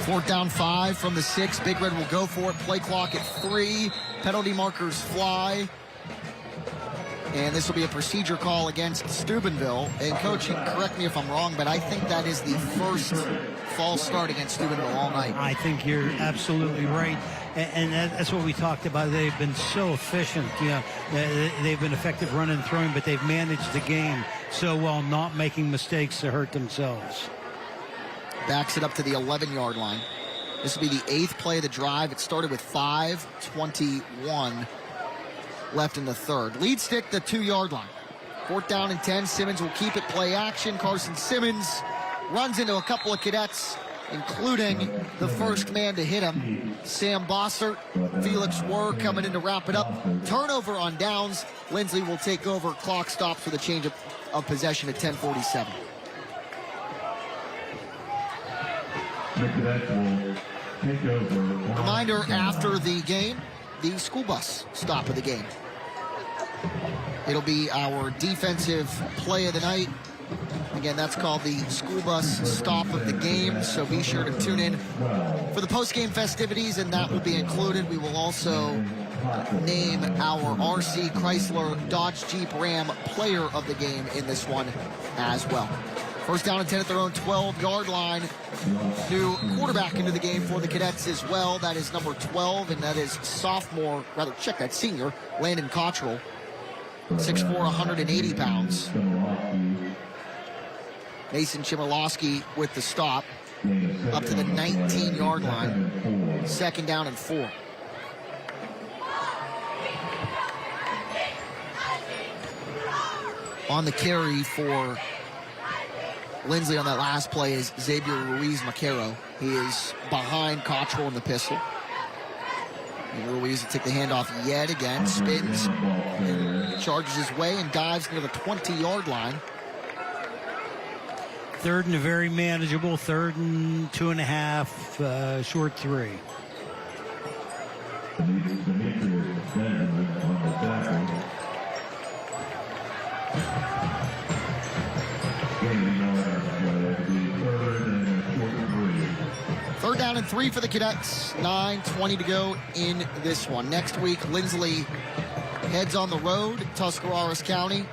Fourth down 5 from the 6. Big Red will go for it. Play clock at 3. Penalty markers fly. And this will be a procedure call against Steubenville. And Coach, you can correct me if I'm wrong, but I think that is the first false start against Steubenville all night.
I think you're absolutely right. And that's what we talked about. They've been so efficient. They've been effective running and throwing, but they've managed the game so well, not making mistakes to hurt themselves.
Backs it up to the 11-yard line. This will be the 8th play of the drive. It started with 5:21 left in the third. Lead stick, the 2-yard line. Fourth down and 10. Simmons will keep it, play action. Carson Simmons runs into a couple of cadets, including the first man to hit him, Sam Bossert. Felix Werr coming in to wrap it up. Turnover on downs. Linsly will take over. Clock stops with a change of possession at 10:47. Reminder after the game, the school bus stop of the game. It'll be our defensive play of the night. Again, that's called the school bus stop of the game, so be sure to tune in for the post-game festivities, and that will be included. We will also name our RC Chrysler Dodge Jeep Ram player of the game in this one as well. First down and 10 at their own 12-yard line. New quarterback into the game for the Cadets as well. That is number 12, and that is senior, Landon Croer, 6'4", 180 pounds. Mason Chmielowski with the stop up to the 19-yard line. Second down and 4. On the carry for Linsly on that last play is Xavier Ruiz-Macaro. He is behind Cottrell in the pistol. And Ruiz will take the handoff yet again, spins, charges his way, and dives near the 20-yard line.
Third and a very manageable, 3rd and 2.5, short 3.
down and 3 for the Cadets. 9:20 to go in this one. Next week, Linsly heads on the road, Tuscarawas County.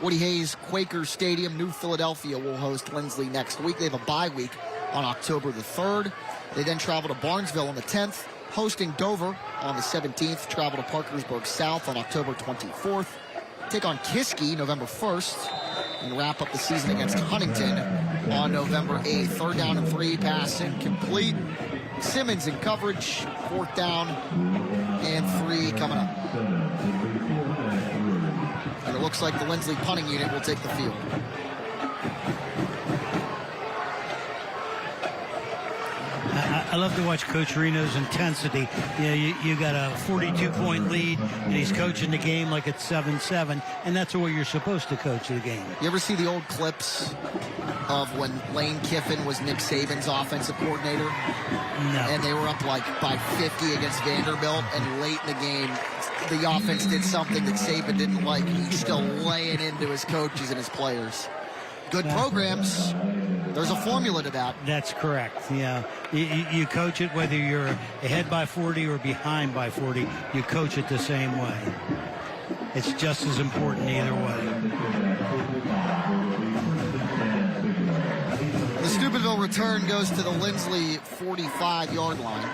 Woody Hayes Quaker Stadium, New Philadelphia will host Linsly next week. They have a bye week on October the 3rd. They then travel to Barnesville on the 10th, hosting Dover on the 17th, travel to Parkersburg South on October 24th, take on Kiski November 1st, and wrap up the season against Huntington on November 8th. 3rd down and 3, pass incomplete. Simmons in coverage, 4th down and 3 coming up. And it looks like the Linsly punting unit will take the field.
I love to watch Coach Reno's intensity. You got a 42-point lead, and he's coaching the game like it's 7-7, and that's the way you're supposed to coach the game.
You ever see the old clips of when Lane Kiffin was Nick Saban's offensive coordinator?
No.
And they were up like by 50 against Vanderbilt, and late in the game, the offense did something that Saban didn't like, and he's still laying into his coaches and his players. Good programs. There's a formula to that.
That's correct. Yeah, you coach it whether you're ahead by 40 or behind by 40. You coach it the same way. It's just as important either way.
The Steubenville return goes to the Linsly 45-yard line.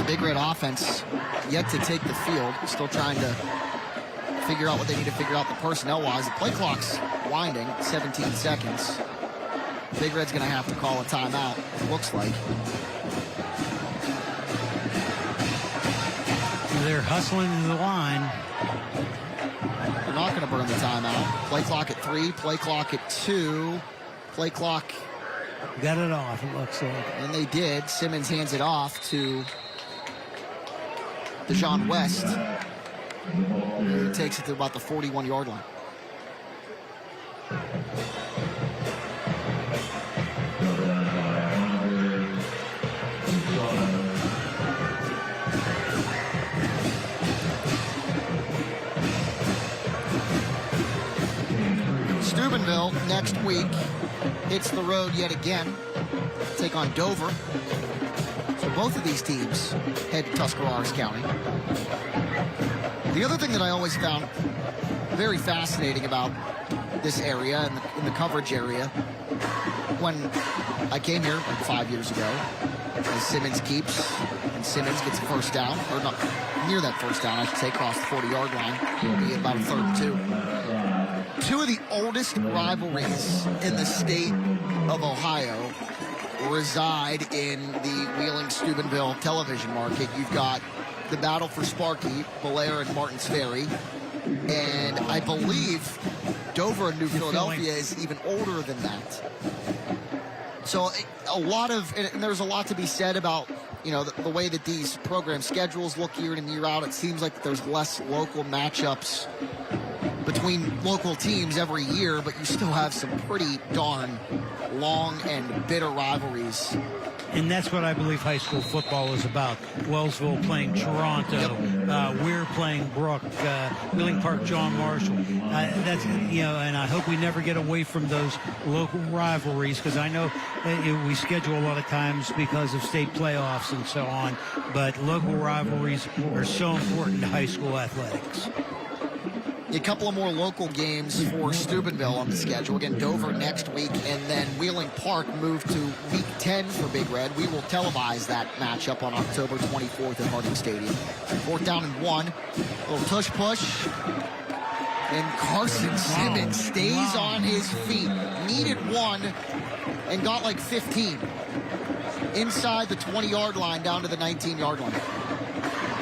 Big Red offense yet to take the field. Still trying to figure out what they need to figure out the personnel-wise. The play clock's winding, 17 seconds. Big Red's going to have to call a timeout, it looks like.
They're hustling to the line.
They're not going to burn the timeout. Play clock at 3, play clock at 2. Play clock.
Got it off, it looks like.
And they did. Simmons hands it off to Deshaun West. He takes it to about the 41-yard line. Steubenville next week hits the road yet again. Take on Dover. So both of these teams head to Tuscarawas County. The other thing that I always found very fascinating about this area and in the coverage area, when I came here like 5 years ago, as Simmons keeps, and Simmons gets a first down, or not near that first down, I should say, across the 40-yard line. It'll be about a 3rd and 2. Two of the oldest rivalries in the state of Ohio reside in the Wheeling-Steubenville television market. You've got the battle for Sparky, Belair and Martins Ferry, and I believe Dover and New Philadelphia is even older than that. So a lot of, and there's a lot to be said about, you know, the way that these program schedules look year in and year out. It seems like there's less local matchups between local teams every year, but you still have some pretty darn long and bitter rivalries.
And that's what I believe high school football is about. Wellsville playing Toronto, Weir playing Brook, Wheeling Park, John Marshall. That's, you know, and I hope we never get away from those local rivalries, because I know we schedule a lot of times because of state playoffs and so on, but local rivalries are so important to high school athletics.
A couple of more local games for Steubenville on the schedule. Again, Dover next week, and then Wheeling Park moved to week 10 for Big Red. We will televise that matchup on October 24th at Harding Stadium. 4th down and 1. A little tush push. And Carson Simmons stays on his feet. Needed 1 and got like 15. Inside the 20-yard line down to the 19-yard line.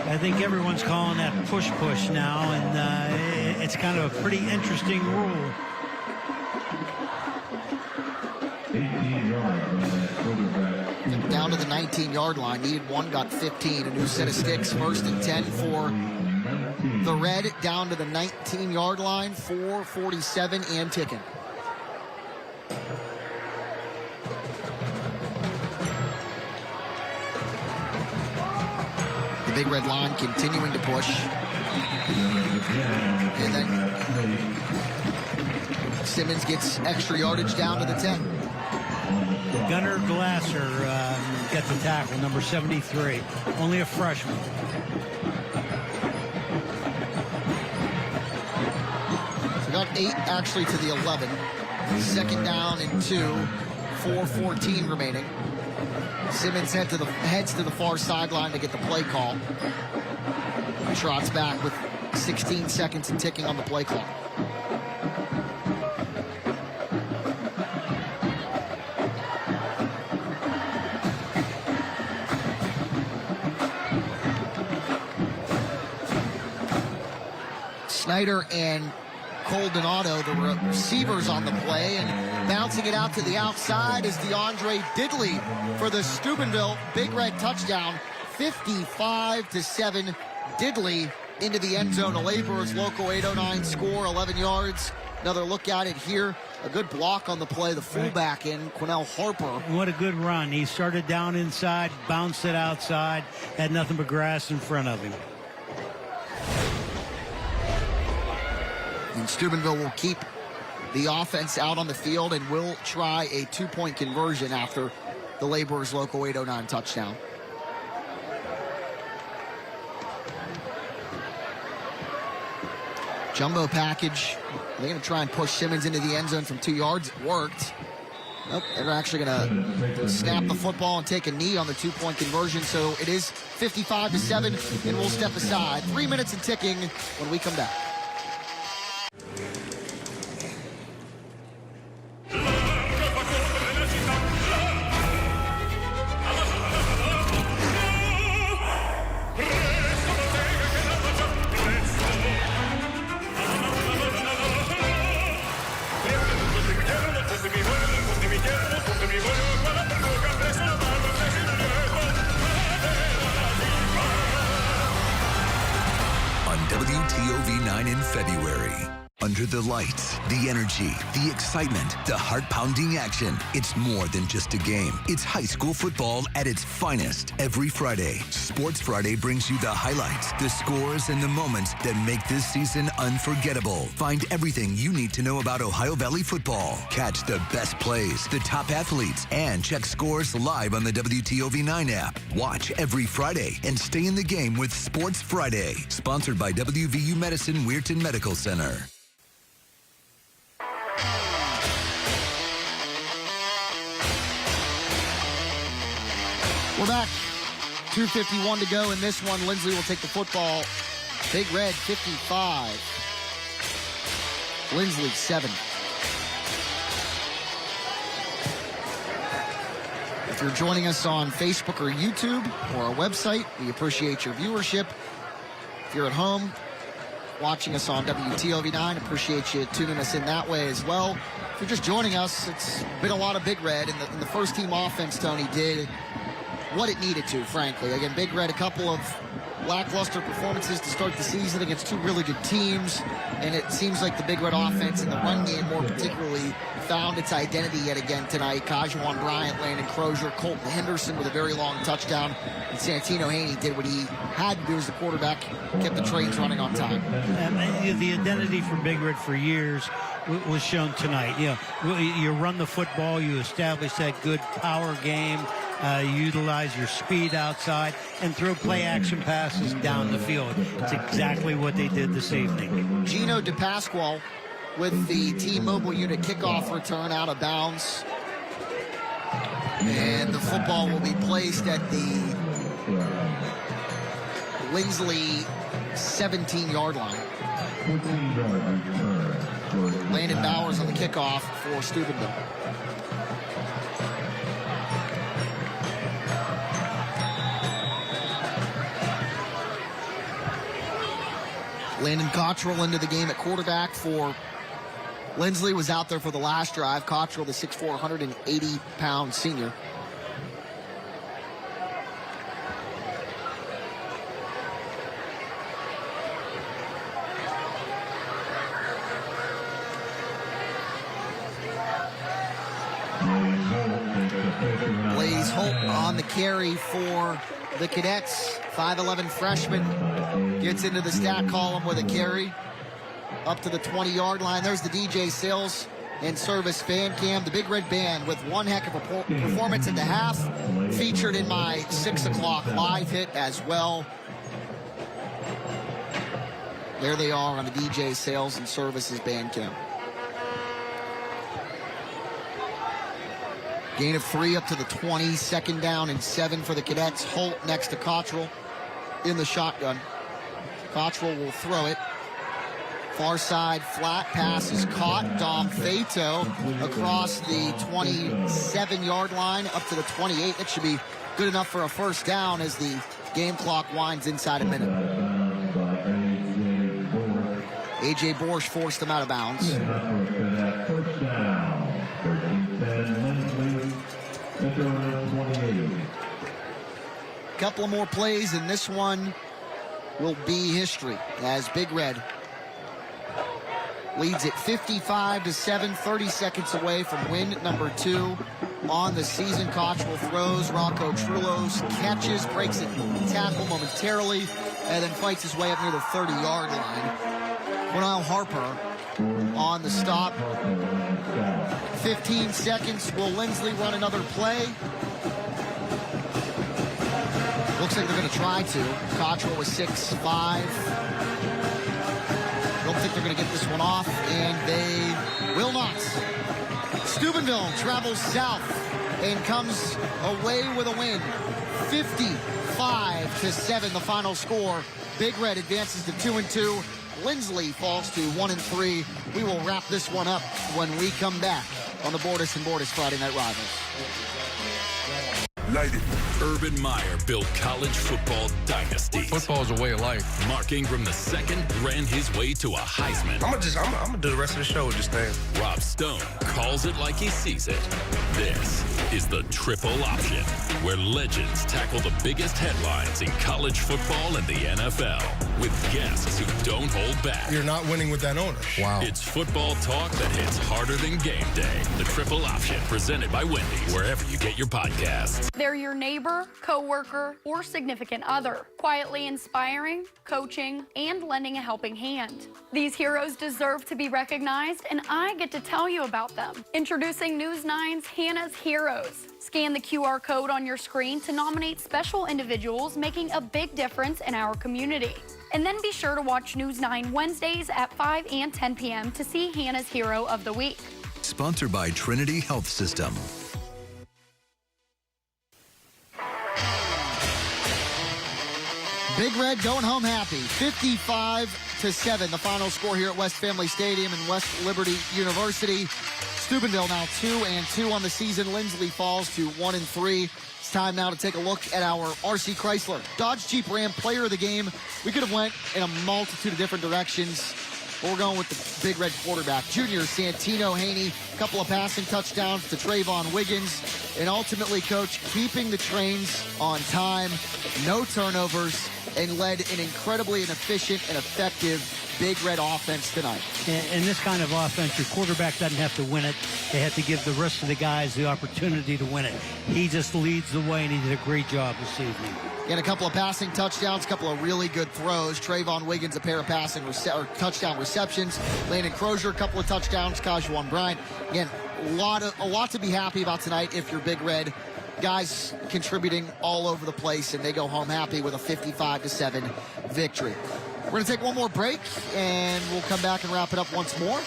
I think everyone's calling that push now, and it's kind of a pretty interesting rule.
18 yards.
Down to the 19-yard line. Needed 1, got 15. A new set of sticks. 1st and 10 for the Red. Down to the 19-yard line. 4:47 and ticking. Big Red line continuing to push. And then Simmons gets extra yardage down to the 10.
Gunnar Glasser gets the tackle, number 73. Only a freshman.
So got 8 actually to the 11. Second down and 2. 4:14 remaining. Simmons heads to the far sideline to get the play call. Trots back with 16 seconds and ticking on the play clock. Snyder and Colton Otto, the receivers on the play, and bouncing it out to the outside is DeAndre Diddley for the Steubenville Big Red touchdown, 55-7. Diddley into the end zone. A Laborers local 809 score, 11 yards. Another look at it here. A good block on the play. The fullback in, Quinnell Harper.
What a good run. He started down inside, bounced it outside, had nothing but grass in front of him.
And Steubenville will keep the offense out on the field and will try a 2-point conversion after the Laborers local 809 touchdown. Jumbo package. They're going to try and push Simmons into the end zone from 2 yards. It worked. Nope, they're actually going to snap the football and take a knee on the 2-point conversion. So it is 55-7, and we'll step aside. 3 minutes and ticking when we come back.
WTOV 9 in February. Under the lights, the energy, the excitement, the heart-pounding action. It's more than just a game. It's high school football at its finest. Every Friday, Sports Friday brings you the highlights, the scores, and the moments that make this season unforgettable. Find everything you need to know about Ohio Valley football. Catch the best plays, the top athletes, and check scores live on the WTOV 9 app. Watch every Friday and stay in the game with Sports Friday. Sponsored by WVU Medicine Weirton Medical Center.
We're back. 2:51 to go in this one. Linsly will take the football. Big Red 55. Linsly 7. If you're joining us on Facebook or YouTube or our website, we appreciate your viewership. If you're at home watching us on WTOV 9, appreciate you tuning us in that way as well. If you're just joining us, it's been a lot of Big Red, and the first team offense, Tony, did what it needed to, frankly. Again, Big Red, a couple of lackluster performances to start the season against two really good teams, and it seems like the Big Red offense in the run game more particularly found its identity yet again tonight. Kajuan Bryant, Landon Croer, Colton Henderson with a very long touchdown, and Santino Haney did what he had to do as the quarterback, kept the trains running on time.
The identity for Big Red for years was shown tonight. You run the football, you establish that good power game, utilize your speed outside, and throw play-action passes down the field. It's exactly what they did this evening.
Gino DePasquale with the T-Mobile unit kickoff return out of bounds. And the football will be placed at the Linsly 17-yard line. Landon Bowers on the kickoff for Steubenville. Landon Cottrell into the game at quarterback for Linsly, was out there for the last drive. Cottrell, the 6'4", 180-pound senior. Blaze Holt on the carry for the Cadets. 5'11" freshman gets into the stat column with a carry up to the 20-yard line. There's the DJ Sales and Service fan cam. The Big Red Band with one heck of a performance at the half, featured in my 6 o'clock live hit as well. There they are on the DJ Sales and Services band cam. Gain of 3 up to the 20, 2nd down and 7 for the Cadets. Holt next to Cottrell in the shotgun. Cottrell will throw it. Far side flat pass is caught. Dom Fato across the 27-yard line up to the 28. That should be good enough for a first down as the game clock winds inside a minute. A.J. Borsch forced them out of bounds.
First down. 13-10 Linsly.
Couple of more plays, and this one will be history as Big Red leads it 55-7, 30 seconds away from win number 2 on the season. Cottrell throws, Rocco Trullos catches, breaks a tackle momentarily, and then fights his way up near the 30-yard line. Cornell Harper on the stop. 15 seconds. Will Linsly run another play? Looks like they're going to try to. Cottrell was 6'5". Don't think they're going to get this one off, and they will not. Steubenville travels south and comes away with a win. 55-7, the final score. Big Red advances to 2-2. Linsly falls to 1-3. We will wrap this one up when we come back on the Bordas and Bordas Friday Night Rivals.
Urban Meyer built college football dynasties.
Football is a way of life.
Mark Ingram II ran his way to a Heisman.
I'm gonna do the rest of the show with this thing.
Rob Stone calls it like he sees it. This is the Triple Option, where legends tackle the biggest headlines in college football and the NFL with guests who don't hold back.
You're not winning with that owner. Wow.
It's football talk that hits harder than game day. The Triple Option, presented by Wendy, wherever you get your podcasts.
They're your neighbor, coworker, or significant other, quietly inspiring, coaching, and lending a helping hand. These heroes deserve to be recognized, and I get to tell you about them. Introducing News 9's Hannah's Heroes. Scan the QR code on your screen to nominate special individuals making a big difference in our community. And then be sure to watch News 9 Wednesdays at 5 and 10 p.m. to see Hannah's Hero of the Week.
Sponsored by Trinity Health System.
Big Red going home happy. 55-7, the final score here at West Family Stadium and West Liberty University. Steubenville now 2-2 on the season. Linsly falls to 1-3. It's time now to take a look at our RC Chrysler Dodge Jeep Ram player of the game. We could have went in a multitude of different directions, but we're going with the Big Red quarterback, junior Santino Haney. A couple of passing touchdowns to Trayvon Wiggins, and ultimately, Coach, keeping the trains on time, no turnovers, and led an incredibly efficient and effective Big Red offense tonight.
In this kind of offense, your quarterback doesn't have to win it. They have to give the rest of the guys the opportunity to win it. He just leads the way, and he did a great job this evening.
And a couple of passing touchdowns, a couple of really good throws. Trayvon Wiggins, a pair of touchdown receptions. Landon Croer, a couple of touchdowns. Kajuan Bryant. Again, a lot to be happy about tonight if you're Big Red. Guys contributing all over the place, and they go home happy with a 55-7 victory. We're going to take one more break, and we'll come back and wrap it up once more.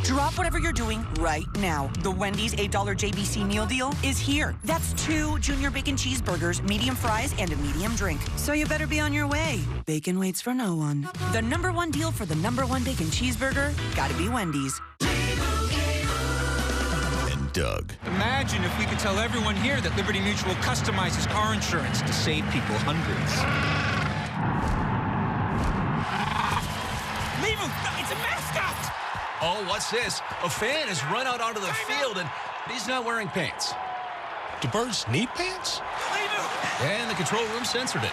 Drop whatever you're doing right now. The Wendy's $8 JBC meal deal is here. That's 2 junior bacon cheeseburgers, medium fries, and a medium drink. So you better be on your way. Bacon waits for no one. The #1 deal for the #1 bacon cheeseburger, gotta be Wendy's.
And Doug.
Imagine if we could tell everyone here that Liberty Mutual customizes car insurance to save people hundreds. Leave him! It's a mascot!
Oh, what's this? A fan has run out onto the field, and he's not wearing pants.
Do birds need pants?
And the control room censored it.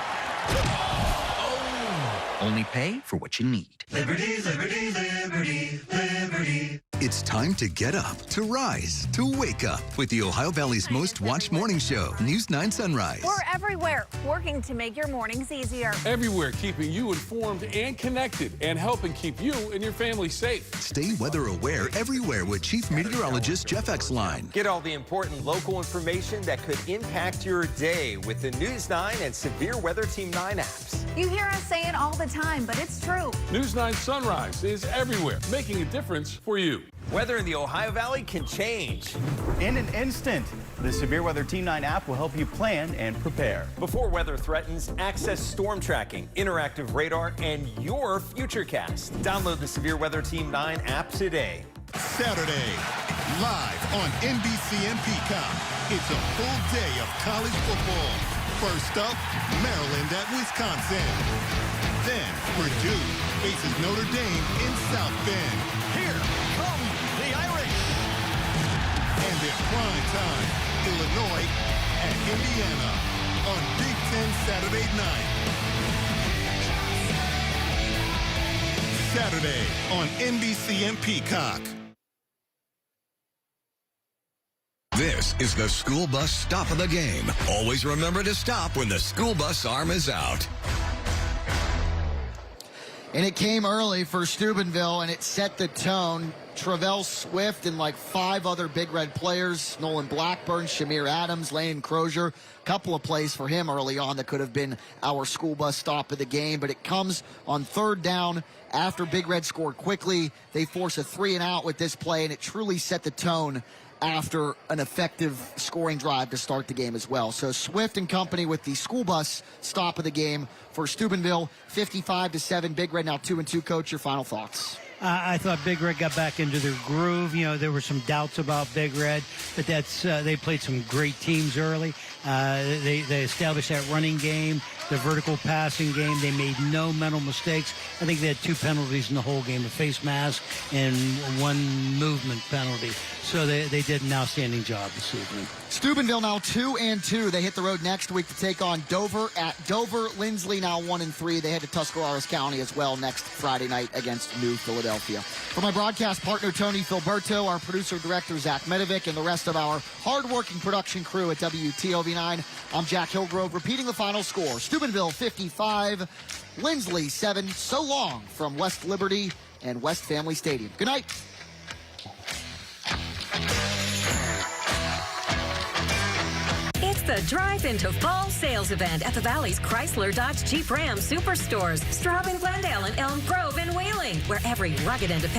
Oh!
Only pay for what you need.
Liberty, liberty, liberty, liberty.
It's time to get up, to rise, to wake up with the Ohio Valley's most watched morning show, News 9 Sunrise.
We're everywhere, working to make your mornings easier.
Everywhere, keeping you informed and connected and helping keep you and your family safe.
Stay weather aware everywhere with Chief Meteorologist Jeff Exline.
Get all the important local information that could impact your day with the News 9 and Severe Weather Team 9 apps.
You hear us say it all the time, but it's true.
News 9 Sunrise is everywhere, making a difference for you.
Weather in the Ohio Valley can change
in an instant. The Severe Weather Team 9 app will help you plan and prepare.
Before weather threatens, access storm tracking, interactive radar, and your futurecast. Download the Severe Weather Team 9 app today.
Saturday, live on NBC and Peacock. It's a full day of college football. First up, Maryland at Wisconsin. Then Purdue faces Notre Dame in South Bend. Here come the Irish. And in prime time, Illinois at Indiana on Big Ten Saturday night. Saturday on NBC and Peacock.
This is the school bus stop of the game. Always remember to stop when the school bus arm is out.
And it came early for Steubenville, and it set the tone. Travell Swift and like 5 other Big Red players, Nolan Blackburn, Shamir Adams, Landon Croer, a couple of plays for him early on that could have been our school bus stop of the game. But it comes on 3rd down after Big Red scored quickly. They force a 3-and-out with this play, and it truly set the tone after an effective scoring drive to start the game as well. So Swift and company with the school bus stop of the game for Steubenville, 55-7. Big Red now 2-2. Coach, your final thoughts?
I thought Big Red got back into their groove. You know, there were some doubts about Big Red, but that's they played some great teams early. They established that running game, the vertical passing game. They made no mental mistakes. I think they had 2 penalties in the whole game, a face mask and 1 movement penalty. So they did an outstanding job this evening.
Steubenville now 2-2. They hit the road next week to take on Dover at Dover. Linsly now 1-3. They head to Tuscarawas County as well next Friday night against New Philadelphia. For my broadcast partner, Tony Filberto, our producer-director, Zach Medovic, and the rest of our hard-working production crew at WTOV 9, I'm Jack Hillgrove, repeating the final score. Steubenville 55, Linsly 7. So long from West Liberty and West Family Stadium. Good night.
It's the Drive into Fall sales event at the Valley's Chrysler Dodge Jeep Ram Superstores. Straub in Glendale and Elm Grove in Wheeling, where every rugged independent